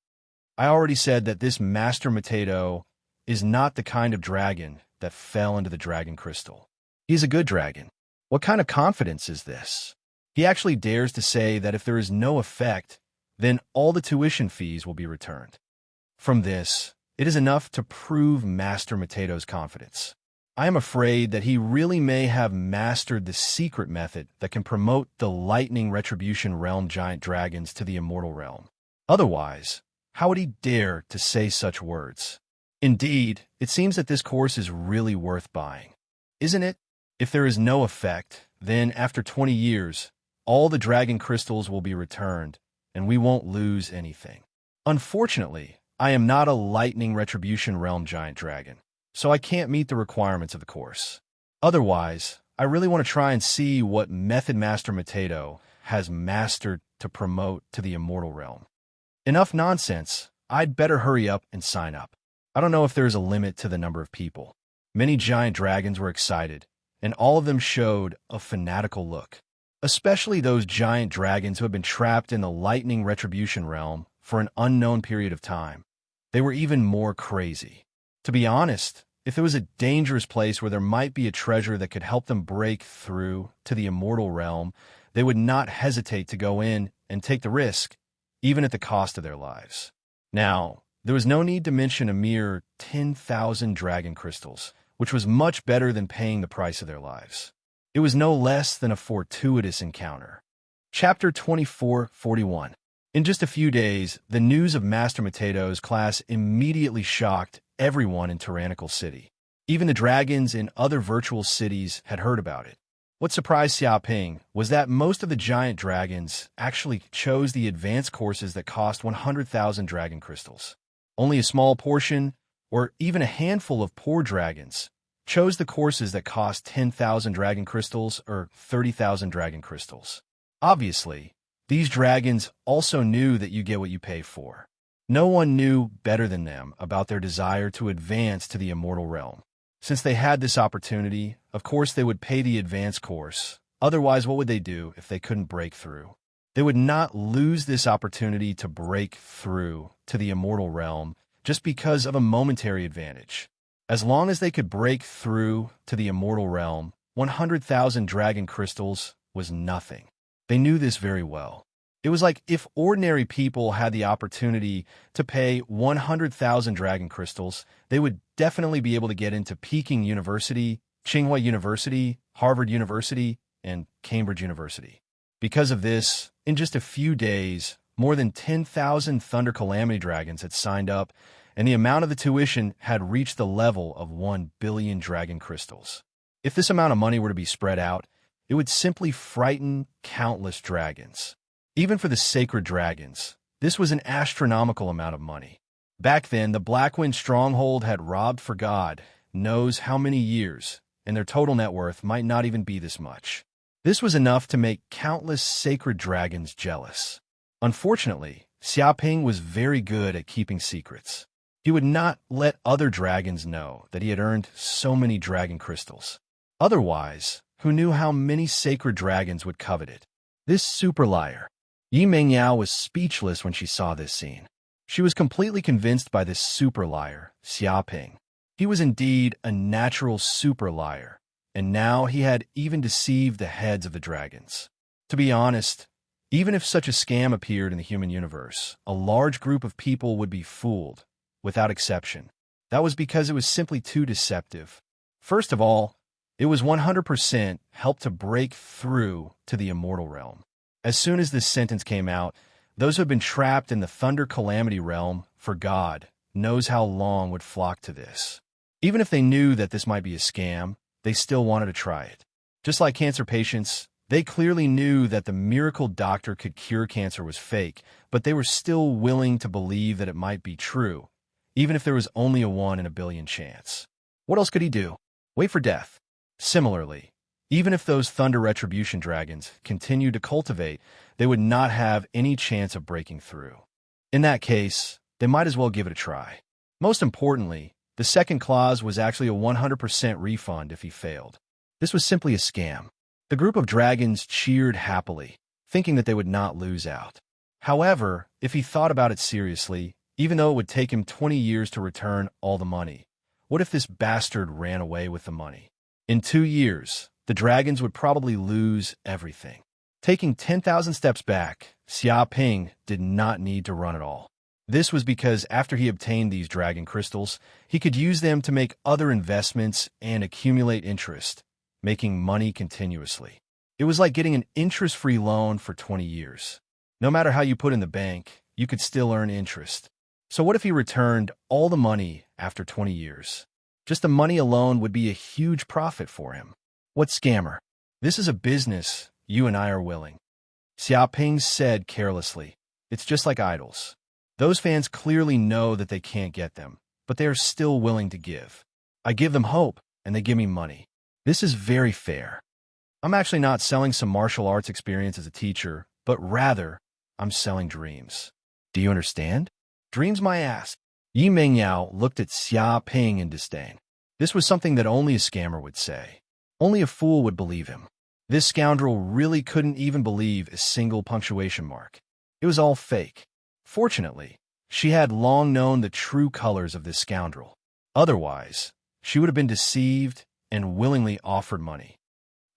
I already said that this Master Mateto is not the kind of dragon that fell into the dragon crystal. He's a good dragon. What kind of confidence is this? He actually dares to say that if there is no effect, then all the tuition fees will be returned. From this, it is enough to prove Master Mateto's confidence. I am afraid that he really may have mastered the secret method that can promote the Lightning Retribution Realm giant dragons to the immortal realm. Otherwise, how would he dare to say such words? Indeed, it seems that this course is really worth buying. Isn't it? If there is no effect, then after 20 years, all the dragon crystals will be returned, and we won't lose anything. Unfortunately, I am not a lightning retribution realm giant dragon, so I can't meet the requirements of the course. Otherwise, I really want to try and see what Method Master Mateto has mastered to promote to the immortal realm. Enough nonsense. I'd better hurry up and sign up. I don't know if there is a limit to the number of people. Many giant dragons were excited, and all of them showed a fanatical look. Especially those giant dragons who have been trapped in the lightning retribution realm for an unknown period of time. They were even more crazy. To be honest, if there was a dangerous place where there might be a treasure that could help them break through to the immortal realm, they would not hesitate to go in and take the risk, even at the cost of their lives. Now, there was no need to mention a mere 10,000 dragon crystals, which was much better than paying the price of their lives. It was no less than a fortuitous encounter. Chapter 2441. In just a few days, the news of Master Mateto's class immediately shocked everyone in Tyrannical City. Even the dragons in other virtual cities had heard about it. What surprised Xiaoping was that most of the giant dragons actually chose the advanced courses that cost 100,000 dragon crystals. Only a small portion, or even a handful of poor dragons, chose the courses that cost 10,000 dragon crystals or 30,000 dragon crystals. Obviously, these dragons also knew that you get what you pay for. No one knew better than them about their desire to advance to the immortal realm. Since they had this opportunity, of course they would pay the advanced course. Otherwise, what would they do if they couldn't break through? They would not lose this opportunity to break through to the immortal realm just because of a momentary advantage. As long as they could break through to the immortal realm, 100,000 dragon crystals was nothing. They knew this very well. It was like if ordinary people had the opportunity to pay 100,000 dragon crystals, they would definitely be able to get into Peking University, Tsinghua University, Harvard University, and Cambridge University. Because of this, in just a few days, more than 10,000 Thunder Calamity Dragons had signed up, and the amount of the tuition had reached the level of 1 billion dragon crystals. If this amount of money were to be spread out, it would simply frighten countless dragons. Even for the sacred dragons, this was an astronomical amount of money. Back then, the Blackwind stronghold had robbed for God knows how many years, and their total net worth might not even be this much. This was enough to make countless sacred dragons jealous. Unfortunately, Xiaoping was very good at keeping secrets. He would not let other dragons know that he had earned so many dragon crystals. Otherwise, who knew how many sacred dragons would covet it? This super liar. Yi Mengyao was speechless when she saw this scene. She was completely convinced by this super liar, Xiaoping. He was indeed a natural super liar, and now he had even deceived the heads of the dragons. To be honest, even if such a scam appeared in the human universe, a large group of people would be fooled, without exception. That was because it was simply too deceptive. First of all, it was 100% help to break through to the immortal realm. As soon as this sentence came out, those who had been trapped in the Thunder Calamity realm for God knows how long would flock to this. Even if they knew that this might be a scam, they still wanted to try it. Just like cancer patients, they clearly knew that the miracle doctor could cure cancer was fake, but they were still willing to believe that it might be true, even if there was only a 1 in a billion chance. What else could he do? Wait for death. Similarly, even if those Thunder Retribution Dragons continued to cultivate, they would not have any chance of breaking through. In that case, they might as well give it a try. Most importantly, the second clause was actually a 100% refund if he failed. This was simply a scam. The group of dragons cheered happily, thinking that they would not lose out. However, if he thought about it seriously, even though it would take him 20 years to return all the money, what if this bastard ran away with the money? In 2 years, the dragons would probably lose everything. Taking 10,000 steps back, Xiaoping did not need to run at all. This was because after he obtained these dragon crystals, he could use them to make other investments and accumulate interest, making money continuously. It was like getting an interest-free loan for 20 years. No matter how you put in the bank, you could still earn interest. So what if he returned all the money after 20 years? Just the money alone would be a huge profit for him. What scammer? This is a business. You and I are willing. Xiaoping said carelessly. It's just like idols. Those fans clearly know that they can't get them, but they are still willing to give. I give them hope, and they give me money. This is very fair. I'm actually not selling some martial arts experience as a teacher, but rather, I'm selling dreams. Do you understand? Dreams, my ass. Yi Mingyao looked at Xiaoping in disdain. This was something that only a scammer would say. Only a fool would believe him. This scoundrel really couldn't even believe a single punctuation mark. It was all fake. Fortunately, she had long known the true colors of this scoundrel. Otherwise, she would have been deceived and willingly offered money.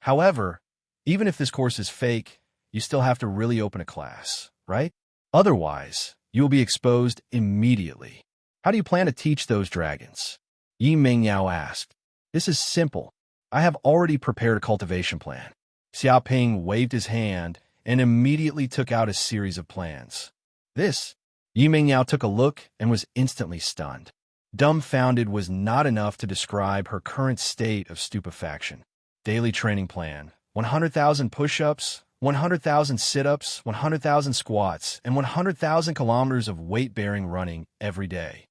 However, even if this course is fake, you still have to really open a class, right? Otherwise, you will be exposed immediately. How do you plan to teach those dragons? Yi Mingyao asked. This is simple. I have already prepared a cultivation plan. Xiaoping waved his hand and immediately took out a series of plans. Yi Mingyao took a look and was instantly stunned. Dumbfounded was not enough to describe her current state of stupefaction. Daily training plan: 100,000 push-ups, 100,000 sit-ups, 100,000 squats, and 100,000 kilometers of weight-bearing running every day.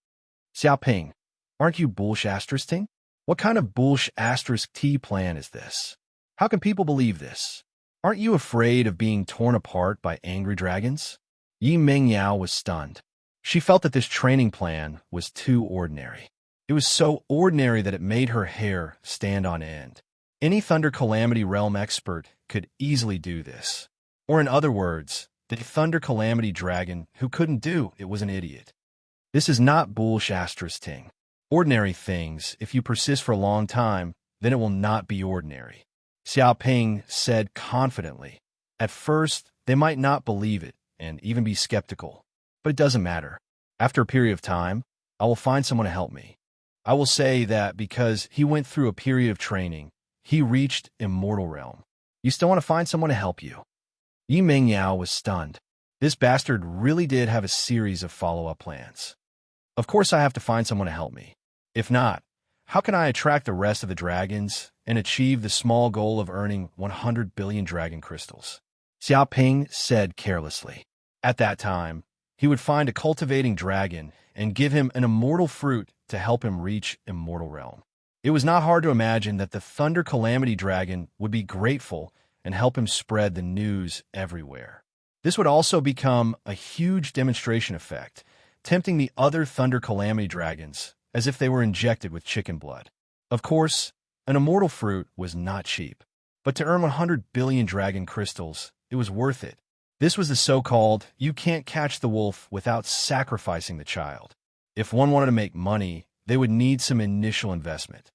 Xiaoping, aren't you bullsh**ting? What kind of bullsh**t plan is this? How can people believe this? Aren't you afraid of being torn apart by angry dragons? Yi Mingyao was stunned. She felt that this training plan was too ordinary. It was so ordinary that it made her hair stand on end. Any Thunder Calamity Realm expert could easily do this. Or in other words, the Thunder Calamity Dragon who couldn't do it was an idiot. This is not bullsh**ting. Ordinary things, if you persist for a long time, then it will not be ordinary. Xiaoping said confidently. At first, they might not believe it and even be skeptical. But it doesn't matter. After a period of time, I will find someone to help me. I will say that because he went through a period of training, he reached Immortal Realm. You still want to find someone to help you? Yi Mingyao was stunned. This bastard really did have a series of follow-up plans. Of course I have to find someone to help me. If not, how can I attract the rest of the dragons and achieve the small goal of earning 100 billion dragon crystals? Xiaoping said carelessly. At that time, he would find a cultivating dragon and give him an immortal fruit to help him reach Immortal Realm. It was not hard to imagine that the Thunder Calamity Dragon would be grateful and help him spread the news everywhere. This would also become a huge demonstration effect, tempting the other Thunder Calamity Dragons as if they were injected with chicken blood. Of course, an immortal fruit was not cheap, but to earn 100 billion dragon crystals, it was worth it. This was the so-called, you can't catch the wolf without sacrificing the child. If one wanted to make money, they would need some initial investment.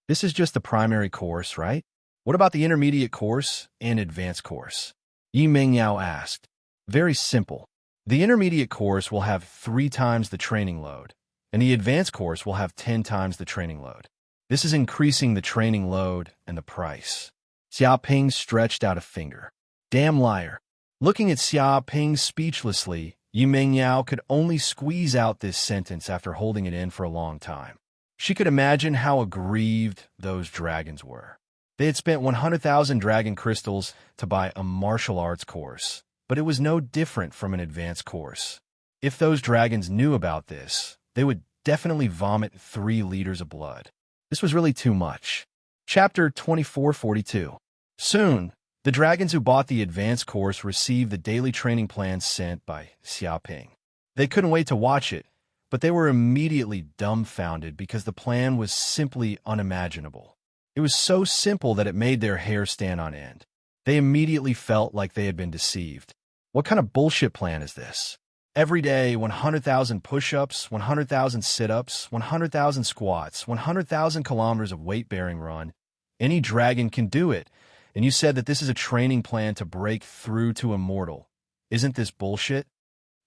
This is just the primary course, right? What about the intermediate course and advanced course? Yi Mingyao asked. Very simple. The intermediate course will have 3 times the training load, and the advanced course will have 10 times the training load. This is increasing the training load and the price. Xiaoping stretched out a finger. Damn liar. Looking at Xiaoping speechlessly, Yi Mingyao could only squeeze out this sentence after holding it in for a long time. She could imagine how aggrieved those dragons were. They had spent 100,000 dragon crystals to buy a martial arts course, but it was no different from an advanced course. If those dragons knew about this, they would definitely vomit 3 liters of blood. This was really too much. Chapter 2442. Soon, the dragons who bought the advanced course received the daily training plans sent by Xiaoping. They couldn't wait to watch it, but they were immediately dumbfounded because the plan was simply unimaginable. It was so simple that it made their hair stand on end. They immediately felt like they had been deceived. What kind of bullshit plan is this? Every day, 100,000 push-ups, 100,000 sit-ups, 100,000 squats, 100,000 kilometers of weight-bearing run. Any dragon can do it. And you said that this is a training plan to break through to immortal. Isn't this bullshit?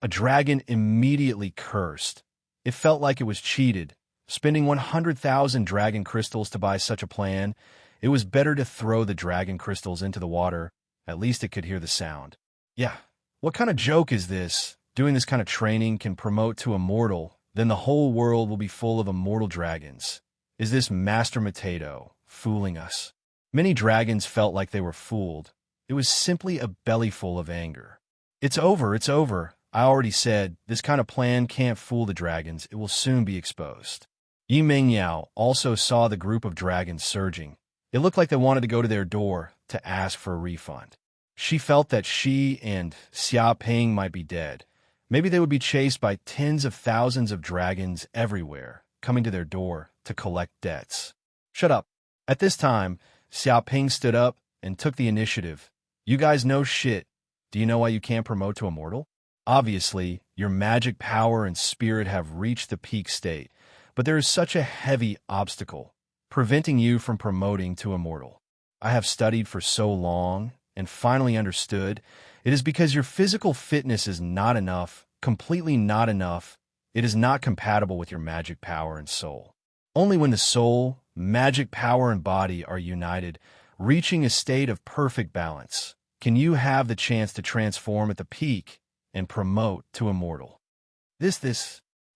A dragon immediately cursed. It felt like it was cheated. Spending 100,000 dragon crystals to buy such a plan, it was better to throw the dragon crystals into the water. At least it could hear the sound. Yeah, what kind of joke is this? doing this kind of training can promote to immortal, then the whole world will be full of immortal dragons. Is this Master Mateto fooling us? Many dragons felt like they were fooled. It was simply a bellyful of anger. It's over, it's over. I already said, this kind of plan can't fool the dragons. It will soon be exposed. Yi Mingyao also saw the group of dragons surging. It looked like they wanted to go to their door to ask for a refund. She felt that she and Xia Ping might be dead. Maybe they would be chased by tens of thousands of dragons everywhere, coming to their door to collect debts. Shut up. At this time, Xia Ping stood up and took the initiative. You guys know shit. Do you know why you can't promote to immortal? Obviously, your magic power and spirit have reached the peak state, but there is such a heavy obstacle, preventing you from promoting to immortal. I have studied for so long and finally understood it is because your physical fitness is not enough, completely not enough. It is not compatible with your magic power and soul. Only when the soul, magic power, and body are united, reaching a state of perfect balance, can you have the chance to transform at the peak and promote to immortal.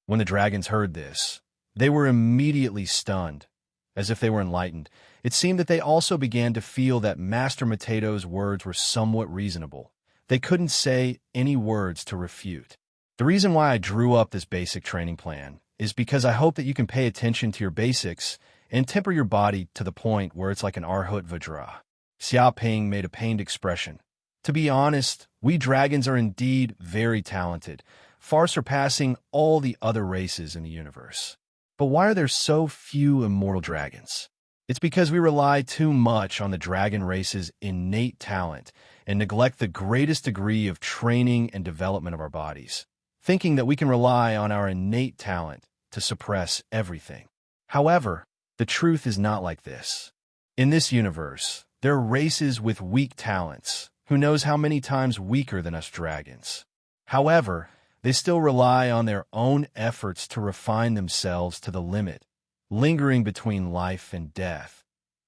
When the dragons heard this, they were immediately stunned, as if they were enlightened. It seemed that they also began to feel that Master Mateto's words were somewhat reasonable. They couldn't say any words to refute. The reason why I drew up this basic training plan is because I hope that you can pay attention to your basics and temper your body to the point where it's like an Arhut Vajra. Xia Ping made a pained expression. To be honest, we dragons are indeed very talented, far surpassing all the other races in the universe. But why are there so few immortal dragons? It's because we rely too much on the dragon race's innate talent and neglect the greatest degree of training and development of our bodies, thinking that we can rely on our innate talent to suppress everything. However, the truth is not like this. In this universe, there are races with weak talents, who knows how many times weaker than us dragons. However, they still rely on their own efforts to refine themselves to the limit, lingering between life and death,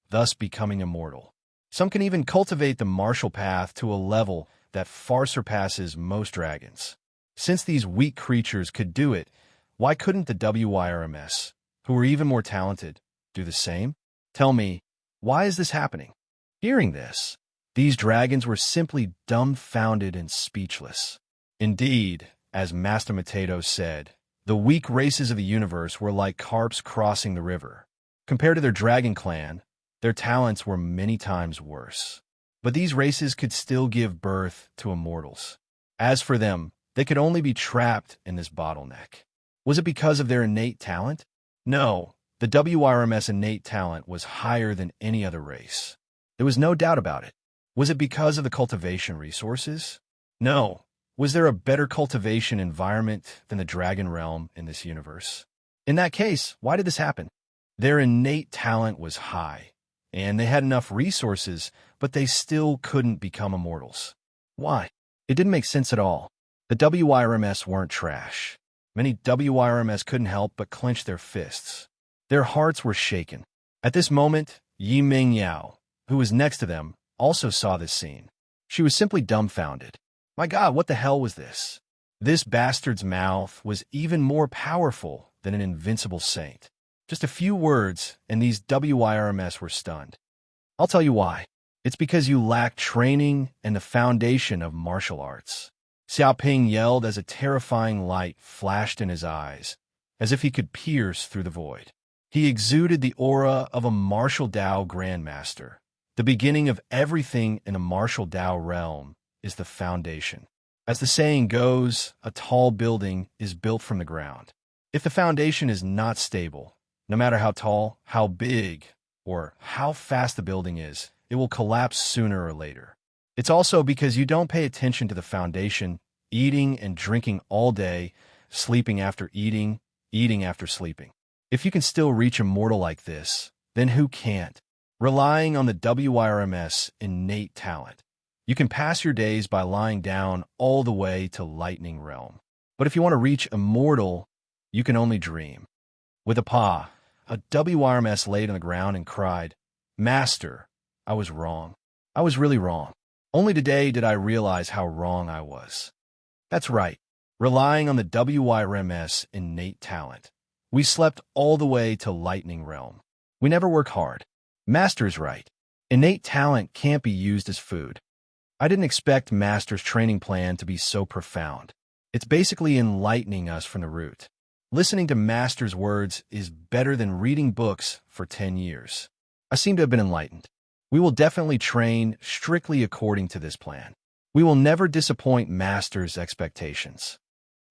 thus becoming immortal. Some can even cultivate the martial path to a level that far surpasses most dragons. Since these weak creatures could do it, why couldn't the WYRMS, who were even more talented, do the same? Tell me, why is this happening? Hearing this, these dragons were simply dumbfounded and speechless. Indeed, as Master Mateto said, the weak races of the universe were like carps crossing the river. Compared to their dragon clan, their talents were many times worse. But these races could still give birth to immortals. As for them, they could only be trapped in this bottleneck. Was it because of their innate talent? No, the WRMS innate talent was higher than any other race. There was no doubt about it. Was it because of the cultivation resources? No. Was there a better cultivation environment than the dragon realm in this universe? In that case, why did this happen? Their innate talent was high, and they had enough resources, but they still couldn't become immortals. Why? It didn't make sense at all. The WIRMS weren't trash. Many WIRMS couldn't help but clench their fists. Their hearts were shaken. At this moment, Yi Mingyao, who was next to them, also saw this scene. She was simply dumbfounded. My God, what the hell was this? This bastard's mouth was even more powerful than an invincible saint. Just a few words, and these WIRMS were stunned. I'll tell you why. It's because you lack training and the foundation of martial arts. Xiaoping yelled as a terrifying light flashed in his eyes, as if he could pierce through the void. He exuded the aura of a martial Dao grandmaster. The beginning of everything in a martial Dao realm is the foundation. As the saying goes, a tall building is built from the ground. If the foundation is not stable, no matter how tall, how big, or how fast the building is, it will collapse sooner or later. It's also because you don't pay attention to the foundation, eating and drinking all day, sleeping after eating, eating after sleeping. If you can still reach immortal like this, then who can't? Relying on the WIRMS innate talent. You can pass your days by lying down all the way to Lightning Realm. But if you want to reach immortal, you can only dream. With a paw, a WIRMS laid on the ground and cried, Master, I was wrong. I was really wrong. Only today did I realize how wrong I was. That's right. relying on the WYRM's innate talent. We slept all the way to Lightning Realm. We never work hard. Master's right. Innate talent can't be used as food. I didn't expect Master's training plan to be so profound. It's basically enlightening us from the root. Listening to Master's words is better than reading books for 10 years. I seem to have been enlightened. We will definitely train strictly according to this plan. We will never disappoint Master's expectations.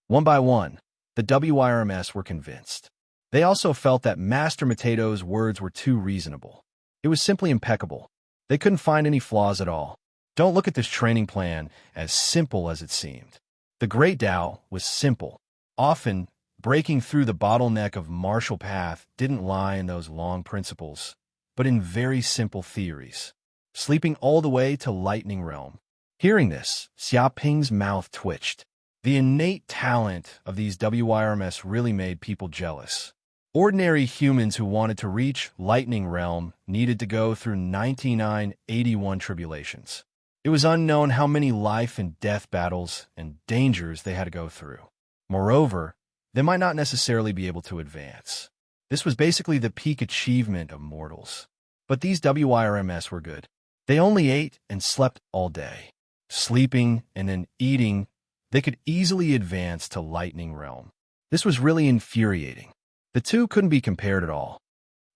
One by one, the WYRMs were convinced. They also felt that Master Matato's words were too reasonable. It was simply impeccable. They couldn't find any flaws at all. Don't look at this training plan as simple as it seemed. The Great Tao was simple. Often, breaking through the bottleneck of martial path didn't lie in those long principles, but in very simple theories. Sleeping all the way to Lightning Realm. Hearing this, Xiaoping's mouth twitched. The innate talent of these WYRMs really made people jealous. Ordinary humans who wanted to reach Lightning Realm needed to go through 9981 tribulations. It was unknown how many life and death battles and dangers they had to go through. Moreover, they might not necessarily be able to advance. This was basically the peak achievement of mortals. But these WYRMs were good. They only ate and slept all day. Sleeping and then eating, they could easily advance to Lightning Realm. This was really infuriating. The two couldn't be compared at all.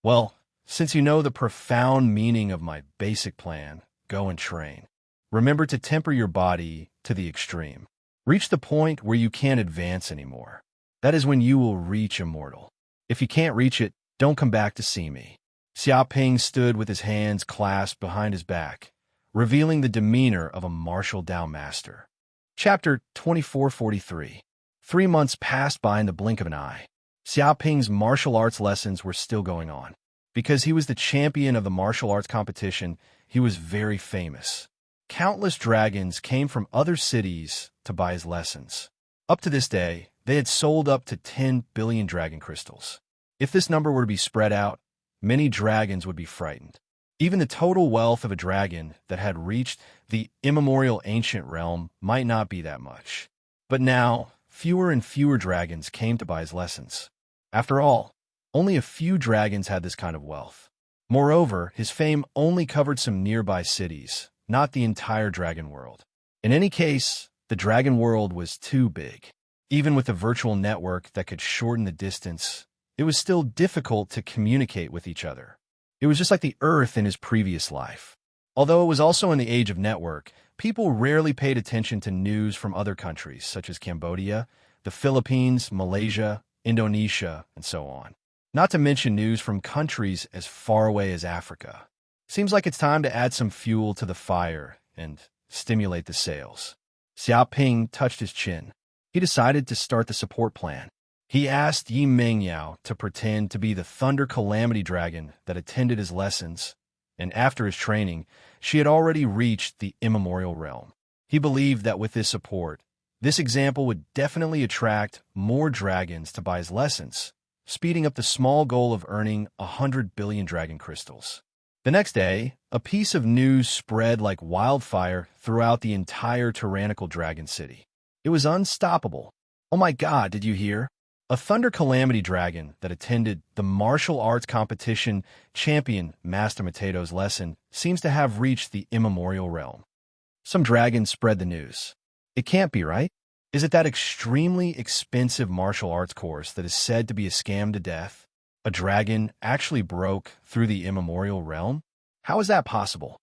Well, since you know the profound meaning of my basic plan, go and train. Remember to temper your body to the extreme. Reach the point where you can't advance anymore. That is when you will reach immortal. If you can't reach it, don't come back to see me. Xiaoping stood with his hands clasped behind his back, revealing the demeanor of a martial Tao master. Chapter 2443. 3 months passed by in the blink of an eye. Xiaoping's martial arts lessons were still going on. Because he was the champion of the martial arts competition, he was very famous. Countless dragons came from other cities to buy his lessons. Up to this day, they had sold up to 10 billion dragon crystals. If this number were to be spread out, many dragons would be frightened. Even the total wealth of a dragon that had reached the immemorial ancient realm might not be that much. But now, fewer and fewer dragons came to buy his lessons. After all, only a few dragons had this kind of wealth. Moreover, his fame only covered some nearby cities, not the entire dragon world. In any case, the dragon world was too big. Even with a virtual network that could shorten the distance, it was still difficult to communicate with each other. It was just like the Earth in his previous life. Although it was also in the age of network, people rarely paid attention to news from other countries, such as Cambodia, the Philippines, Malaysia, Indonesia, and so on. Not to mention news from countries as far away as Africa. Seems like it's time to add some fuel to the fire and stimulate the sales. Xiaoping touched his chin. He decided to start the support plan. He asked Yi Mengyao to pretend to be the Thunder Calamity Dragon that attended his lessons, and after his training, she had already reached the immemorial realm. He believed that with this support, this example would definitely attract more dragons to buy his lessons, speeding up the small goal of earning 100 billion dragon crystals. The next day, a piece of news spread like wildfire throughout the entire tyrannical dragon city. It was unstoppable. Oh my God, did you hear? A Thunder Calamity Dragon that attended the martial arts competition champion Master Matato's lesson seems to have reached the immemorial realm. Some dragons spread the news. It can't be, right? Is it that extremely expensive martial arts course that is said to be a scam to death? A dragon actually broke through the immemorial realm? How is that possible?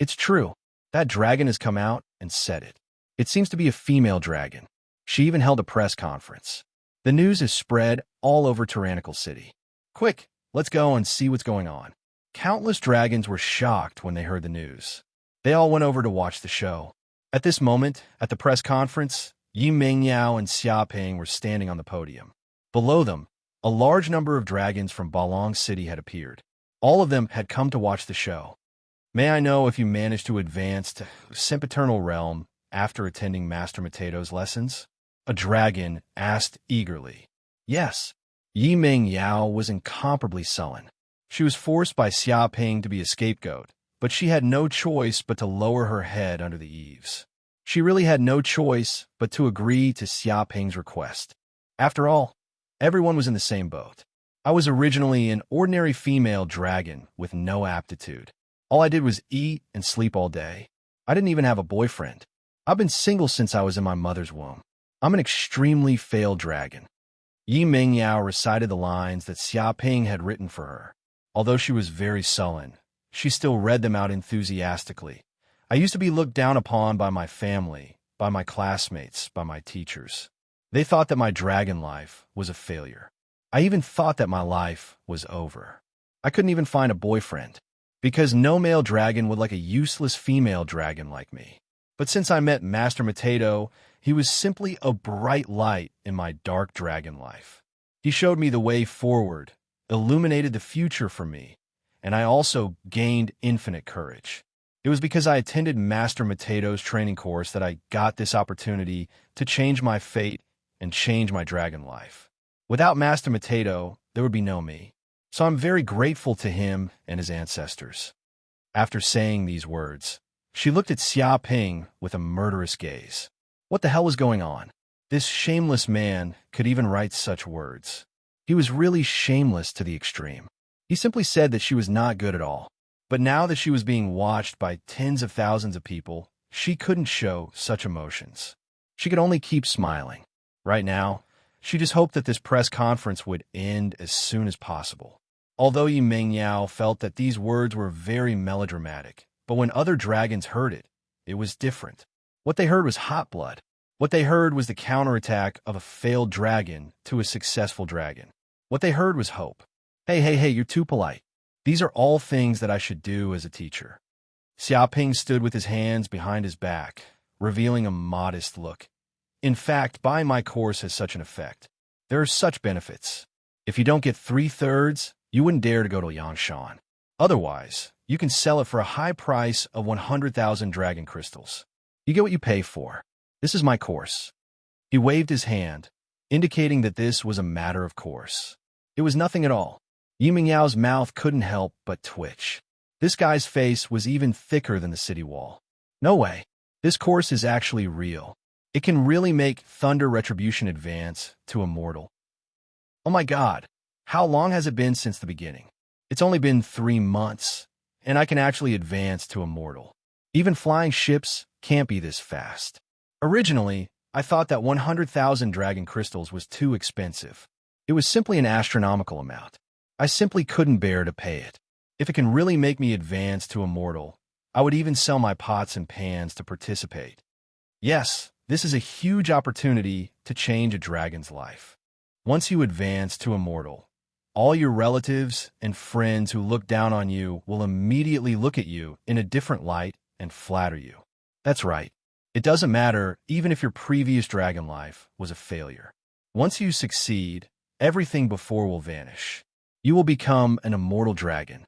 It's true. That dragon has come out and said it. It seems to be a female dragon. She even held a press conference. The news is spread all over Tyrannical City. Quick, let's go and see what's going on. Countless dragons were shocked when they heard the news. They all went over to watch the show. At this moment, at the press conference, Yi Mengyao and Xiaoping were standing on the podium. Below them, a large number of dragons from Balong City had appeared. All of them had come to watch the show. May I know if you managed to advance to Sempiternal Realm after attending Master Matato's lessons? A dragon asked eagerly. Yes. Yi Mengyao was incomparably sullen. She was forced by Xiaoping to be a scapegoat, but she had no choice but to lower her head under the eaves. She really had no choice but to agree to Xia Ping's request. After all, everyone was in the same boat. I was originally an ordinary female dragon with no aptitude. All I did was eat and sleep all day. I didn't even have a boyfriend. I've been single since I was in my mother's womb. I'm an extremely failed dragon. Yi Mingyao recited the lines that Xia Ping had written for her. Although she was very sullen, she still read them out enthusiastically. I used to be looked down upon by my family, by my classmates, by my teachers. They thought that my dragon life was a failure. I even thought that my life was over. I couldn't even find a boyfriend, because no male dragon would like a useless female dragon like me. But since I met Master Mateto, he was simply a bright light in my dark dragon life. He showed me the way forward, illuminated the future for me, and I also gained infinite courage. It was because I attended Master Mateto's training course that I got this opportunity to change my fate and change my dragon life. Without Master Mateto, there would be no me. So I'm very grateful to him and his ancestors. After saying these words, she looked at Xia Ping with a murderous gaze. What the hell was going on? This shameless man could even write such words. He was really shameless to the extreme. He simply said that she was not good at all. But now that she was being watched by tens of thousands of people, she couldn't show such emotions. She could only keep smiling. Right now, she just hoped that this press conference would end as soon as possible. Although Yi Mingyao felt that these words were very melodramatic, but when other dragons heard it, it was different. What they heard was hot blood. What they heard was the counterattack of a failed dragon to a successful dragon. What they heard was hope. Hey, you're too polite. These are all things that I should do as a teacher. Xia Ping stood with his hands behind his back, revealing a modest look. In fact, buying my course has such an effect. There are such benefits. If you don't get 3/3, you wouldn't dare to go to Yangshan. Otherwise, you can sell it for a high price of 100,000 dragon crystals. You get what you pay for. This is my course. He waved his hand, indicating that this was a matter of course. It was nothing at all. Yi Mingyao's mouth couldn't help but twitch. This guy's face was even thicker than the city wall. No way. This course is actually real. It can really make Thunder Retribution advance to Immortal. Oh my god, how long has it been since the beginning? It's only been 3 months, and I can actually advance to Immortal. Even flying ships can't be this fast. Originally, I thought that 100,000 dragon crystals was too expensive. It was simply an astronomical amount. I simply couldn't bear to pay it. If it can really make me advance to Immortal, I would even sell my pots and pans to participate. Yes, this is a huge opportunity to change a dragon's life. Once you advance to Immortal, all your relatives and friends who look down on you will immediately look at you in a different light and flatter you. That's right. It doesn't matter even if your previous dragon life was a failure. Once you succeed, everything before will vanish. You will become an immortal dragon.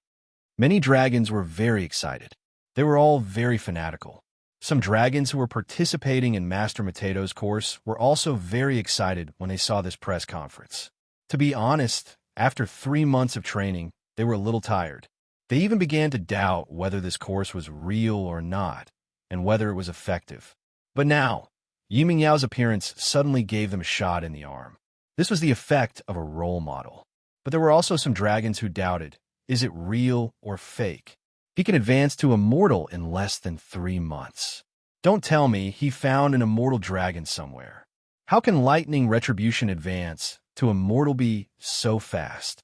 Many dragons were very excited. They were all very fanatical. Some dragons who were participating in Master Mateto's course were also very excited when they saw this press conference. To be honest, after 3 months of training, they were a little tired. They even began to doubt whether this course was real or not, and whether it was effective. But now, Yi Mingyao's appearance suddenly gave them a shot in the arm. This was the effect of a role model. But there were also some dragons who doubted, is it real or fake? He can advance to Immortal in less than 3 months. Don't tell me he found an immortal dragon somewhere. How can Lightning Retribution advance to Immortal be so fast?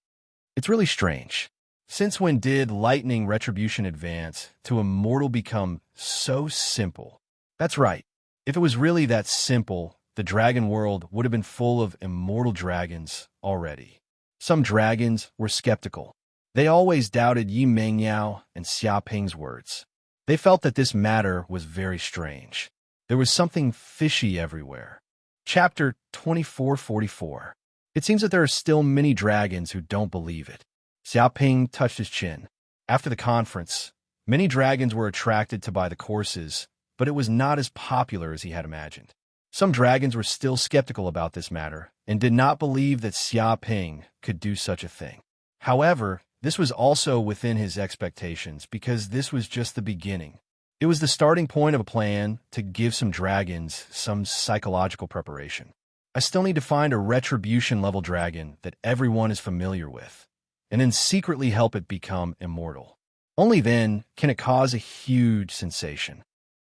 It's really strange. Since when did Lightning Retribution advance to Immortal become so simple? That's right. If it was really that simple, the dragon world would have been full of immortal dragons already. Some dragons were skeptical. They always doubted Yi Mingyao and Xia Ping's words. They felt that this matter was very strange. There was something fishy everywhere. Chapter 2444. It seems that there are still many dragons who don't believe it. Xia Ping touched his chin. After the conference, many dragons were attracted to buy the courses, but it was not as popular as he had imagined. Some dragons were still skeptical about this matter and did not believe that Xia Ping could do such a thing. However, this was also within his expectations because this was just the beginning. It was the starting point of a plan to give some dragons some psychological preparation. I still need to find a retribution-level dragon that everyone is familiar with, and then secretly help it become immortal. Only then can it cause a huge sensation.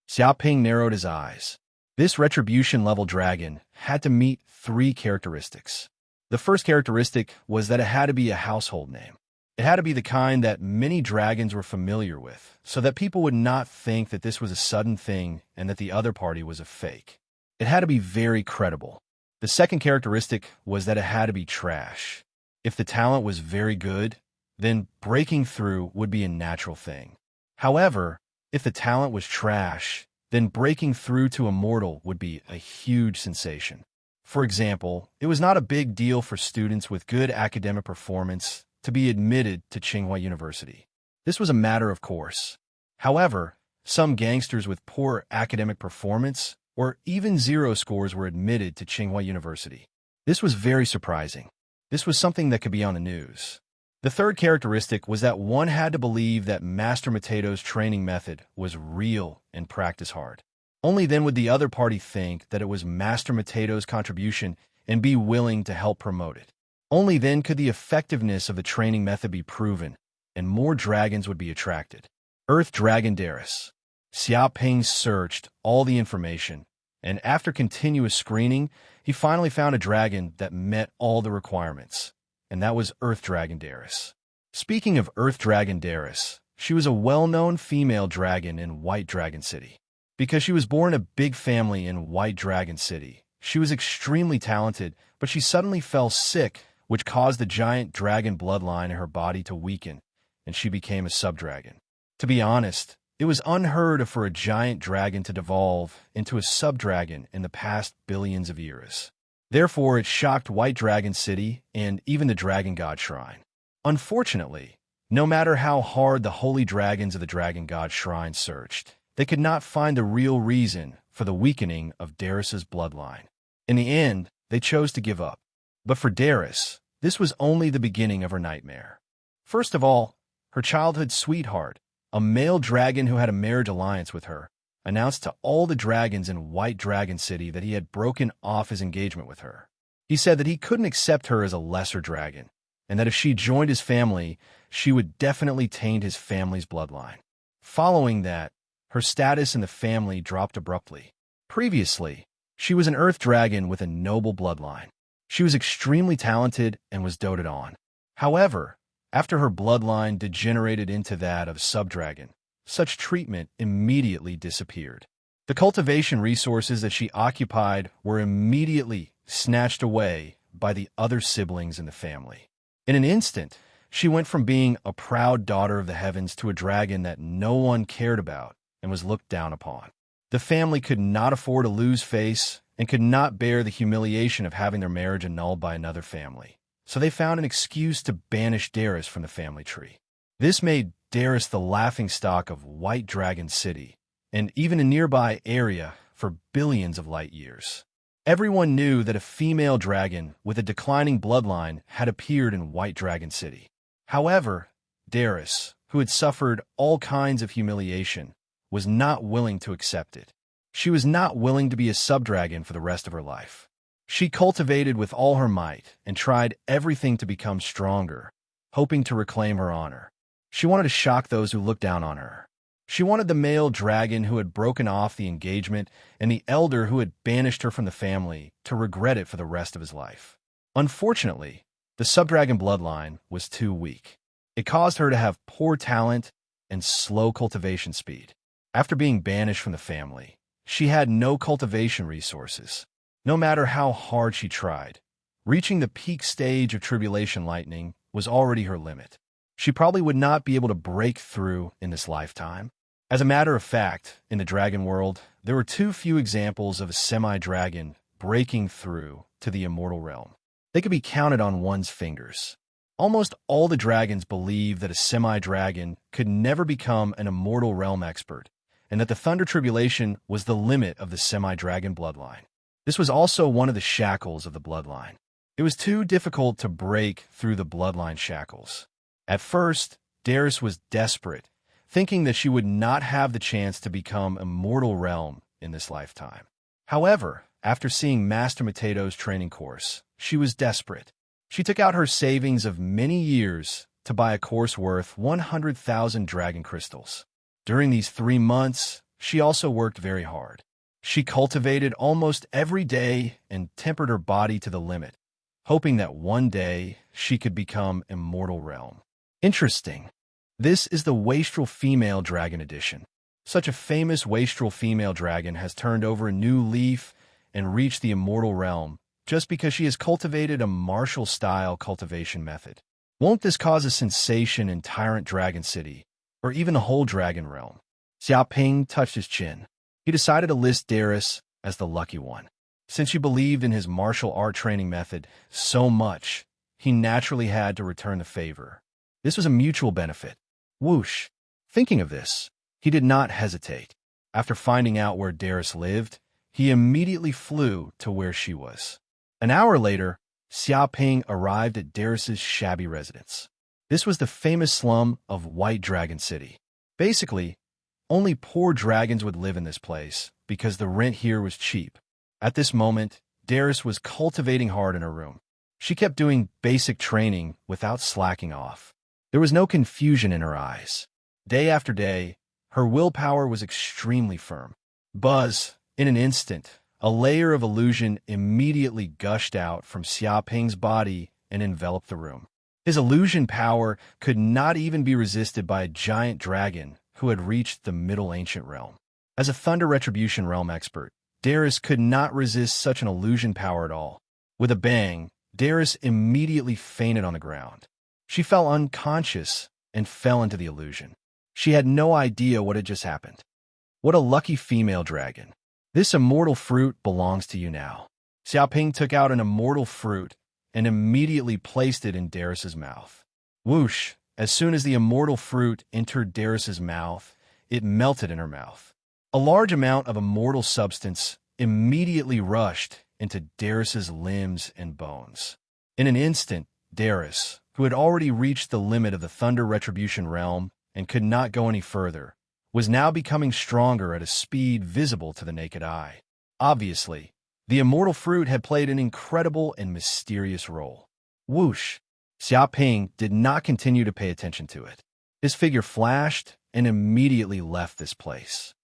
Xiaoping narrowed his eyes. This retribution-level dragon had to meet 3 characteristics. The first characteristic was that it had to be a household name. It had to be the kind that many dragons were familiar with, so that people would not think that this was a sudden thing and that the other party was a fake. It had to be very credible. The second characteristic was that it had to be trash. If the talent was very good, then breaking through would be a natural thing. However, if the talent was trash, then breaking through to immortal would be a huge sensation. For example, it was not a big deal for students with good academic performance to be admitted to Tsinghua University. This was a matter of course. However, some gangsters with poor academic performance or even 0 scores were admitted to Tsinghua University. This was very surprising. This was something that could be on the news. The third characteristic was that one had to believe that Master Matato's training method was real and practice hard. Only then would the other party think that it was Master Matato's contribution and be willing to help promote it. Only then could the effectiveness of the training method be proven, and more dragons would be attracted. Earth Dragon Darius. Xiaoping searched all the information, and after continuous screening, he finally found a dragon that met all the requirements, and that was Earth Dragon Darius. Speaking of Earth Dragon Darius, she was a well-known female dragon in White Dragon City. Because she was born in a big family in White Dragon City, she was extremely talented, but she suddenly fell sick, which caused the giant dragon bloodline in her body to weaken, and she became a sub-dragon. To be honest, it was unheard of for a giant dragon to devolve into a sub-dragon in the past billions of years. Therefore, it shocked White Dragon City and even the Dragon God Shrine. Unfortunately, no matter how hard the holy dragons of the Dragon God Shrine searched, they could not find the real reason for the weakening of Darius's bloodline. In the end, they chose to give up. But for Darius, this was only the beginning of her nightmare. First of all, her childhood sweetheart, a male dragon who had a marriage alliance with her, announced to all the dragons in White Dragon City that he had broken off his engagement with her. He said that he couldn't accept her as a lesser dragon, and that if she joined his family, she would definitely taint his family's bloodline. Following that, her status in the family dropped abruptly. Previously, she was an earth dragon with a noble bloodline. She was extremely talented and was doted on. However, after her bloodline degenerated into that of a sub-dragon, such treatment immediately disappeared. The cultivation resources that she occupied were immediately snatched away by the other siblings in the family. In an instant, she went from being a proud daughter of the heavens to a dragon that no one cared about and was looked down upon. The family could not afford to lose face and could not bear the humiliation of having their marriage annulled by another family. So they found an excuse to banish Darius from the family tree. This made Darius the laughingstock of White Dragon City, and even a nearby area for billions of light years. Everyone knew that a female dragon with a declining bloodline had appeared in White Dragon City. However, Darius, who had suffered all kinds of humiliation, was not willing to accept it. She was not willing to be a sub-dragon for the rest of her life. She cultivated with all her might and tried everything to become stronger, hoping to reclaim her honor. She wanted to shock those who looked down on her. She wanted the male dragon who had broken off the engagement and the elder who had banished her from the family to regret it for the rest of his life. Unfortunately, the sub-dragon bloodline was too weak. It caused her to have poor talent and slow cultivation speed. After being banished from the family, she had no cultivation resources. No matter how hard she tried, reaching the peak stage of Tribulation Lightning was already her limit. She probably would not be able to break through in this lifetime. As a matter of fact, in the dragon world, there were too few examples of a semi-dragon breaking through to the immortal realm. They could be counted on one's fingers. Almost all the dragons believe that a semi-dragon could never become an immortal realm expert, and that the Thunder Tribulation was the limit of the semi-dragon bloodline. This was also one of the shackles of the bloodline. It was too difficult to break through the bloodline shackles. At first, Darius was desperate, thinking that she would not have the chance to become immortal realm in this lifetime. However, after seeing Master Matato's training course, she was desperate. She took out her savings of many years to buy a course worth 100,000 dragon crystals. During these 3 months, she also worked very hard. She cultivated almost every day and tempered her body to the limit, hoping that one day she could become immortal realm. Interesting. This is the wastrel female dragon edition. Such a famous wastrel female dragon has turned over a new leaf and reached the immortal realm just because she has cultivated a martial-style cultivation method. Won't this cause a sensation in Tyrant Dragon City, or even the whole dragon realm? Xiaoping touched his chin. He decided to list Darius as the lucky one. Since she believed in his martial art training method so much, he naturally had to return the favor. This was a mutual benefit. Whoosh! Thinking of this, he did not hesitate. After finding out where Darius lived, he immediately flew to where she was. An hour later, Xiaoping arrived at Darius's shabby residence. This was the famous slum of White Dragon City. Basically, only poor dragons would live in this place because the rent here was cheap. At this moment, Darius was cultivating hard in her room. She kept doing basic training without slacking off. There was no confusion in her eyes. Day after day, her willpower was extremely firm. Buzz, in an instant, a layer of illusion immediately gushed out from Xiaoping's body and enveloped the room. His illusion power could not even be resisted by a giant dragon who had reached the Middle Ancient Realm. As a Thunder Retribution Realm expert, Darius could not resist such an illusion power at all. With a bang, Darius immediately fainted on the ground. She fell unconscious and fell into the illusion. She had no idea what had just happened. What a lucky female dragon. This immortal fruit belongs to you now. Xiaoping took out an immortal fruit and immediately placed it in Darius's mouth. Whoosh! As soon as the immortal fruit entered Darius's mouth, it melted in her mouth. A large amount of immortal substance immediately rushed into Darius's limbs and bones. In an instant, Darius, who had already reached the limit of the Thunder Retribution Realm and could not go any further, was now becoming stronger at a speed visible to the naked eye. Obviously, the immortal fruit had played an incredible and mysterious role. Whoosh! Xiaoping did not continue to pay attention to it. His figure flashed and immediately left this place.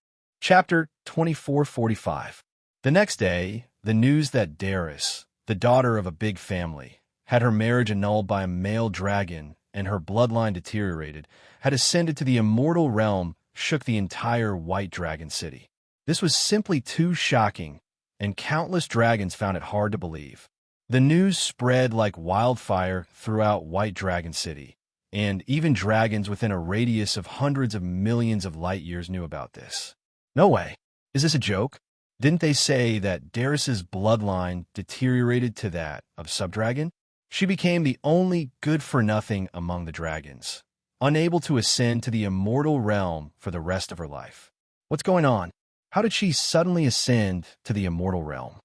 Chapter 2445. The next day, the news that Darius, the daughter of a big family, had her marriage annulled by a male dragon and her bloodline deteriorated, had ascended to the immortal realm, shook the entire White Dragon City. This was simply too shocking, and countless dragons found it hard to believe. The news spread like wildfire throughout White Dragon City, and even dragons within a radius of hundreds of millions of light years knew about this. No way. Is this a joke? Didn't they say that Darius's bloodline deteriorated to that of Subdragon? She became the only good-for-nothing among the dragons, unable to ascend to the immortal realm for the rest of her life. What's going on? How did she suddenly ascend to the immortal realm?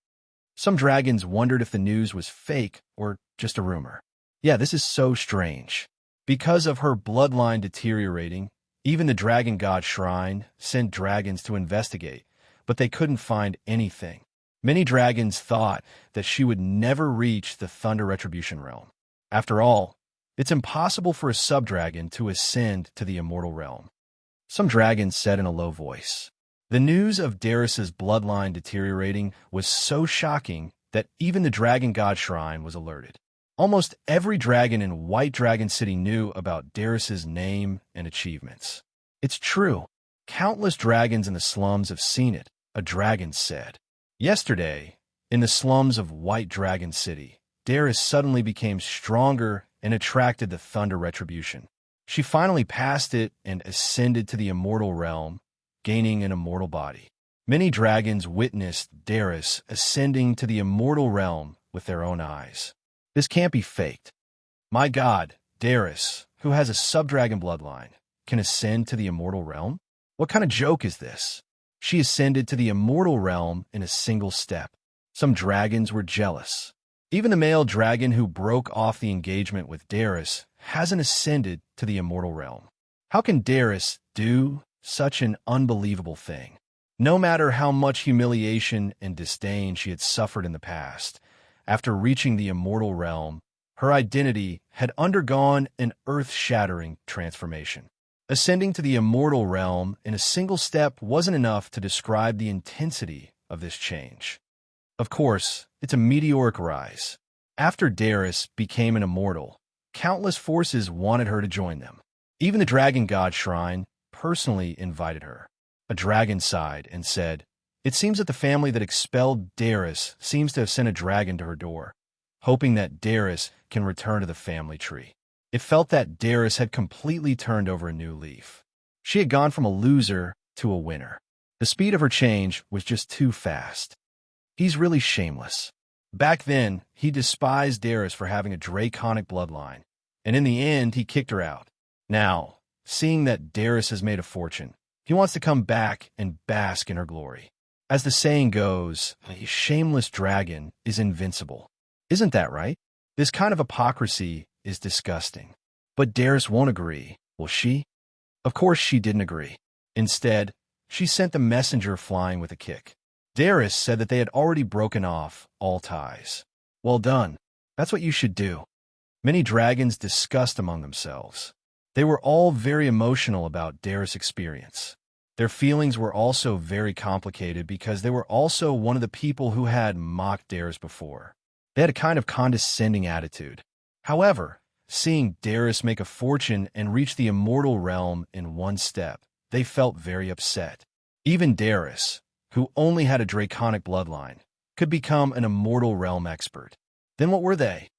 Some dragons wondered if the news was fake or just a rumor. Yeah, this is so strange. Because of her bloodline deteriorating, even the Dragon God Shrine sent dragons to investigate, but they couldn't find anything. Many dragons thought that she would never reach the Thunder Retribution Realm. After all, it's impossible for a subdragon to ascend to the immortal realm. Some dragons said in a low voice. The news of Darius's bloodline deteriorating was so shocking that even the Dragon God Shrine was alerted. Almost every dragon in White Dragon City knew about Darius's name and achievements. It's true. Countless dragons in the slums have seen it, a dragon said. Yesterday, in the slums of White Dragon City, Darius suddenly became stronger and attracted the Thunder Retribution. She finally passed it and ascended to the immortal realm, gaining an immortal body. Many dragons witnessed Darius ascending to the immortal realm with their own eyes. This can't be faked. My God, Darius, who has a subdragon bloodline, can ascend to the immortal realm? What kind of joke is this? She ascended to the immortal realm in a single step. Some dragons were jealous. Even the male dragon who broke off the engagement with Darius hasn't ascended to the immortal realm. How can Darius do such an unbelievable thing? No matter how much humiliation and disdain she had suffered in the past, after reaching the immortal realm, her identity had undergone an earth-shattering transformation. Ascending to the immortal realm in a single step wasn't enough to describe the intensity of this change. Of course, it's a meteoric rise. After Darius became an immortal, countless forces wanted her to join them. Even the Dragon God Shrine personally invited her. A dragon sighed and said, "It seems that the family that expelled Darius seems to have sent a dragon to her door, hoping that Darius can return to the family tree." It felt that Darius had completely turned over a new leaf. She had gone from a loser to a winner. The speed of her change was just too fast. He's really shameless. Back then, he despised Darius for having a draconic bloodline, and in the end, he kicked her out. Now, seeing that Darius has made a fortune, he wants to come back and bask in her glory. As the saying goes, a shameless dragon is invincible. Isn't that right? This kind of hypocrisy is disgusting. But Darius won't agree, will she? Of course she didn't agree. Instead, she sent the messenger flying with a kick. Darius said that they had already broken off all ties. Well done. That's what you should do. Many dragons discussed among themselves. They were all very emotional about Darius' experience. Their feelings were also very complicated because they were also one of the people who had mocked Darius before. They had a kind of condescending attitude. However, seeing Darius make a fortune and reach the immortal realm in one step, they felt very upset. Even Darius, who only had a draconic bloodline, could become an immortal realm expert. Then what were they?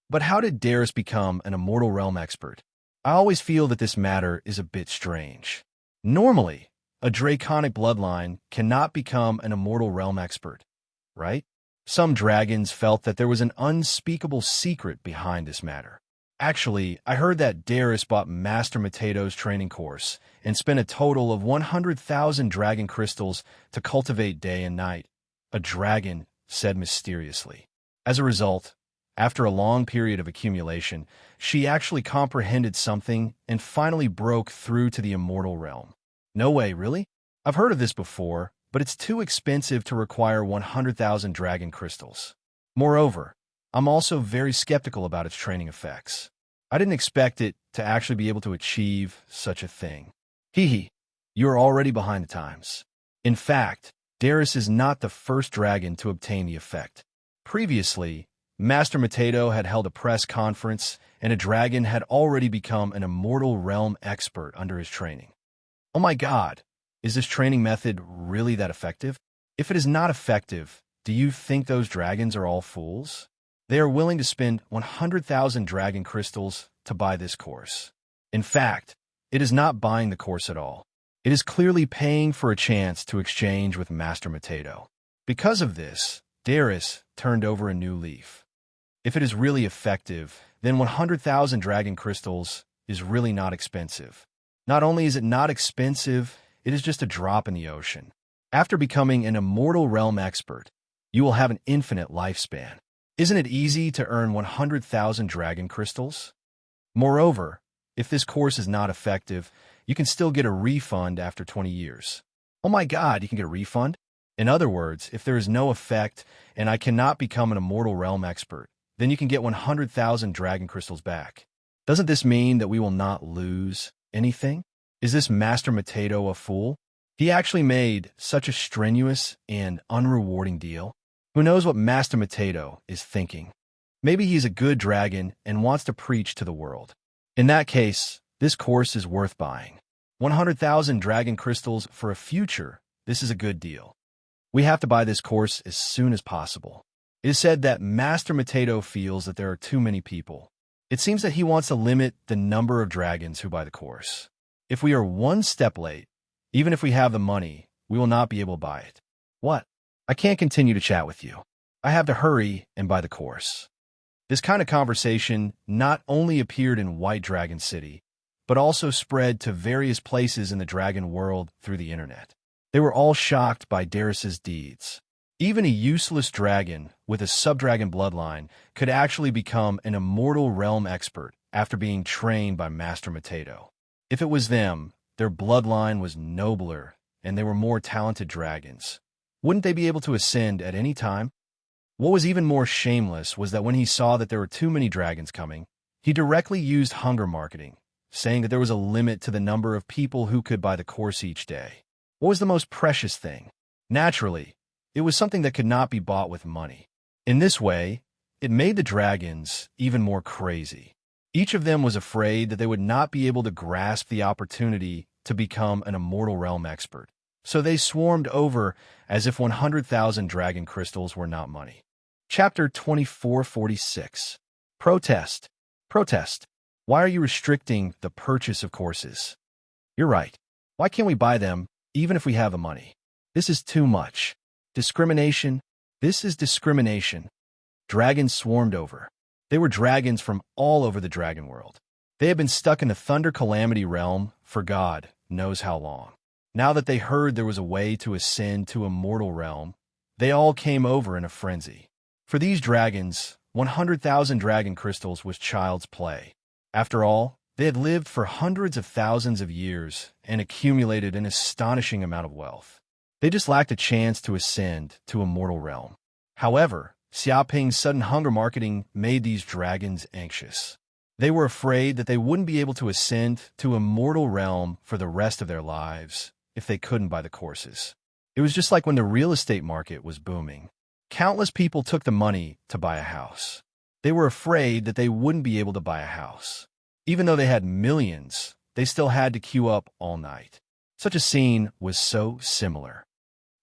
But how did Darius become an immortal realm expert? I always feel that this matter is a bit strange. Normally, a draconic bloodline cannot become an immortal realm expert, right? Some dragons felt that there was an unspeakable secret behind this matter. Actually, I heard that Darius bought Master Matato's training course and spent a total of 100,000 dragon crystals to cultivate day and night, a dragon said mysteriously. As a result, after a long period of accumulation, she actually comprehended something and finally broke through to the immortal realm. No way, really? I've heard of this before, but it's too expensive to require 100,000 dragon crystals. Moreover, I'm also very skeptical about its training effects. I didn't expect it to actually be able to achieve such a thing. Hee, you are already behind the times. In fact, Darius is not the first dragon to obtain the effect. Previously, Master Matato had held a press conference, and a dragon had already become an immortal realm expert under his training. Oh my God, is this training method really that effective? If it is not effective, do you think those dragons are all fools? They are willing to spend 100,000 dragon crystals to buy this course. In fact, it is not buying the course at all. It is clearly paying for a chance to exchange with Master Matato. Because of this, Darius turned over a new leaf. If it is really effective, then 100,000 dragon crystals is really not expensive. Not only is it not expensive, it is just a drop in the ocean. After becoming an immortal realm expert, you will have an infinite lifespan. Isn't it easy to earn 100,000 dragon crystals? Moreover, if this course is not effective, you can still get a refund after 20 years. Oh my God, you can get a refund? In other words, if there is no effect and I cannot become an immortal realm expert, then you can get 100,000 dragon crystals back. Doesn't this mean that we will not lose anything? Is this Master Matato a fool? He actually made such a strenuous and unrewarding deal. Who knows what Master Matato is thinking? Maybe he's a good dragon and wants to preach to the world. In that case, this course is worth buying. 100,000 dragon crystals for a future, this is a good deal. We have to buy this course as soon as possible. It is said that Master Matato feels that there are too many people. It seems that he wants to limit the number of dragons who buy the course. If we are one step late, even if we have the money, we will not be able to buy it. What? I can't continue to chat with you. I have to hurry and buy the course. This kind of conversation not only appeared in White Dragon City, but also spread to various places in the dragon world through the internet. They were all shocked by Darius's deeds. Even a useless dragon with a subdragon bloodline could actually become an immortal realm expert after being trained by Master Matato. If it was them, their bloodline was nobler, and they were more talented dragons. Wouldn't they be able to ascend at any time? What was even more shameless was that when he saw that there were too many dragons coming, he directly used hunger marketing, saying that there was a limit to the number of people who could buy the course each day. What was the most precious thing? Naturally, it was something that could not be bought with money. In this way, it made the dragons even more crazy. Each of them was afraid that they would not be able to grasp the opportunity to become an immortal realm expert. So they swarmed over as if 100,000 dragon crystals were not money. Chapter 2446. Protest. Protest. Why are you restricting the purchase of courses? You're right. Why can't we buy them, even if we have the money? This is too much. Discrimination. This is discrimination. Dragons swarmed over. They were dragons from all over the dragon world. They had been stuck in the Thunder Calamity realm for God knows how long. Now that they heard there was a way to ascend to a mortal realm, they all came over in a frenzy. For these dragons, 100,000 dragon crystals was child's play. After all, they had lived for hundreds of thousands of years and accumulated an astonishing amount of wealth. They just lacked a chance to ascend to a mortal realm. However, Xiaoping's sudden hunger marketing made these dragons anxious. They were afraid that they wouldn't be able to ascend to a mortal realm for the rest of their lives if they couldn't buy the courses. It was just like when the real estate market was booming. Countless people took the money to buy a house. They were afraid that they wouldn't be able to buy a house. Even though they had millions, they still had to queue up all night. Such a scene was so similar.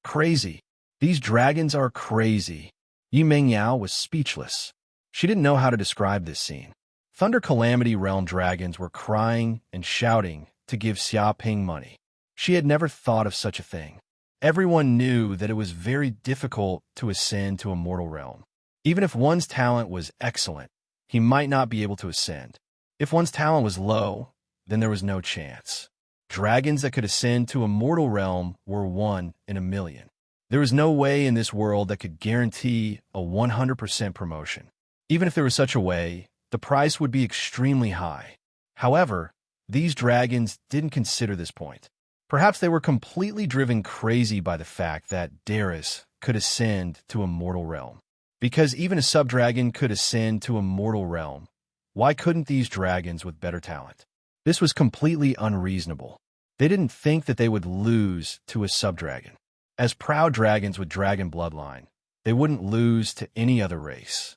Crazy. These dragons are crazy. Yi Mengyao was speechless. She didn't know how to describe this scene. Thunder Calamity Realm dragons were crying and shouting to give Xiaoping money. She had never thought of such a thing. Everyone knew that it was very difficult to ascend to a mortal realm. Even if one's talent was excellent, he might not be able to ascend. If one's talent was low, then there was no chance. Dragons that could ascend to a mortal realm were 1 in a million. There was no way in this world that could guarantee a 100% promotion. Even if there was such a way, the price would be extremely high. However, these dragons didn't consider this point. Perhaps they were completely driven crazy by the fact that Darius could ascend to a mortal realm. Because even a sub-dragon could ascend to a mortal realm, why couldn't these dragons with better talent? This was completely unreasonable. They didn't think that they would lose to a sub-dragon. As proud dragons with dragon bloodline, they wouldn't lose to any other race.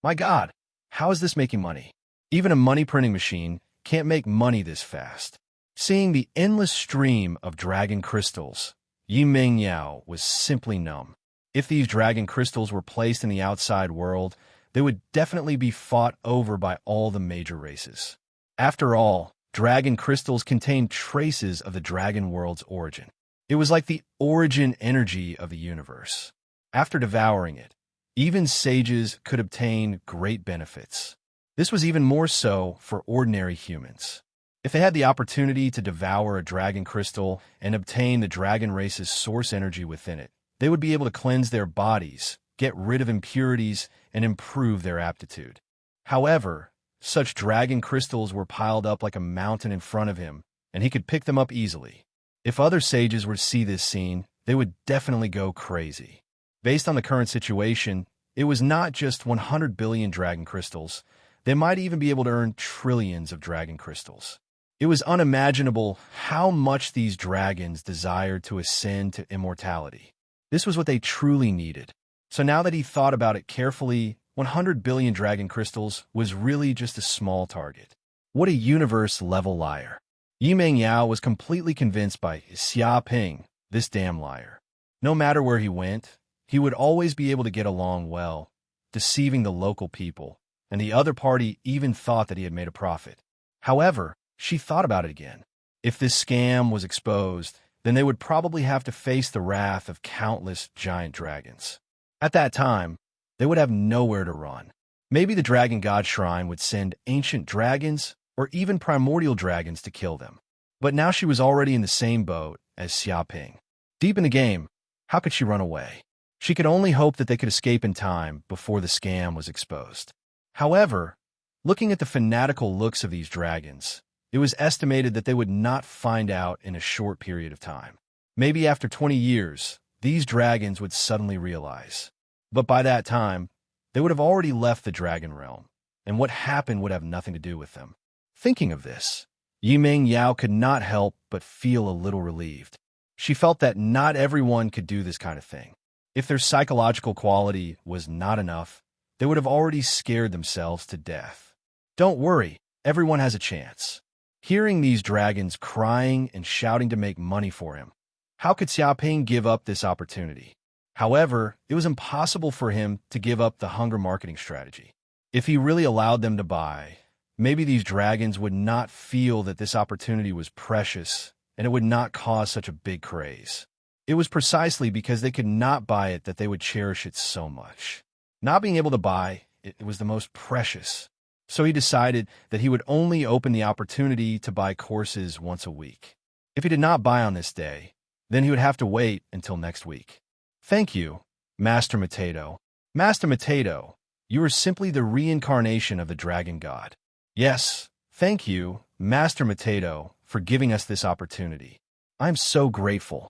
My God, how is this making money? Even a money printing machine can't make money this fast. Seeing the endless stream of dragon crystals, Yi Mengyao was simply numb. If these dragon crystals were placed in the outside world, they would definitely be fought over by all the major races. After all, dragon crystals contained traces of the dragon world's origin. It was like the origin energy of the universe. After devouring it, even sages could obtain great benefits. This was even more so for ordinary humans. If they had the opportunity to devour a dragon crystal and obtain the dragon race's source energy within it, they would be able to cleanse their bodies, get rid of impurities, and improve their aptitude. However, such dragon crystals were piled up like a mountain in front of him, and he could pick them up easily. If other sages were to see this scene, they would definitely go crazy. Based on the current situation, it was not just 100 billion dragon crystals. They might even be able to earn trillions of dragon crystals. It was unimaginable how much these dragons desired to ascend to immortality. This was what they truly needed. So now that he thought about it carefully, 100 billion dragon crystals was really just a small target. What a universe-level liar. Yi Mengyao was completely convinced by Xiaoping, this damn liar. No matter where he went, he would always be able to get along well, deceiving the local people, and the other party even thought that he had made a profit. However, she thought about it again. If this scam was exposed, then they would probably have to face the wrath of countless giant dragons. At that time, they would have nowhere to run. Maybe the Dragon God Shrine would send ancient dragons or even primordial dragons to kill them. But now she was already in the same boat as Xiaoping. Deep in the game, how could she run away? She could only hope that they could escape in time before the scam was exposed. However, looking at the fanatical looks of these dragons, It was estimated that they would not find out in a short period of time. Maybe after 20 years, these dragons would suddenly realize. But by that time, they would have already left the dragon realm, and what happened would have nothing to do with them. Thinking of this, Yiming Yao could not help but feel a little relieved. She felt that not everyone could do this kind of thing. If their psychological quality was not enough, they would have already scared themselves to death. Don't worry, everyone has a chance. Hearing these dragons crying and shouting to make money for him, how could Xiaoping give up this opportunity? However, it was impossible for him to give up the hunger marketing strategy. If he really allowed them to buy, maybe these dragons would not feel that this opportunity was precious and it would not cause such a big craze. It was precisely because they could not buy it that they would cherish it so much. Not being able to buy, it was the most precious. So he decided that he would only open the opportunity to buy courses once a week. If he did not buy on this day, then he would have to wait until next week. Thank you, Master Mateto. Master Mateto, you are simply the reincarnation of the dragon god. Yes, thank you, Master Mateto, for giving us this opportunity. I'm so grateful.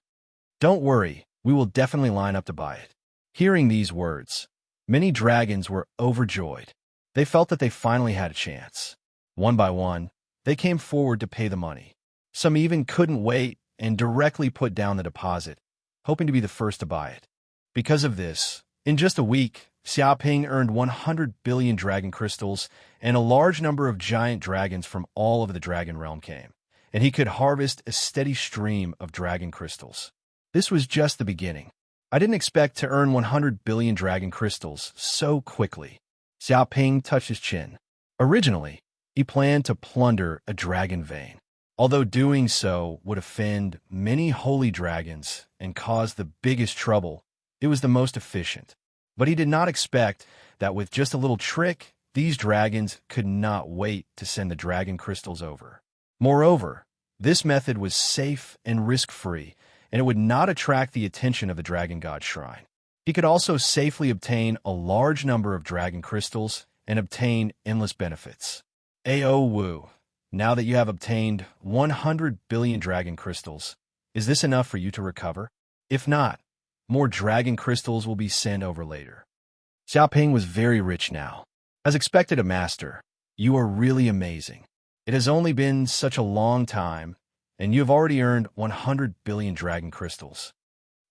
Don't worry, we will definitely line up to buy it. Hearing these words, many dragons were overjoyed. They felt that they finally had a chance. One by one, they came forward to pay the money. Some even couldn't wait and directly put down the deposit, hoping to be the first to buy it. Because of this, in just a week, Xiaoping earned 100 billion dragon crystals, and a large number of giant dragons from all over the dragon realm came, and he could harvest a steady stream of dragon crystals. This was just the beginning. I didn't expect to earn 100 billion dragon crystals so quickly. Xiaoping touched his chin. Originally, he planned to plunder a dragon vein, although doing so would offend many holy dragons and cause the biggest trouble. It was the most efficient. But he did not expect that with just a little trick, these dragons could not wait to send the dragon crystals over. Moreover, this method was safe and risk-free, and it would not attract the attention of the dragon god shrine. He could also safely obtain a large number of dragon crystals and obtain endless benefits. Ao Wu, now that you have obtained 100 billion dragon crystals, is this enough for you to recover? If not, more dragon crystals will be sent over later. Xiaoping was very rich now. As expected, a master, you are really amazing. It has only been such a long time, and you have already earned 100 billion dragon crystals.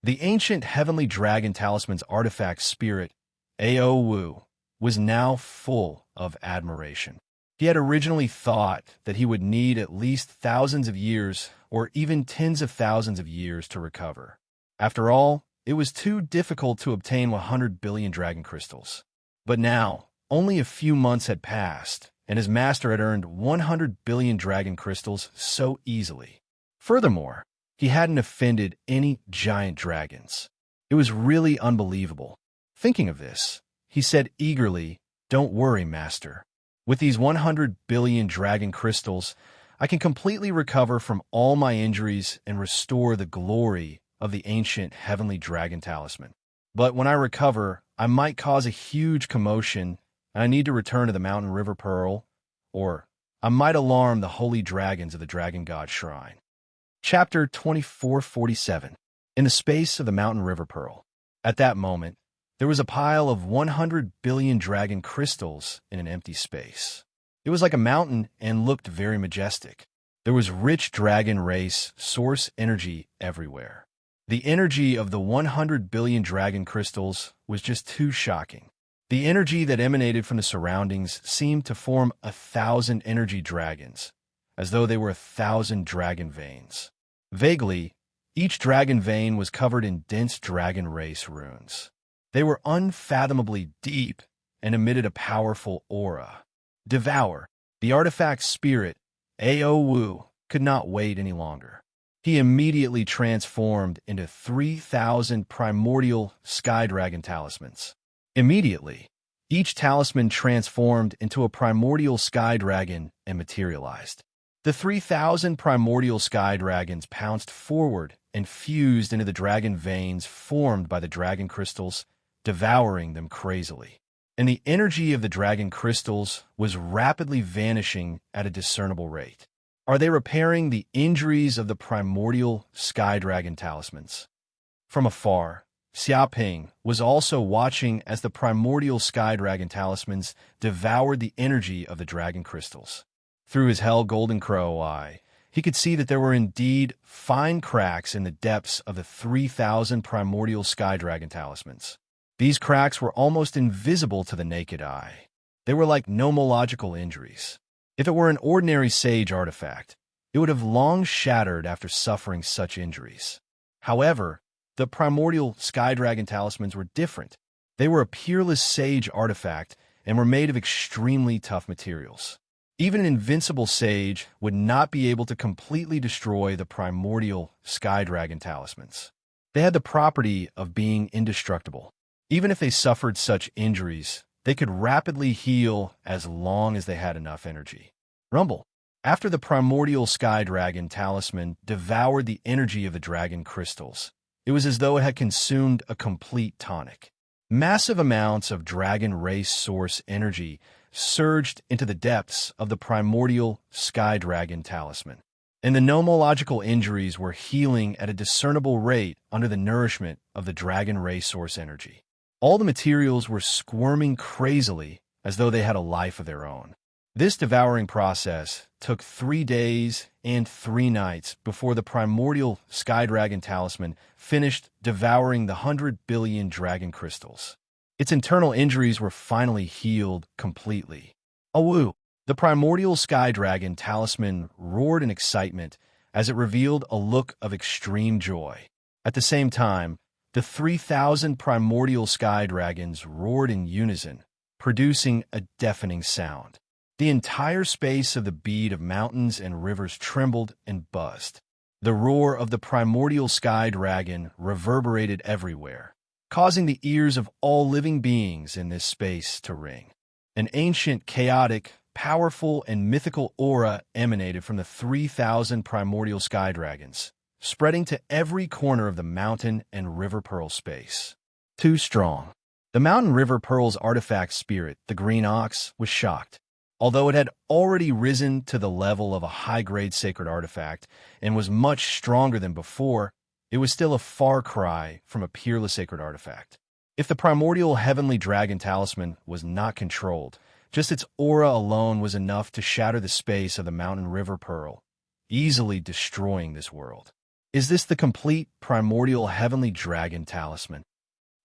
The ancient heavenly dragon talisman's artifact spirit, Ao Wu, was now full of admiration. He had originally thought that he would need at least thousands of years or even tens of thousands of years to recover. After all, it was too difficult to obtain 100 billion dragon crystals. But now, only a few months had passed, and his master had earned 100 billion dragon crystals so easily. Furthermore, he hadn't offended any giant dragons. It was really unbelievable. Thinking of this, he said eagerly, "Don't worry, master. With these 100 billion dragon crystals, I can completely recover from all my injuries and restore the glory of the ancient heavenly dragon talisman. But when I recover, I might cause a huge commotion, and I need to return to the mountain river pearl, or I might alarm the holy dragons of the dragon god shrine." Chapter 2447. In the space of the mountain river pearl. At that moment, there was a pile of 100 billion dragon crystals in an empty space. It was like a mountain and looked very majestic. There was rich dragon race source energy everywhere. The energy of the 100 billion dragon crystals was just too shocking. The energy that emanated from the surroundings seemed to form 1,000 energy dragons, as though they were 1,000 dragon veins. Vaguely, each dragon vein was covered in dense dragon race runes. They were unfathomably deep and emitted a powerful aura. Devour, the artifact spirit, Ao Wu, could not wait any longer. He immediately transformed into 3,000 primordial sky dragon talismans. Immediately, each talisman transformed into a primordial sky dragon and materialized. The 3,000 primordial sky dragons pounced forward and fused into the dragon veins formed by the dragon crystals, devouring them crazily. And the energy of the dragon crystals was rapidly vanishing at a discernible rate. Are they repairing the injuries of the primordial sky dragon talismans? From afar, Xiaoping was also watching as the primordial sky dragon talismans devoured the energy of the dragon crystals. Through his hell golden crow eye, he could see that there were indeed fine cracks in the depths of the 3,000 primordial sky dragon talismans. These cracks were almost invisible to the naked eye. They were like nomological injuries. If it were an ordinary sage artifact, it would have long shattered after suffering such injuries. However, the primordial sky dragon talismans were different. They were a peerless sage artifact and were made of extremely tough materials. Even an invincible sage would not be able to completely destroy the primordial sky dragon talismans. They had the property of being indestructible. Even if they suffered such injuries, they could rapidly heal as long as they had enough energy. Rumble. After the primordial sky dragon talisman devoured the energy of the dragon crystals, it was as though it had consumed a complete tonic. Massive amounts of dragon race source energy surged into the depths of the primordial sky dragon talisman, and the nomological injuries were healing at a discernible rate under the nourishment of the dragon race source energy. All the materials were squirming crazily as though they had a life of their own. This devouring process took 3 days and 3 nights before the primordial sky dragon talisman finished devouring the 100 billion dragon crystals. Its internal injuries were finally healed completely. Awoo! The primordial sky dragon talisman roared in excitement as it revealed a look of extreme joy. At the same time, the 3,000 primordial sky dragons roared in unison, producing a deafening sound. The entire space of the bead of mountains and rivers trembled and buzzed. The roar of the primordial sky dragon reverberated everywhere, causing the ears of all living beings in this space to ring. An ancient, chaotic, powerful, and mythical aura emanated from the 3,000 primordial sky dragons, spreading to every corner of the mountain and river pearl space. Too strong. The mountain river pearl's artifact spirit, the green ox, was shocked. Although it had already risen to the level of a high-grade sacred artifact and was much stronger than before, it was still a far cry from a peerless sacred artifact. If the primordial heavenly dragon talisman was not controlled, just its aura alone was enough to shatter the space of the mountain river pearl, easily destroying this world. Is this the complete primordial heavenly dragon talisman?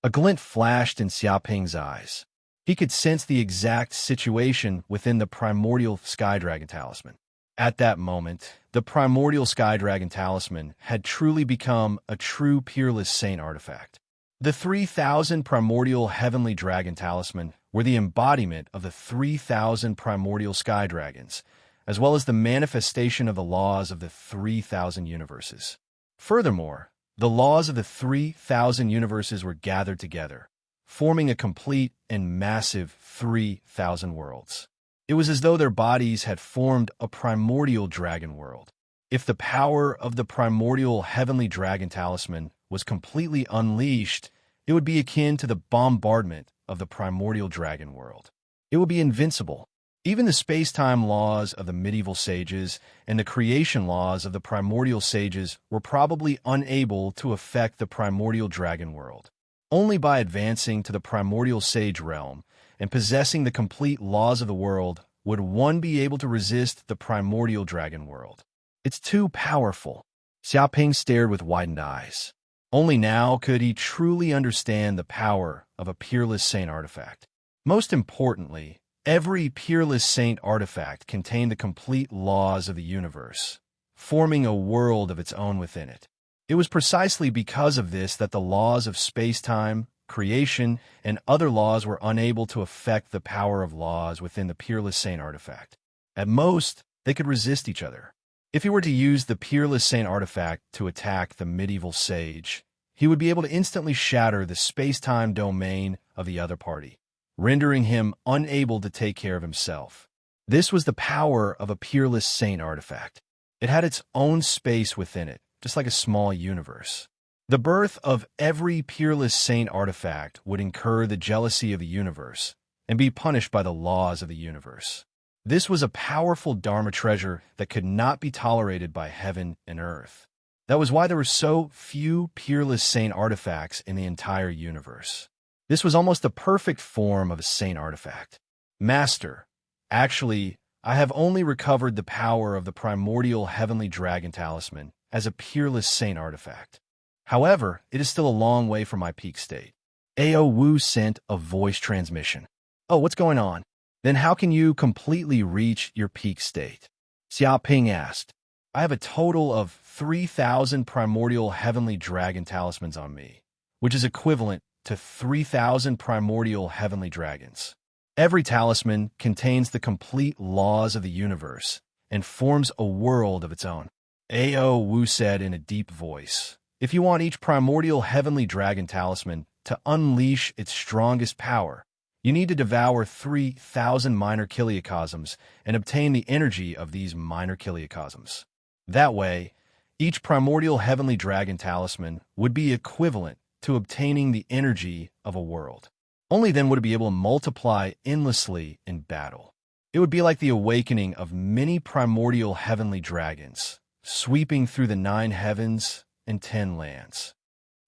A glint flashed in Xiaoping's eyes. He could sense the exact situation within the primordial sky dragon talisman. At that moment, the primordial sky dragon talisman had truly become a true peerless saint artifact. The 3,000 primordial heavenly dragon talisman were the embodiment of the 3,000 primordial sky dragons, as well as the manifestation of the laws of the 3,000 universes. Furthermore, the laws of the 3,000 universes were gathered together, forming a complete and massive 3,000 worlds. It was as though their bodies had formed a primordial dragon world. If the power of the primordial heavenly dragon talisman was completely unleashed, it would be akin to the bombardment of the primordial dragon world. It would be invincible. Even the space-time laws of the medieval sages and the creation laws of the primordial sages were probably unable to affect the primordial dragon world. Only by advancing to the primordial sage realm and possessing the complete laws of the world would one be able to resist the primordial dragon world. It's too powerful. Xiaoping stared with widened eyes. Only now could he truly understand the power of a peerless saint artifact. Most importantly, every peerless saint artifact contained the complete laws of the universe, forming a world of its own within it. It was precisely because of this that the laws of space-time, creation, and other laws were unable to affect the power of laws within the peerless saint artifact. At most, they could resist each other. If he were to use the peerless saint artifact to attack the medieval sage, he would be able to instantly shatter the space-time domain of the other party, rendering him unable to take care of himself. This was the power of a peerless saint artifact. It had its own space within it, just like a small universe. The birth of every peerless saint artifact would incur the jealousy of the universe and be punished by the laws of the universe. This was a powerful Dharma treasure that could not be tolerated by heaven and earth. That was why there were so few peerless saint artifacts in the entire universe. This was almost the perfect form of a saint artifact. Master, actually, I have only recovered the power of the primordial heavenly dragon talisman as a peerless saint artifact. However, it is still a long way from my peak state. Ao Wu sent a voice transmission. Oh, what's going on? Then how can you completely reach your peak state? Xia Ping asked. I have a total of 3,000 primordial heavenly dragon talismans on me, which is equivalent to 3,000 primordial heavenly dragons. Every talisman contains the complete laws of the universe and forms a world of its own. Ao Wu said in a deep voice, if you want each primordial heavenly dragon talisman to unleash its strongest power, you need to devour 3,000 minor kiliocosms and obtain the energy of these minor kiliocosms. That way, each primordial heavenly dragon talisman would be equivalent to obtaining the energy of a world. Only then would it be able to multiply endlessly in battle. It would be like the awakening of many primordial heavenly dragons, sweeping through the 9 heavens and 10 lands.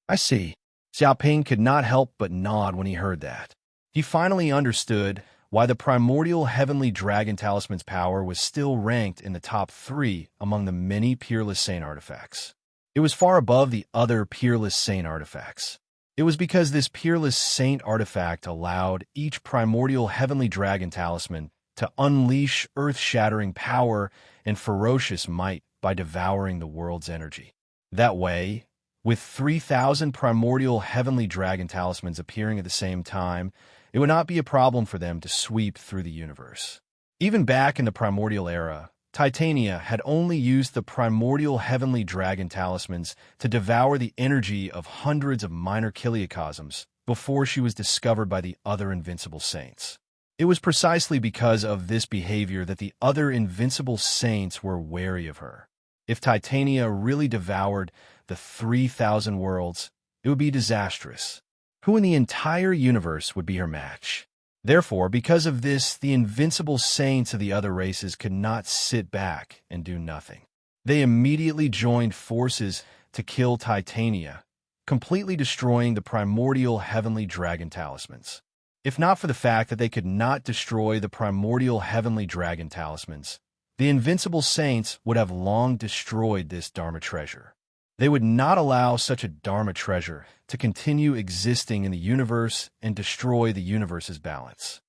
I see. Xiaoping could not help but nod when he heard that. He finally understood why the primordial heavenly dragon talisman's power was still ranked in the top 3 among the many peerless saint artifacts. It was far above the other peerless saint artifacts. It was because this peerless saint artifact allowed each primordial heavenly dragon talisman to unleash earth-shattering power and ferocious might by devouring the world's energy. That way, with 3,000 primordial heavenly dragon talismans appearing at the same time, it would not be a problem for them to sweep through the universe. Even back in the primordial era, Titania had only used the primordial heavenly dragon talismans to devour the energy of hundreds of minor kiliocosms before she was discovered by the other invincible saints. It was precisely because of this behavior that the other invincible saints were wary of her. If Titania really devoured the 3,000 worlds, it would be disastrous. Who in the entire universe would be her match? Therefore, because of this, the invincible saints of the other races could not sit back and do nothing. They immediately joined forces to kill Titania, completely destroying the primordial heavenly dragon talismans. If not for the fact that they could not destroy the primordial heavenly dragon talismans, the invincible saints would have long destroyed this Dharma treasure. They would not allow such a Dharma treasure to continue existing in the universe and destroy the universe's balance.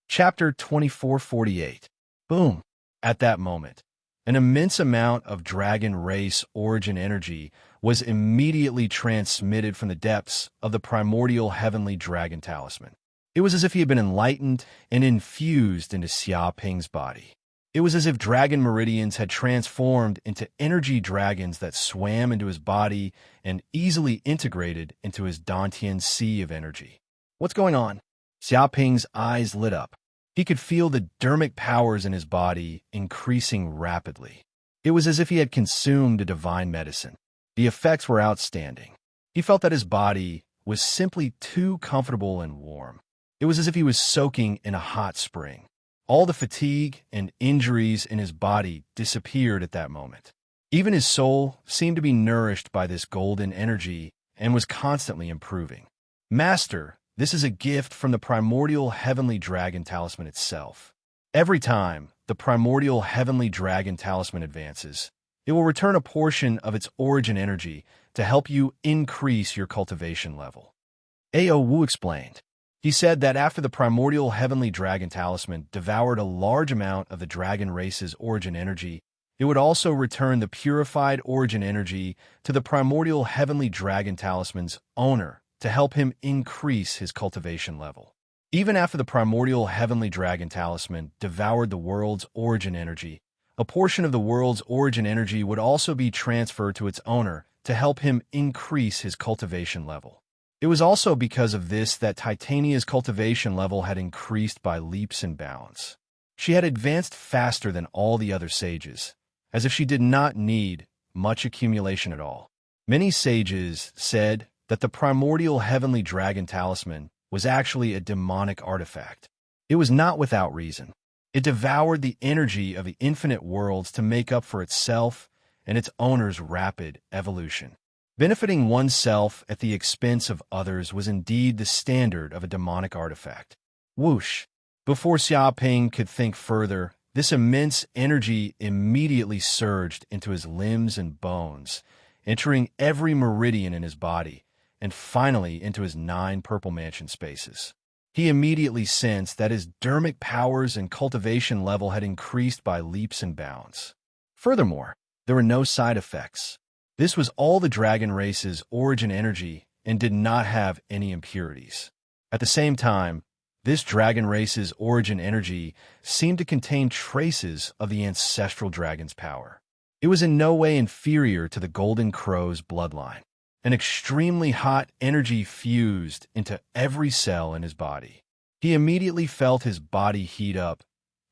Chapter 2448. Boom! At that moment, an immense amount of dragon race origin energy was immediately transmitted from the depths of the primordial heavenly dragon talisman. It was as if he had been enlightened and infused into Xia Ping's body. It was as if dragon meridians had transformed into energy dragons that swam into his body and easily integrated into his Dantian sea of energy. What's going on? Xia Ping's eyes lit up. He could feel the dermic powers in his body increasing rapidly. It was as if he had consumed a divine medicine. The effects were outstanding. He felt that his body was simply too comfortable and warm. It was as if he was soaking in a hot spring. All the fatigue and injuries in his body disappeared at that moment. Even his soul seemed to be nourished by this golden energy and was constantly improving. Master, this is a gift from the primordial heavenly dragon talisman itself. Every time the primordial heavenly dragon talisman advances, it will return a portion of its origin energy to help you increase your cultivation level. Ao Wu explained. He said that after the primordial heavenly dragon talisman devoured a large amount of the dragon race's origin energy, it would also return the purified origin energy to the primordial heavenly dragon talisman's owner to help him increase his cultivation level. Even after the primordial heavenly dragon talisman devoured the world's origin energy, a portion of the world's origin energy would also be transferred to its owner to help him increase his cultivation level. It was also because of this that Titania's cultivation level had increased by leaps and bounds. She had advanced faster than all the other sages, as if she did not need much accumulation at all. Many sages said that the primordial heavenly dragon talisman was actually a demonic artifact. It was not without reason. It devoured the energy of the infinite worlds to make up for itself and its owner's rapid evolution. Benefiting oneself at the expense of others was indeed the standard of a demonic artifact. Whoosh! Before Xiaoping could think further, this immense energy immediately surged into his limbs and bones, entering every meridian in his body, and finally into his 9 purple mansion spaces. He immediately sensed that his dermic powers and cultivation level had increased by leaps and bounds. Furthermore, there were no side effects. This was all the dragon race's origin energy and did not have any impurities. At the same time, this dragon race's origin energy seemed to contain traces of the ancestral dragon's power. It was in no way inferior to the Golden Crow's bloodline. An extremely hot energy fused into every cell in his body. He immediately felt his body heat up,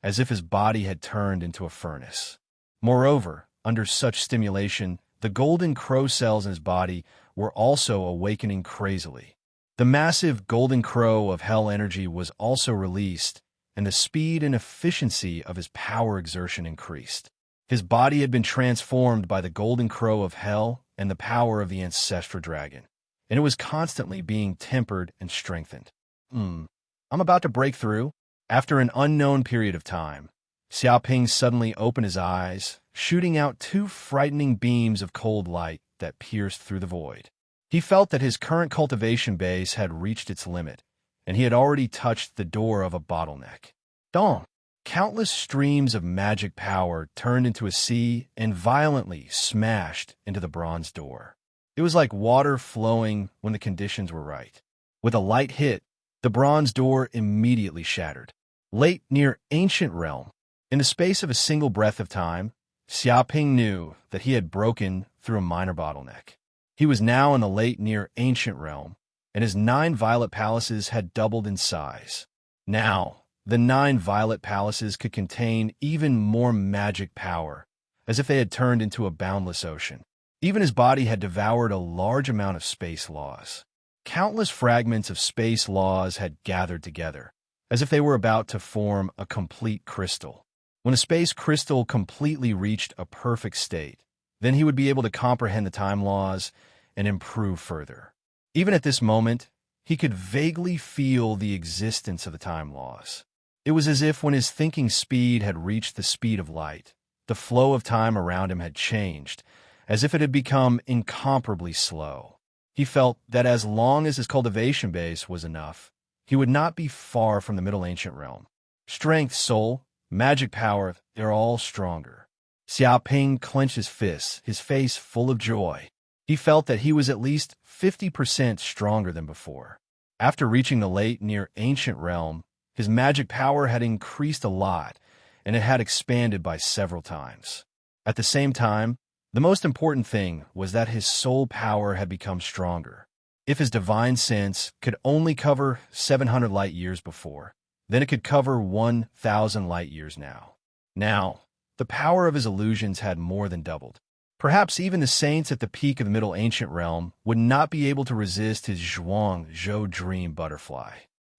as if his body had turned into a furnace. Moreover, under such stimulation, the Golden Crow cells in his body were also awakening crazily. The massive Golden Crow of Hell energy was also released, and the speed and efficiency of his power exertion increased. His body had been transformed by the Golden Crow of Hell and the power of the ancestral dragon, and it was constantly being tempered and strengthened. I'm about to break through. After an unknown period of time, Xiaoping suddenly opened his eyes, shooting out 2 frightening beams of cold light that pierced through the void. He felt that his current cultivation base had reached its limit, and he had already touched the door of a bottleneck. Dong! Countless streams of magic power turned into a sea and violently smashed into the bronze door. It was like water flowing when the conditions were right. With a light hit, the bronze door immediately shattered. Late near ancient realm, in the space of a single breath of time, Xiaoping knew that he had broken through a minor bottleneck. He was now in the late near ancient realm, and his 9 violet palaces had doubled in size. Now, the 9 violet palaces could contain even more magic power, as if they had turned into a boundless ocean. Even his body had devoured a large amount of space laws. Countless fragments of space laws had gathered together, as if they were about to form a complete crystal. When a space crystal completely reached a perfect state, then he would be able to comprehend the time laws and improve further. Even at this moment, he could vaguely feel the existence of the time laws. It was as if when his thinking speed had reached the speed of light, the flow of time around him had changed, as if it had become incomparably slow. He felt that as long as his cultivation base was enough, he would not be far from the Middle Ancient Realm. Strength, soul, magic power, they're all stronger. Xiaoping clenched his fists, his face full of joy. He felt that he was at least 50% stronger than before. After reaching the late near ancient realm, his magic power had increased a lot, and it had expanded by several times. At the same time, the most important thing was that his soul power had become stronger. If his divine sense could only cover 700 light years before, then it could cover 1,000 light years now. Now, the power of his illusions had more than doubled. Perhaps even the saints at the peak of the Middle Ancient Realm would not be able to resist his Zhuang Zhou Dream Butterfly.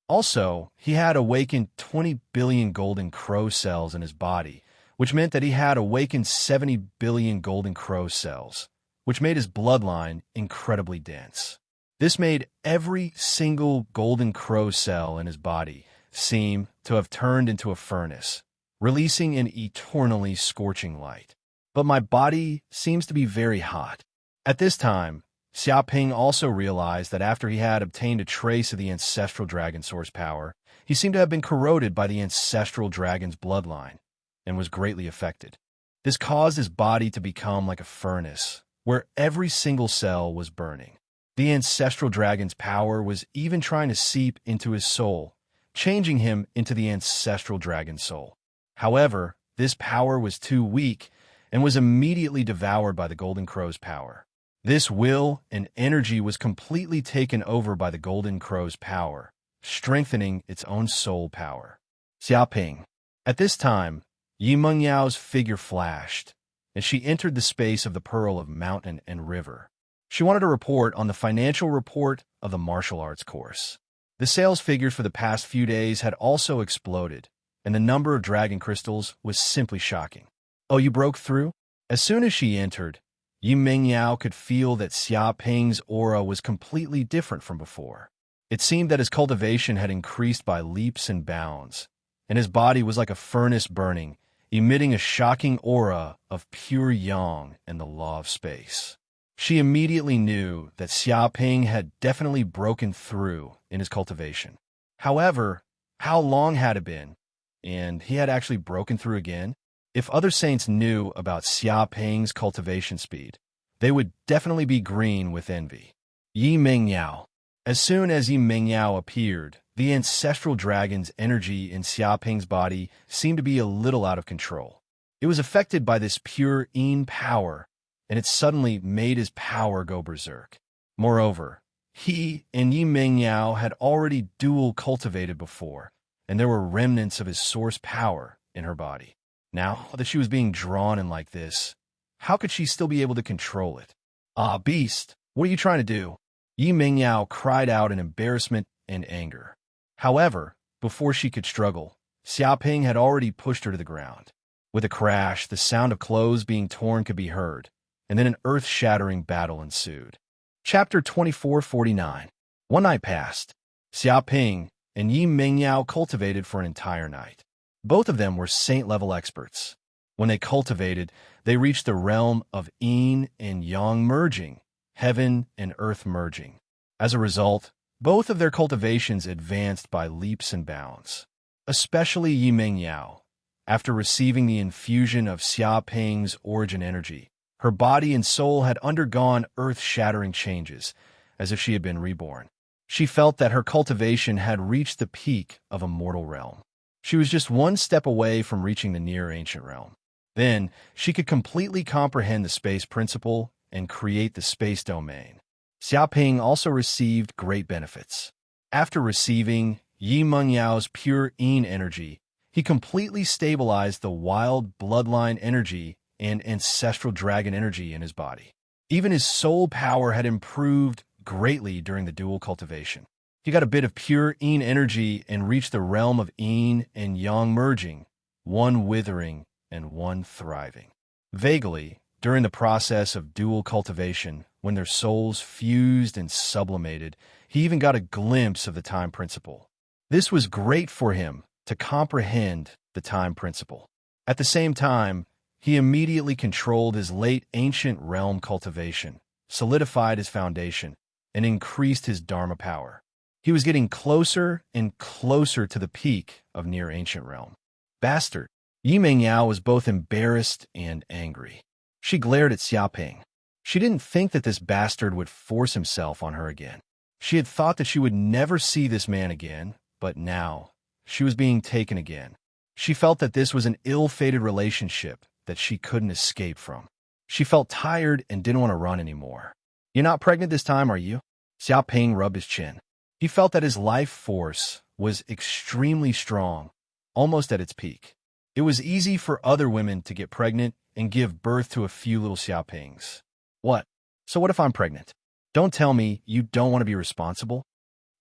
Also, he had awakened 20 billion Golden Crow cells in his body, which meant that he had awakened 70 billion Golden Crow cells, which made his bloodline incredibly dense. This made every single Golden Crow cell in his body seem to have turned into a furnace, releasing an eternally scorching light. But my body seems to be very hot. At this time, Xiaoping also realized that after he had obtained a trace of the ancestral dragon source power, he seemed to have been corroded by the ancestral dragon's bloodline and was greatly affected. This caused his body to become like a furnace, where every single cell was burning. The ancestral dragon's power was even trying to seep into his soul, changing him into the ancestral dragon soul. However, this power was too weak and was immediately devoured by the Golden Crow's power. This will and energy was completely taken over by the Golden Crow's power, strengthening its own soul power. Xiaoping. At this time, Yi Mengyao's figure flashed, and she entered the space of the Pearl of Mountain and River. She wanted to report on the financial report of the martial arts course. The sales figures for the past few days had also exploded, and the number of dragon crystals was simply shocking. Oh, you broke through? As soon as she entered, Yi Mingyao could feel that Xia Ping's aura was completely different from before. It seemed that his cultivation had increased by leaps and bounds, and his body was like a furnace burning, emitting a shocking aura of pure yang and the law of space. She immediately knew that Xia Ping had definitely broken through in his cultivation. However, how long had it been? And he had actually broken through again? If other saints knew about Xia Ping's cultivation speed, they would definitely be green with envy. Yi Mingyao. As soon as Yi Mingyao appeared, the ancestral dragon's energy in Xia Ping's body seemed to be a little out of control. It was affected by this pure Yin power, and it suddenly made his power go berserk. Moreover, he and Yi Mingyao had already dual cultivated before, and there were remnants of his source power in her body. Now that she was being drawn in like this, how could she still be able to control it? Ah, beast, what are you trying to do? Yi Mingyao cried out in embarrassment and anger. However, before she could struggle, Xia Ping had already pushed her to the ground. With a crash, the sound of clothes being torn could be heard, and then an earth-shattering battle ensued. Chapter 2449. One night passed. Xia Ping and Yi Mingyao cultivated for an entire night. Both of them were saint-level experts. When they cultivated, they reached the realm of yin and yang merging, heaven and earth merging. As a result, both of their cultivations advanced by leaps and bounds. Especially Yi Mingyao. After receiving the infusion of Xia Ping's origin energy, her body and soul had undergone earth-shattering changes, as if she had been reborn. She felt that her cultivation had reached the peak of a mortal realm. She was just one step away from reaching the near ancient realm. Then, she could completely comprehend the space principle and create the space domain. Xia Ping also received great benefits. After receiving Yi Mengyao's pure yin energy, he completely stabilized the wild bloodline energy and ancestral dragon energy in his body. Even his soul power had improved greatly during the dual cultivation. He got a bit of pure yin energy and reached the realm of yin and yang merging, one withering and one thriving. Vaguely, during the process of dual cultivation, when their souls fused and sublimated, he even got a glimpse of the time principle. This was great for him to comprehend the time principle. At the same time, he immediately controlled his late ancient realm cultivation, solidified his foundation, and increased his dharma power. He was getting closer and closer to the peak of near ancient realm. Bastard! Yi Mingyao was both embarrassed and angry. She glared at Xia Ping. She didn't think that this bastard would force himself on her again. She had thought that she would never see this man again, but now she was being taken again. She felt that this was an ill-fated relationship that she couldn't escape from. She felt tired and didn't want to run anymore. You're not pregnant this time, are you? Xia Ping rubbed his chin. He felt that his life force was extremely strong, almost at its peak. It was easy for other women to get pregnant and give birth to a few little Xia Pings. What? So what if I'm pregnant? Don't tell me you don't want to be responsible.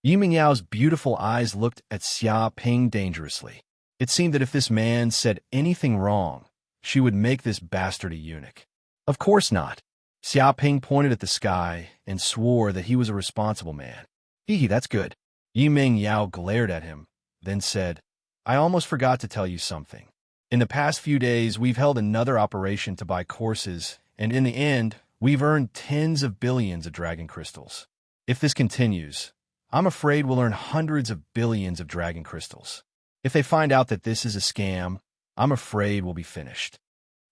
Yi Mingyao's beautiful eyes looked at Xia Ping dangerously. It seemed that if this man said anything wrong, she would make this bastard a eunuch. Of course not. Xia Ping pointed at the sky and swore that he was a responsible man. Hee, that's good. Yi Mingyao glared at him, then said, I almost forgot to tell you something. In the past few days, we've held another operation to buy courses, and in the end, we've earned tens of billions of dragon crystals. If this continues, I'm afraid we'll earn hundreds of billions of dragon crystals. If they find out that this is a scam, I'm afraid we'll be finished.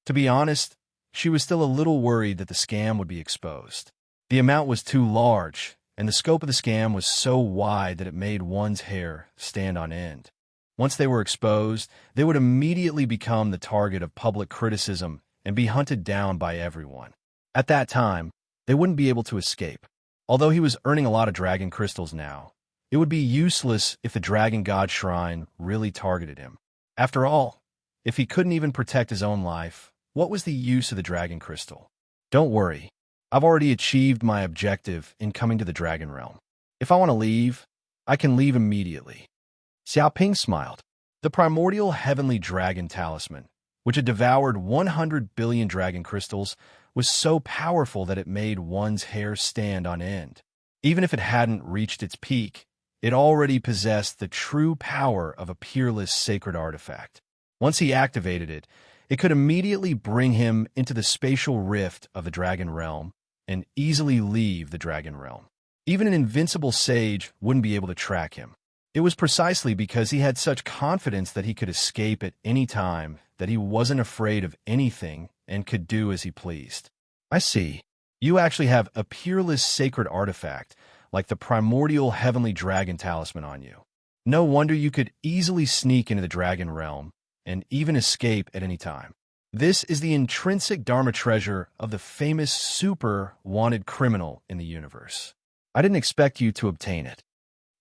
To be honest, she was still a little worried that the scam would be exposed. The amount was too large, and the scope of the scam was so wide that it made one's hair stand on end. Once they were exposed, they would immediately become the target of public criticism and be hunted down by everyone. At that time, they wouldn't be able to escape. Although he was earning a lot of dragon crystals now, it would be useless if the Dragon God Shrine really targeted him. After all, if he couldn't even protect his own life, what was the use of the dragon crystal? Don't worry, I've already achieved my objective in coming to the dragon realm. If I want to leave, I can leave immediately. Xiao Ping smiled. The primordial heavenly dragon talisman, which had devoured 100 billion dragon crystals, was so powerful that it made one's hair stand on end. Even if it hadn't reached its peak, it already possessed the true power of a peerless sacred artifact. Once he activated it, it could immediately bring him into the spatial rift of the dragon realm and easily leave the dragon realm. Even an invincible sage wouldn't be able to track him. It was precisely because he had such confidence that he could escape at any time that he wasn't afraid of anything and could do as he pleased. I see. You actually have a peerless sacred artifact like the primordial heavenly dragon talisman on you. No wonder you could easily sneak into the dragon realm and even escape at any time. This is the intrinsic dharma treasure of the famous super wanted criminal in the universe. I didn't expect you to obtain it.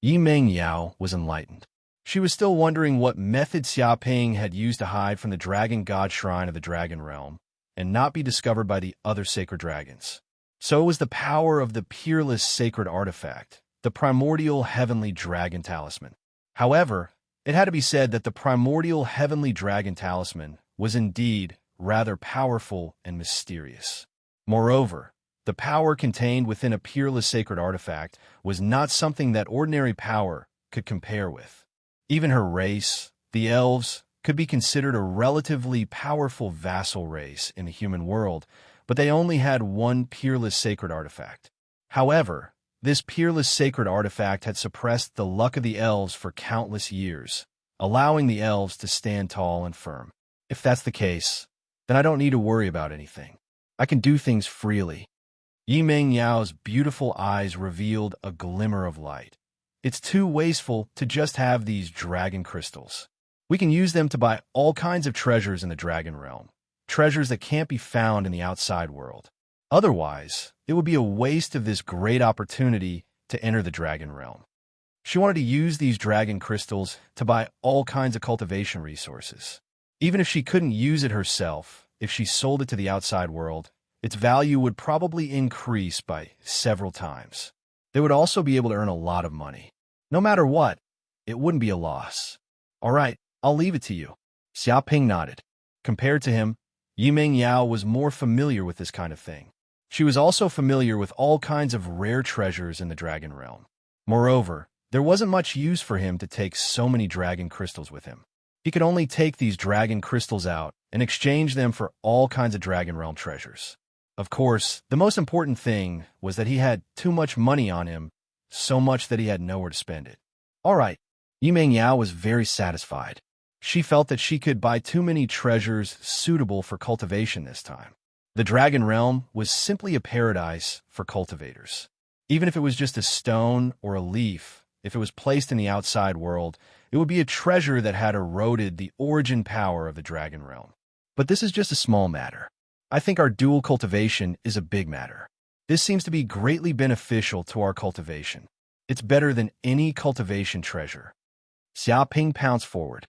Yi Meng Yao was enlightened. She was still wondering what method Xia Ping had used to hide from the dragon god shrine of the dragon realm and not be discovered by the other sacred dragons. So it was the power of the peerless sacred artifact, the primordial heavenly dragon talisman. However, it had to be said that the primordial heavenly dragon talisman was indeed rather powerful and mysterious. Moreover, the power contained within a peerless sacred artifact was not something that ordinary power could compare with. Even her race, the elves, could be considered a relatively powerful vassal race in the human world, but they only had one peerless sacred artifact. However, this peerless sacred artifact had suppressed the luck of the elves for countless years, allowing the elves to stand tall and firm. If that's the case, then I don't need to worry about anything. I can do things freely. Yi Meng Yao's beautiful eyes revealed a glimmer of light. It's too wasteful to just have these dragon crystals. We can use them to buy all kinds of treasures in the dragon realm, treasures that can't be found in the outside world. Otherwise, it would be a waste of this great opportunity to enter the dragon realm. She wanted to use these dragon crystals to buy all kinds of cultivation resources. Even if she couldn't use it herself, if she sold it to the outside world, its value would probably increase by several times. They would also be able to earn a lot of money. No matter what, it wouldn't be a loss. All right, I'll leave it to you. Xia Ping nodded. Compared to him, Yi Meng Yao was more familiar with this kind of thing. She was also familiar with all kinds of rare treasures in the dragon realm. Moreover, there wasn't much use for him to take so many dragon crystals with him. He could only take these dragon crystals out and exchange them for all kinds of dragon realm treasures. Of course, the most important thing was that he had too much money on him, so much that he had nowhere to spend it. All right, Yi Meng Yao was very satisfied. She felt that she could buy too many treasures suitable for cultivation this time. The dragon realm was simply a paradise for cultivators. Even if it was just a stone or a leaf, if it was placed in the outside world, it would be a treasure that had eroded the origin power of the dragon realm. But this is just a small matter. I think our dual cultivation is a big matter. This seems to be greatly beneficial to our cultivation. It's better than any cultivation treasure. Xia Ping pounced forward.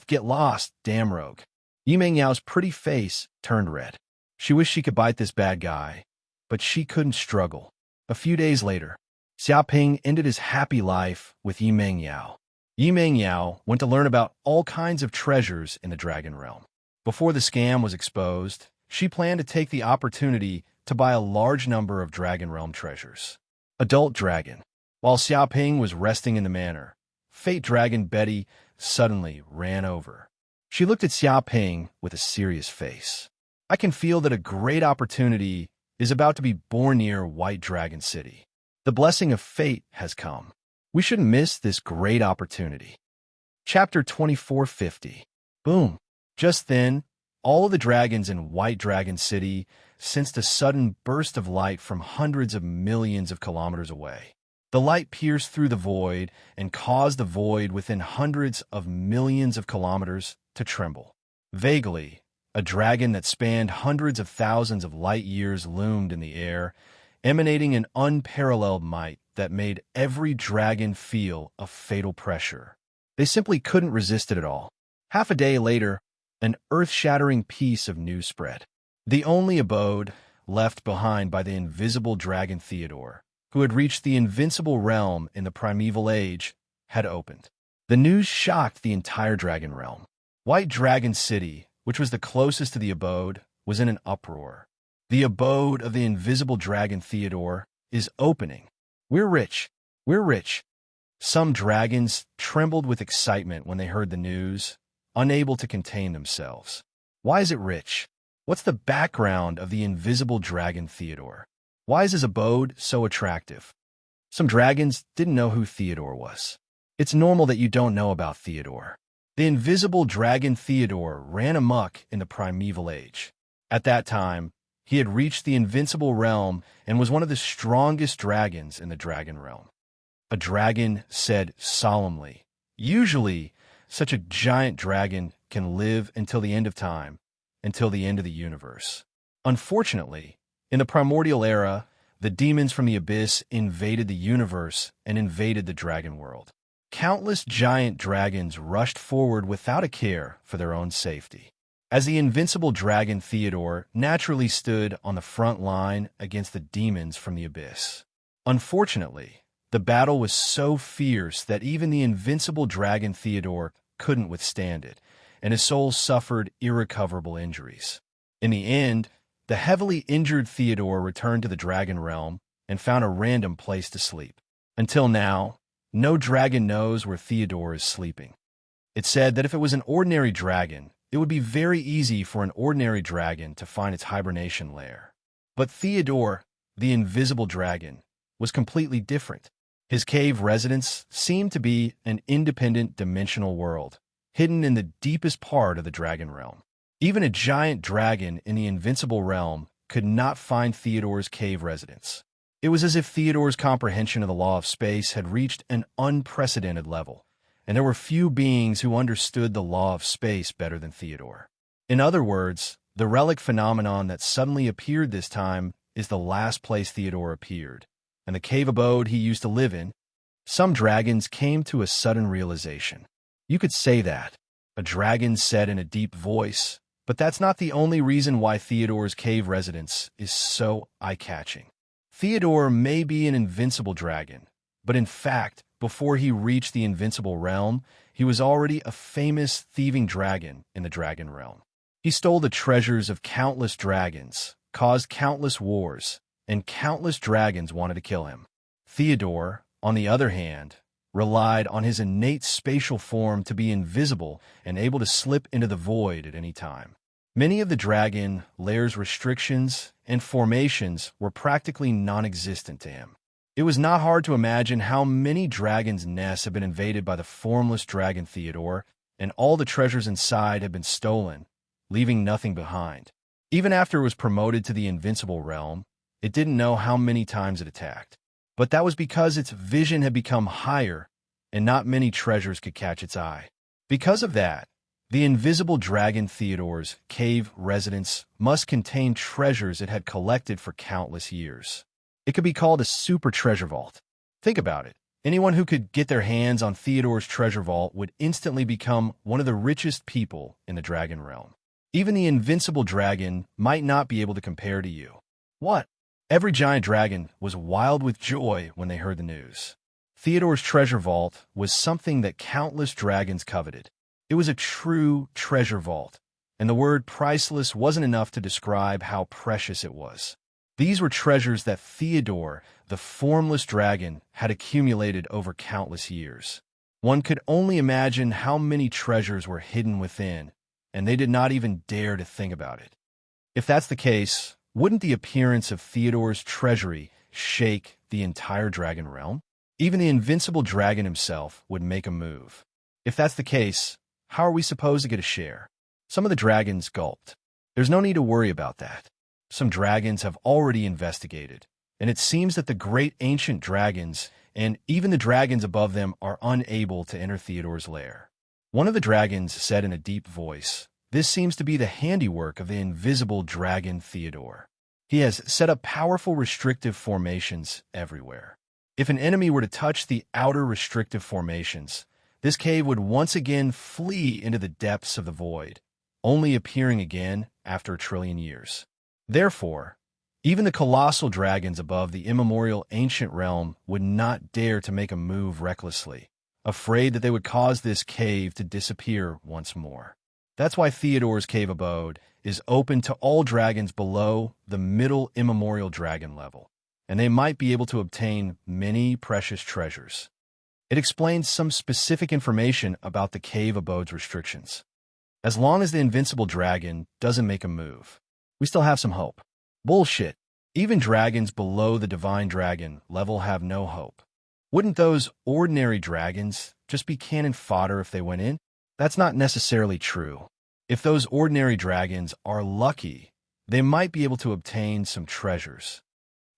Get lost, damn rogue. Yi Meng Yao's pretty face turned red. She wished she could bite this bad guy, but she couldn't struggle. A few days later, Xia Ping ended his happy life with Yi Meng Yao. Yi Meng Yao went to learn about all kinds of treasures in the dragon realm. Before the scam was exposed, she planned to take the opportunity to buy a large number of dragon realm treasures. Adult Dragon. While Xia Ping was resting in the manor, Fate Dragon Betty suddenly ran over. She looked at Xia Ping with a serious face. I can feel that a great opportunity is about to be born near White Dragon City. The blessing of fate has come. We shouldn't miss this great opportunity. Chapter 2450. Boom. Just then, all of the dragons in White Dragon City sensed a sudden burst of light from hundreds of millions of kilometers away. The light pierced through the void and caused the void within hundreds of millions of kilometers to tremble. Vaguely, a dragon that spanned hundreds of thousands of light years loomed in the air, emanating an unparalleled might that made every dragon feel a fatal pressure. They simply couldn't resist it at all. Half a day later, an earth-shattering piece of news spread. The only abode left behind by the invisible dragon Theodore, who had reached the invincible realm in the primeval age, had opened. The news shocked the entire dragon realm. White Dragon City, which was the closest to the abode, was in an uproar. The abode of the invisible dragon Theodore is opening. We're rich. We're rich. Some dragons trembled with excitement when they heard the news, unable to contain themselves. Why is it rich? What's the background of the invisible dragon Theodore? Why is his abode so attractive? Some dragons didn't know who Theodore was. It's normal that you don't know about Theodore. The invisible dragon Theodore ran amok in the primeval age. At that time, he had reached the invincible realm and was one of the strongest dragons in the dragon realm. A dragon said solemnly, "Usually, such a giant dragon can live until the end of time, until the end of the universe. Unfortunately, in the primordial era, the demons from the abyss invaded the universe and invaded the dragon world. Countless giant dragons rushed forward without a care for their own safety. As the invincible dragon Theodore naturally stood on the front line against the demons from the abyss. Unfortunately, the battle was so fierce that even the invincible dragon Theodore couldn't withstand it, and his soul suffered irrecoverable injuries. In the end, the heavily injured Theodore returned to the dragon realm and found a random place to sleep. Until now, no dragon knows where Theodore is sleeping. It's said that if it was an ordinary dragon, it would be very easy for an ordinary dragon to find its hibernation lair. But Theodore, the invisible dragon, was completely different. His cave residence seemed to be an independent dimensional world, hidden in the deepest part of the dragon realm. Even a giant dragon in the invincible realm could not find Theodore's cave residence. It was as if Theodore's comprehension of the law of space had reached an unprecedented level, and there were few beings who understood the law of space better than Theodore. In other words, the relic phenomenon that suddenly appeared this time is the last place Theodore appeared, and the cave abode he used to live in. Some dragons came to a sudden realization. You could say that, a dragon said in a deep voice, but that's not the only reason why Theodore's cave residence is so eye-catching. Theodore may be an invincible dragon, but in fact, before he reached the invincible realm, he was already a famous thieving dragon in the dragon realm. He stole the treasures of countless dragons, caused countless wars, and countless dragons wanted to kill him. Theodore, on the other hand, relied on his innate spatial form to be invisible and able to slip into the void at any time. Many of the dragon lair's restrictions and formations were practically non-existent to him. It was not hard to imagine how many dragons' nests had been invaded by the formless dragon Theodore, and all the treasures inside had been stolen, leaving nothing behind. Even after it was promoted to the invincible realm, it didn't know how many times it attacked. But that was because its vision had become higher, and not many treasures could catch its eye. Because of that, the invisible dragon Theodore's cave residence must contain treasures it had collected for countless years. It could be called a super treasure vault. Think about it. Anyone who could get their hands on Theodore's treasure vault would instantly become one of the richest people in the dragon realm. Even the invincible dragon might not be able to compare to you. What? Every giant dragon was wild with joy when they heard the news. Theodore's treasure vault was something that countless dragons coveted. It was a true treasure vault, and the word priceless wasn't enough to describe how precious it was. These were treasures that Theodore, the formless dragon, had accumulated over countless years. One could only imagine how many treasures were hidden within, and they did not even dare to think about it. If that's the case, wouldn't the appearance of Theodore's treasury shake the entire dragon realm? Even the invincible dragon himself would make a move. If that's the case, how are we supposed to get a share? Some of the dragons gulped. There's no need to worry about that. Some dragons have already investigated, and it seems that the great ancient dragons and even the dragons above them are unable to enter Theodore's lair. One of the dragons said in a deep voice, "This seems to be the handiwork of the invisible dragon Theodore. He has set up powerful restrictive formations everywhere. If an enemy were to touch the outer restrictive formations, this cave would once again flee into the depths of the void, only appearing again after 1,000,000,000,000 years. Therefore, even the colossal dragons above the immemorial ancient realm would not dare to make a move recklessly, afraid that they would cause this cave to disappear once more. That's why Theodore's cave abode is open to all dragons below the middle immemorial dragon level, and they might be able to obtain many precious treasures. It explains some specific information about the cave abode's restrictions. As long as the invincible dragon doesn't make a move, we still have some hope. Bullshit. Even dragons below the divine dragon level have no hope. Wouldn't those ordinary dragons just be cannon fodder if they went in? That's not necessarily true. If those ordinary dragons are lucky, they might be able to obtain some treasures.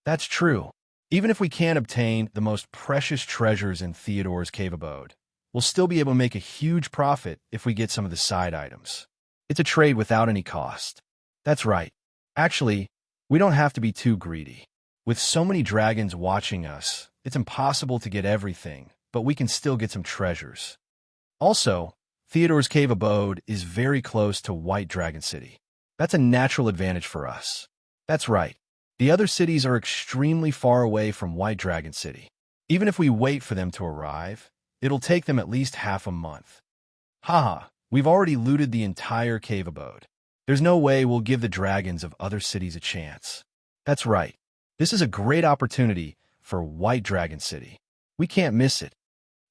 That's true. Even if we can't obtain the most precious treasures in Theodore's cave abode, we'll still be able to make a huge profit if we get some of the side items. It's a trade without any cost. That's right. Actually, we don't have to be too greedy. With so many dragons watching us, it's impossible to get everything, but we can still get some treasures. Also, Theodore's cave abode is very close to White Dragon City. That's a natural advantage for us. That's right. The other cities are extremely far away from White Dragon City. Even if we wait for them to arrive, it'll take them at least half a month. Haha, we've already looted the entire cave abode. There's no way we'll give the dragons of other cities a chance. That's right. This is a great opportunity for White Dragon City. We can't miss it.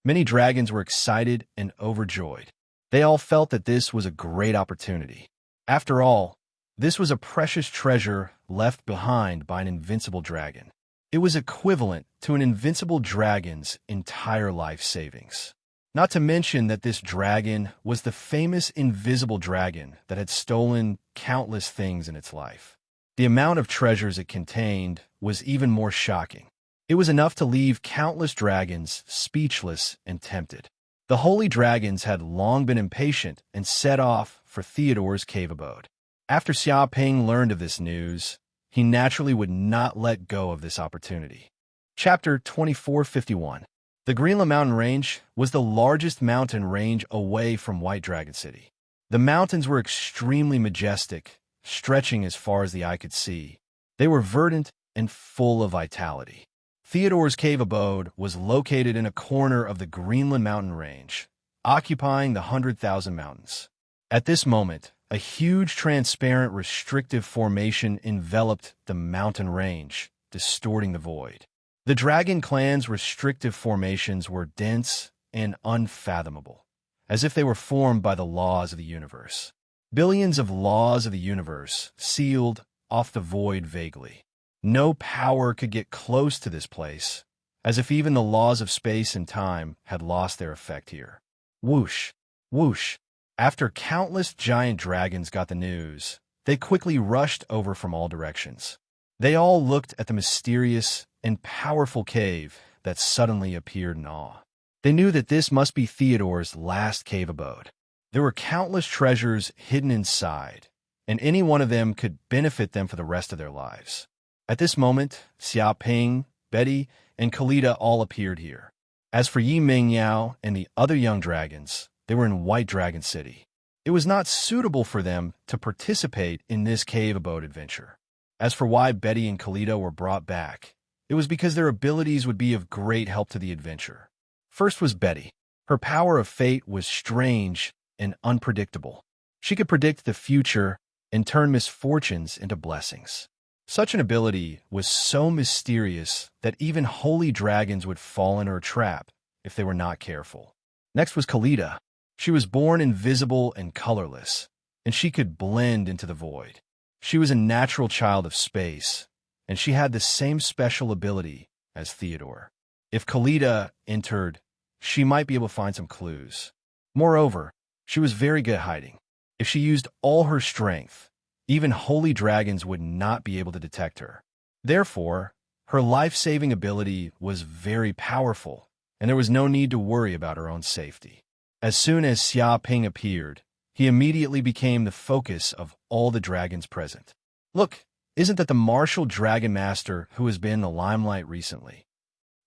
Many dragons were excited and overjoyed. They all felt that this was a great opportunity. After all, this was a precious treasure left behind by an invincible dragon. It was equivalent to an invincible dragon's entire life savings. Not to mention that this dragon was the famous invisible dragon that had stolen countless things in its life. The amount of treasures it contained was even more shocking. It was enough to leave countless dragons speechless and tempted. The holy dragons had long been impatient and set off for Theodore's cave abode. After Xia Ping learned of this news, he naturally would not let go of this opportunity. Chapter 2451. The Greenland Mountain Range was the largest mountain range away from White Dragon City. The mountains were extremely majestic, stretching as far as the eye could see. They were verdant and full of vitality. Theodore's cave abode was located in a corner of the Greenland Mountain Range, occupying the 100,000 mountains. At this moment, a huge transparent restrictive formation enveloped the mountain range, distorting the void. The Dragon Clan's restrictive formations were dense and unfathomable, as if they were formed by the laws of the universe. Billions of laws of the universe sealed off the void vaguely. No power could get close to this place, as if even the laws of space and time had lost their effect here. Whoosh, whoosh. After countless giant dragons got the news, they quickly rushed over from all directions. They all looked at the mysterious and powerful cave that suddenly appeared in awe. They knew that this must be Theodore's last cave abode. There were countless treasures hidden inside, and any one of them could benefit them for the rest of their lives. At this moment, Xia Ping, Betty, and Kalita all appeared here. As for Yi Ming Yao and the other young dragons, they were in White Dragon City. It was not suitable for them to participate in this cave abode adventure. As for why Betty and Kalita were brought back, it was because their abilities would be of great help to the adventure. First was Betty. Her power of fate was strange and unpredictable. She could predict the future and turn misfortunes into blessings. Such an ability was so mysterious that even holy dragons would fall in her trap if they were not careful. Next was Kalita. She was born invisible and colorless, and she could blend into the void. She was a natural child of space, and she had the same special ability as Theodore. If Kalita entered, she might be able to find some clues. Moreover, she was very good at hiding. If she used all her strength, even holy dragons would not be able to detect her. Therefore, her life-saving ability was very powerful, and there was no need to worry about her own safety. As soon as Xia Ping appeared, he immediately became the focus of all the dragons present. Look, isn't that the martial dragon master who has been in the limelight recently?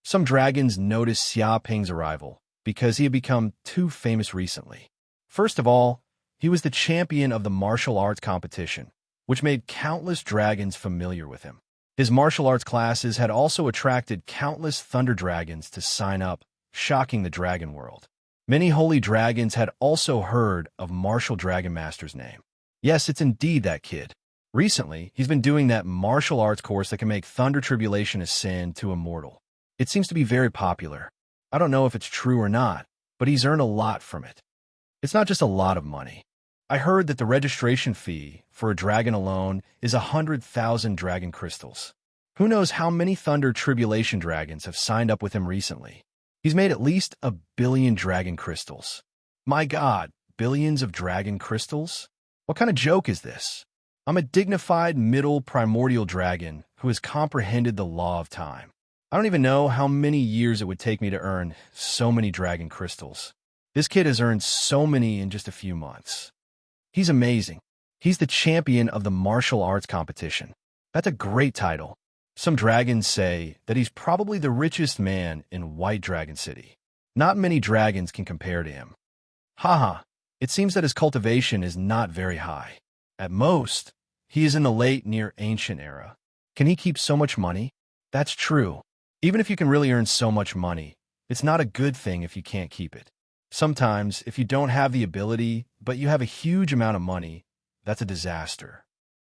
Some dragons noticed Xia Ping's arrival because he had become too famous recently. First of all, he was the champion of the martial arts competition, which made countless dragons familiar with him. His martial arts classes had also attracted countless thunder dragons to sign up, shocking the dragon world. Many holy dragons had also heard of Martial Dragon Master's name. Yes, it's indeed that kid. Recently, he's been doing that martial arts course that can make Thunder Tribulation ascend to immortal. It seems to be very popular. I don't know if it's true or not, but he's earned a lot from it. It's not just a lot of money. I heard that the registration fee for a dragon alone is 100,000 dragon crystals. Who knows how many Thunder Tribulation dragons have signed up with him recently? He's made at least 1 billion dragon crystals. My God, billions of dragon crystals? What kind of joke is this? I'm a dignified middle primordial dragon who has comprehended the law of time. I don't even know how many years it would take me to earn so many dragon crystals. This kid has earned so many in just a few months. He's amazing. He's the champion of the martial arts competition. That's a great title. Some dragons say that he's probably the richest man in White Dragon City. Not many dragons can compare to him. Haha, it seems that his cultivation is not very high. At most, he is in the late near ancient era. Can he keep so much money? That's true. Even if you can really earn so much money, it's not a good thing if you can't keep it. Sometimes, if you don't have the ability, but you have a huge amount of money, that's a disaster.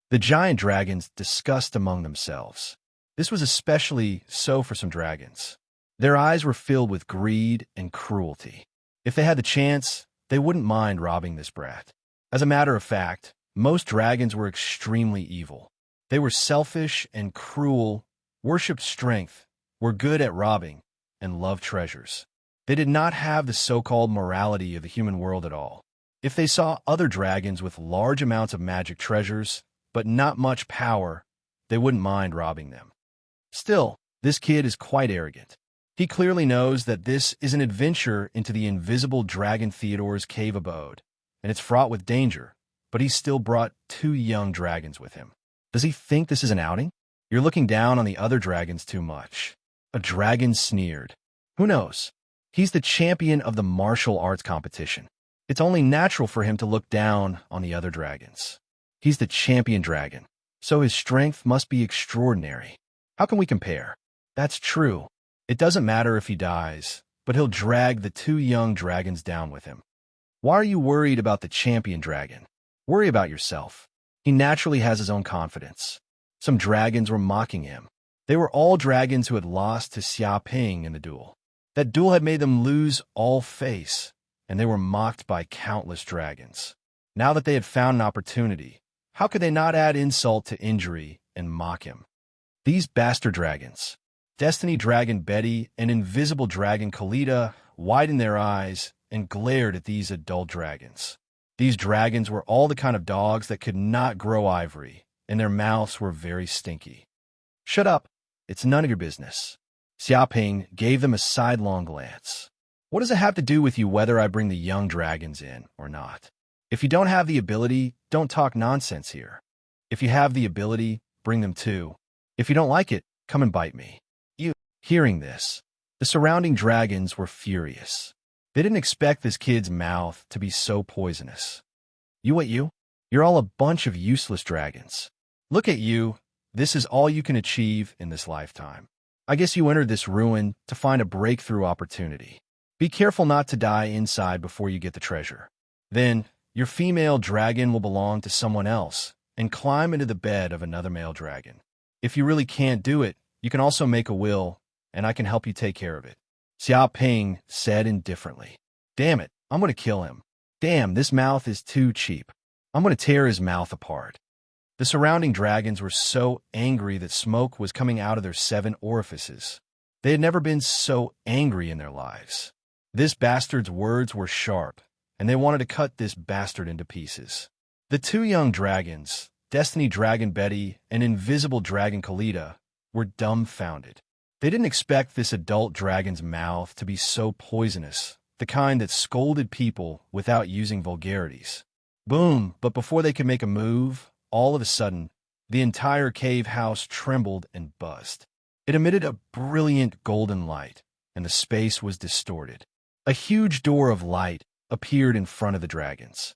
The giant dragons discussed among themselves. This was especially so for some dragons. Their eyes were filled with greed and cruelty. If they had the chance, they wouldn't mind robbing this brat. As a matter of fact, most dragons were extremely evil. They were selfish and cruel, worshipped strength, were good at robbing, and loved treasures. They did not have the so-called morality of the human world at all. If they saw other dragons with large amounts of magic treasures, but not much power, they wouldn't mind robbing them. Still, this kid is quite arrogant. He clearly knows that this is an adventure into the invisible dragon Theodore's cave abode, and it's fraught with danger, but he's still brought 2 young dragons with him. Does he think this is an outing? You're looking down on the other dragons too much. A dragon sneered. Who knows? He's the champion of the martial arts competition. It's only natural for him to look down on the other dragons. He's the champion dragon, so his strength must be extraordinary. How can we compare? That's true. It doesn't matter if he dies, but he'll drag the 2 young dragons down with him. Why are you worried about the champion dragon? Worry about yourself. He naturally has his own confidence. Some dragons were mocking him. They were all dragons who had lost to Xia Ping in the duel. That duel had made them lose all face, and they were mocked by countless dragons. Now that they had found an opportunity, how could they not add insult to injury and mock him? These bastard dragons, Destiny Dragon Betty and Invisible Dragon Kalita, widened their eyes and glared at these adult dragons. These dragons were all the kind of dogs that could not grow ivory, and their mouths were very stinky. Shut up. It's none of your business. Xiaoping gave them a sidelong glance. What does it have to do with you whether I bring the young dragons in or not? If you don't have the ability, don't talk nonsense here. If you have the ability, bring them too. If you don't like it, come and bite me. Hearing this, the surrounding dragons were furious. They didn't expect this kid's mouth to be so poisonous. You? You're all a bunch of useless dragons. Look at you. This is all you can achieve in this lifetime. I guess you entered this ruin to find a breakthrough opportunity. Be careful not to die inside before you get the treasure. Then, your female dragon will belong to someone else and climb into the bed of another male dragon. If you really can't do it, you can also make a will, and I can help you take care of it. Xia Ping said indifferently. Damn it, I'm going to kill him. Damn, this mouth is too cheap. I'm going to tear his mouth apart. The surrounding dragons were so angry that smoke was coming out of their 7 orifices. They had never been so angry in their lives. This bastard's words were sharp, and they wanted to cut this bastard into pieces. The 2 young dragons, Destiny Dragon Betty and Invisible Dragon Kalita, were dumbfounded. They didn't expect this adult dragon's mouth to be so poisonous, the kind that scolded people without using vulgarities. Boom! But before they could make a move, all of a sudden, the entire cave house trembled and buzzed. It emitted a brilliant golden light, and the space was distorted. A huge door of light appeared in front of the dragons.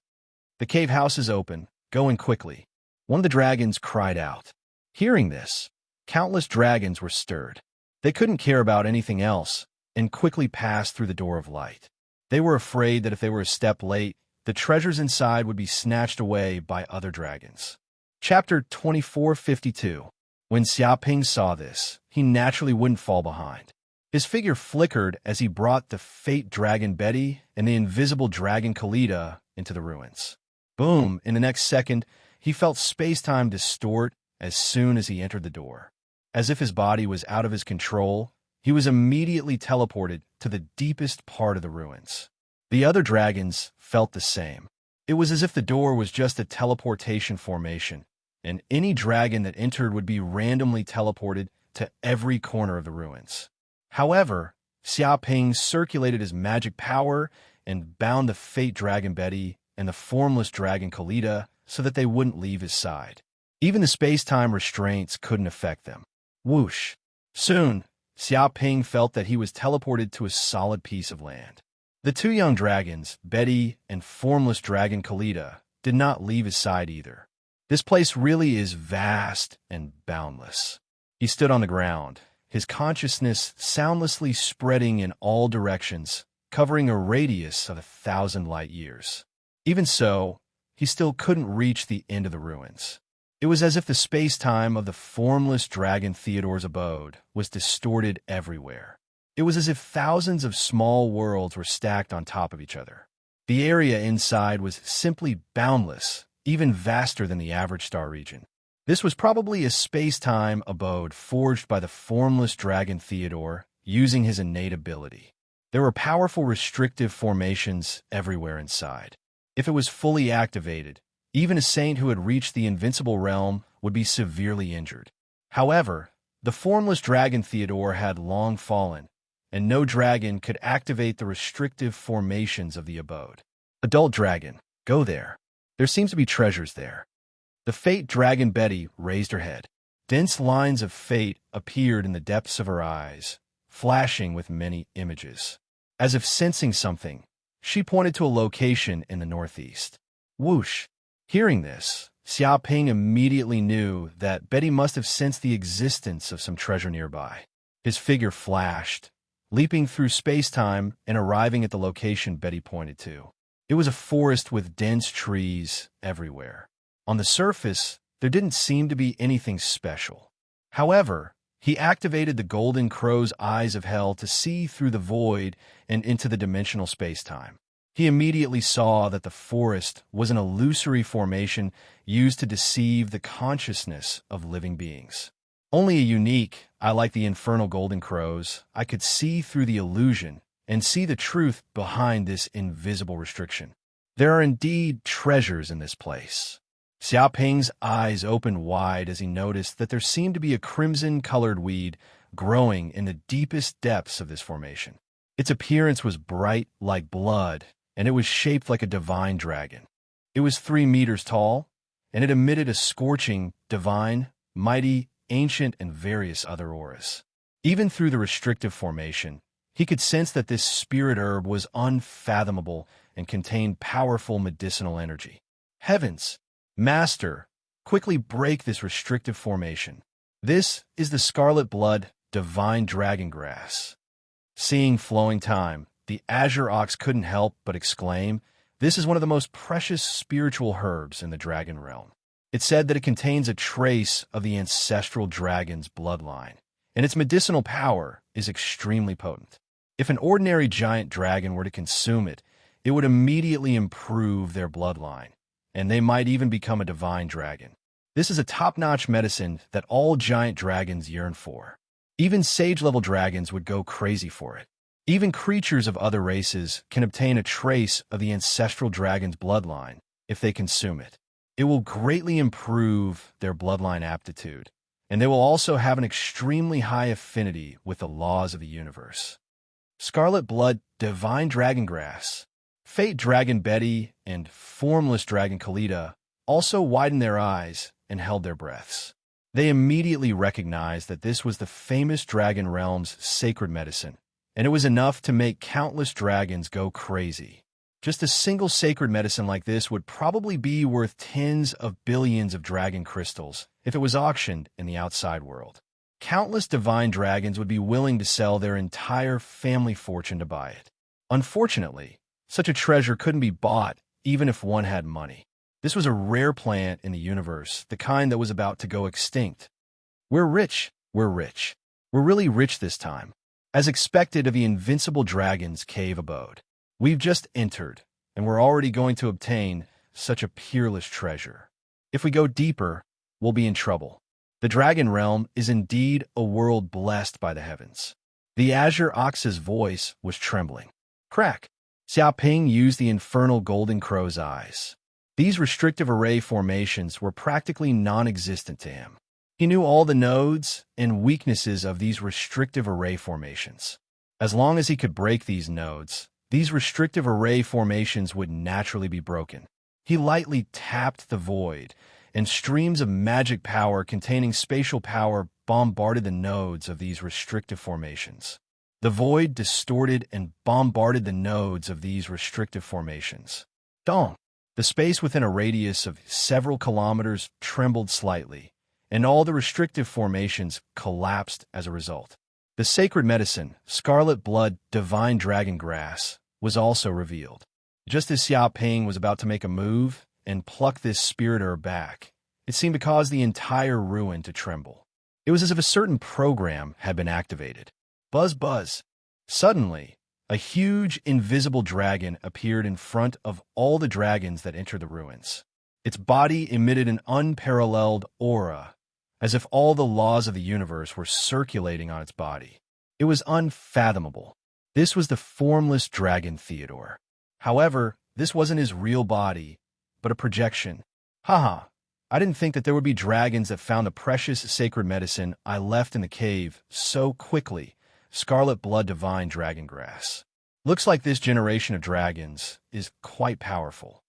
The cave house is open, going quickly. One of the dragons cried out. Hearing this, countless dragons were stirred. They couldn't care about anything else, and quickly passed through the door of light. They were afraid that if they were a step late, the treasures inside would be snatched away by other dragons. Chapter 2452. When Xiaoping saw this, he naturally wouldn't fall behind. His figure flickered as he brought the fate dragon Betty and the invisible dragon Kalita into the ruins. Boom! In the next second, he felt space-time distort as soon as he entered the door. As if his body was out of his control, he was immediately teleported to the deepest part of the ruins. The other dragons felt the same. It was as if the door was just a teleportation formation, and any dragon that entered would be randomly teleported to every corner of the ruins. However, Xiaoping circulated his magic power and bound the fate dragon Betty and the formless dragon Kalita so that they wouldn't leave his side. Even the space-time restraints couldn't affect them. Whoosh! Soon, Xiaoping felt that he was teleported to a solid piece of land. The two young dragons, Betty and formless dragon Kalita, did not leave his side either. This place really is vast and boundless. He stood on the ground, his consciousness soundlessly spreading in all directions, covering a radius of 1,000 light years. Even so, he still couldn't reach the end of the ruins. It was as if the space-time of the formless dragon Theodore's abode was distorted everywhere. It was as if thousands of small worlds were stacked on top of each other. The area inside was simply boundless, even vaster than the average star region. This was probably a space-time abode forged by the formless dragon Theodore using his innate ability. There were powerful restrictive formations everywhere inside. If it was fully activated, even a saint who had reached the invincible realm would be severely injured. However, the formless dragon Theodore had long fallen, and no dragon could activate the restrictive formations of the abode. Adult dragon, go there. There seems to be treasures there. The fate dragon Betty raised her head. Dense lines of fate appeared in the depths of her eyes, flashing with many images. As if sensing something, she pointed to a location in the northeast. Whoosh! Hearing this, Xiaoping immediately knew that Betty must have sensed the existence of some treasure nearby. His figure flashed, leaping through space-time and arriving at the location Betty pointed to. It was a forest with dense trees everywhere. On the surface, there didn't seem to be anything special. However, he activated the golden crow's eyes of hell to see through the void and into the dimensional space-time. He immediately saw that the forest was an illusory formation used to deceive the consciousness of living beings. Only a unique, like the infernal golden crows, I could see through the illusion and see the truth behind this invisible restriction. There are indeed treasures in this place. Xiaoping's eyes opened wide as he noticed that there seemed to be a crimson-colored weed growing in the deepest depths of this formation. Its appearance was bright like blood, and it was shaped like a divine dragon. It was 3 meters tall, and it emitted a scorching, divine, mighty, ancient, and various other auras. Even through the restrictive formation, he could sense that this spirit herb was unfathomable and contained powerful medicinal energy. Heavens! Master, quickly break this restrictive formation. This is the scarlet blood, divine dragon grass. Seeing flowing time, the azure ox couldn't help but exclaim, "This is one of the most precious spiritual herbs in the dragon realm." It said that it contains a trace of the ancestral dragon's bloodline, and its medicinal power is extremely potent. If an ordinary giant dragon were to consume it, it would immediately improve their bloodline, and they might even become a divine dragon. This is a top-notch medicine that all giant dragons yearn for. Even sage-level dragons would go crazy for it. Even creatures of other races can obtain a trace of the ancestral dragon's bloodline if they consume it. It will greatly improve their bloodline aptitude, and they will also have an extremely high affinity with the laws of the universe. Scarlet blood, divine dragon grass. Fate dragon Betty and formless dragon Kalita also widened their eyes and held their breaths. They immediately recognized that this was the famous dragon realm's sacred medicine, and it was enough to make countless dragons go crazy. Just a single sacred medicine like this would probably be worth tens of billions of dragon crystals if it was auctioned in the outside world. Countless divine dragons would be willing to sell their entire family fortune to buy it. Unfortunately, such a treasure couldn't be bought even if one had money. This was a rare plant in the universe, the kind that was about to go extinct. We're rich. We're rich. We're really rich this time. As expected of the invincible dragon's cave abode. We've just entered, and we're already going to obtain such a peerless treasure. If we go deeper, we'll be in trouble. The dragon realm is indeed a world blessed by the heavens. The azure ox's voice was trembling. Crack! Xiaoping used the infernal golden crow's eyes. These restrictive array formations were practically non-existent to him. He knew all the nodes and weaknesses of these restrictive array formations. As long as he could break these nodes, these restrictive array formations would naturally be broken. He lightly tapped the void, and streams of magic power containing spatial power bombarded the nodes of these restrictive formations. The void distorted and bombarded the nodes of these restrictive formations. Dong! The space within a radius of several kilometers trembled slightly, and all the restrictive formations collapsed as a result. The sacred medicine, scarlet blood, divine dragon grass, was also revealed. Just as Xiaoping was about to make a move and pluck this spirit herb back, it seemed to cause the entire ruin to tremble. It was as if a certain program had been activated. Buzz, buzz. Suddenly, a huge, invisible dragon appeared in front of all the dragons that entered the ruins. Its body emitted an unparalleled aura, as if all the laws of the universe were circulating on its body. It was unfathomable. This was the formless dragon Theodore. However, this wasn't his real body, but a projection. Haha, I didn't think that there would be dragons that found the precious sacred medicine I left in the cave so quickly. Scarlet blood divine dragon grass. Looks like this generation of dragons is quite powerful.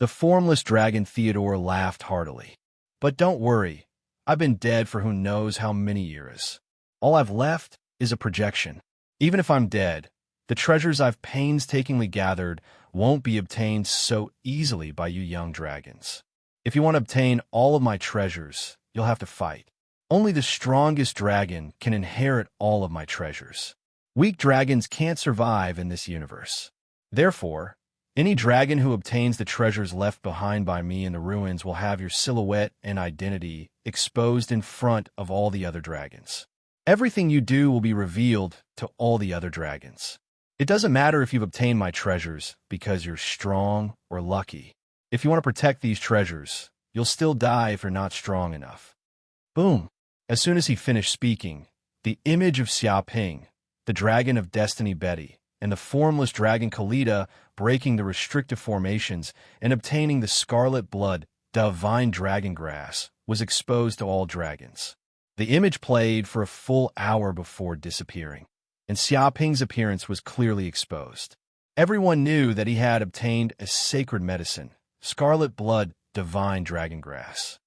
The formless dragon Theodore laughed heartily. But don't worry, I've been dead for who knows how many years. All I've left is a projection. Even if I'm dead, the treasures I've painstakingly gathered won't be obtained so easily by you young dragons. If you want to obtain all of my treasures, you'll have to fight. Only the strongest dragon can inherit all of my treasures. Weak dragons can't survive in this universe. Therefore, any dragon who obtains the treasures left behind by me in the ruins will have your silhouette and identity exposed in front of all the other dragons. Everything you do will be revealed to all the other dragons. It doesn't matter if you've obtained my treasures because you're strong or lucky. If you want to protect these treasures, you'll still die if you're not strong enough. Boom! As soon as he finished speaking, the image of Xiaoping, the dragon of destiny Betty, and the formless dragon Kalita breaking the restrictive formations and obtaining the scarlet blood, divine dragon grass, was exposed to all dragons. The image played for a full hour before disappearing, and Xiaoping's appearance was clearly exposed. Everyone knew that he had obtained a sacred medicine, scarlet blood, divine dragon grass.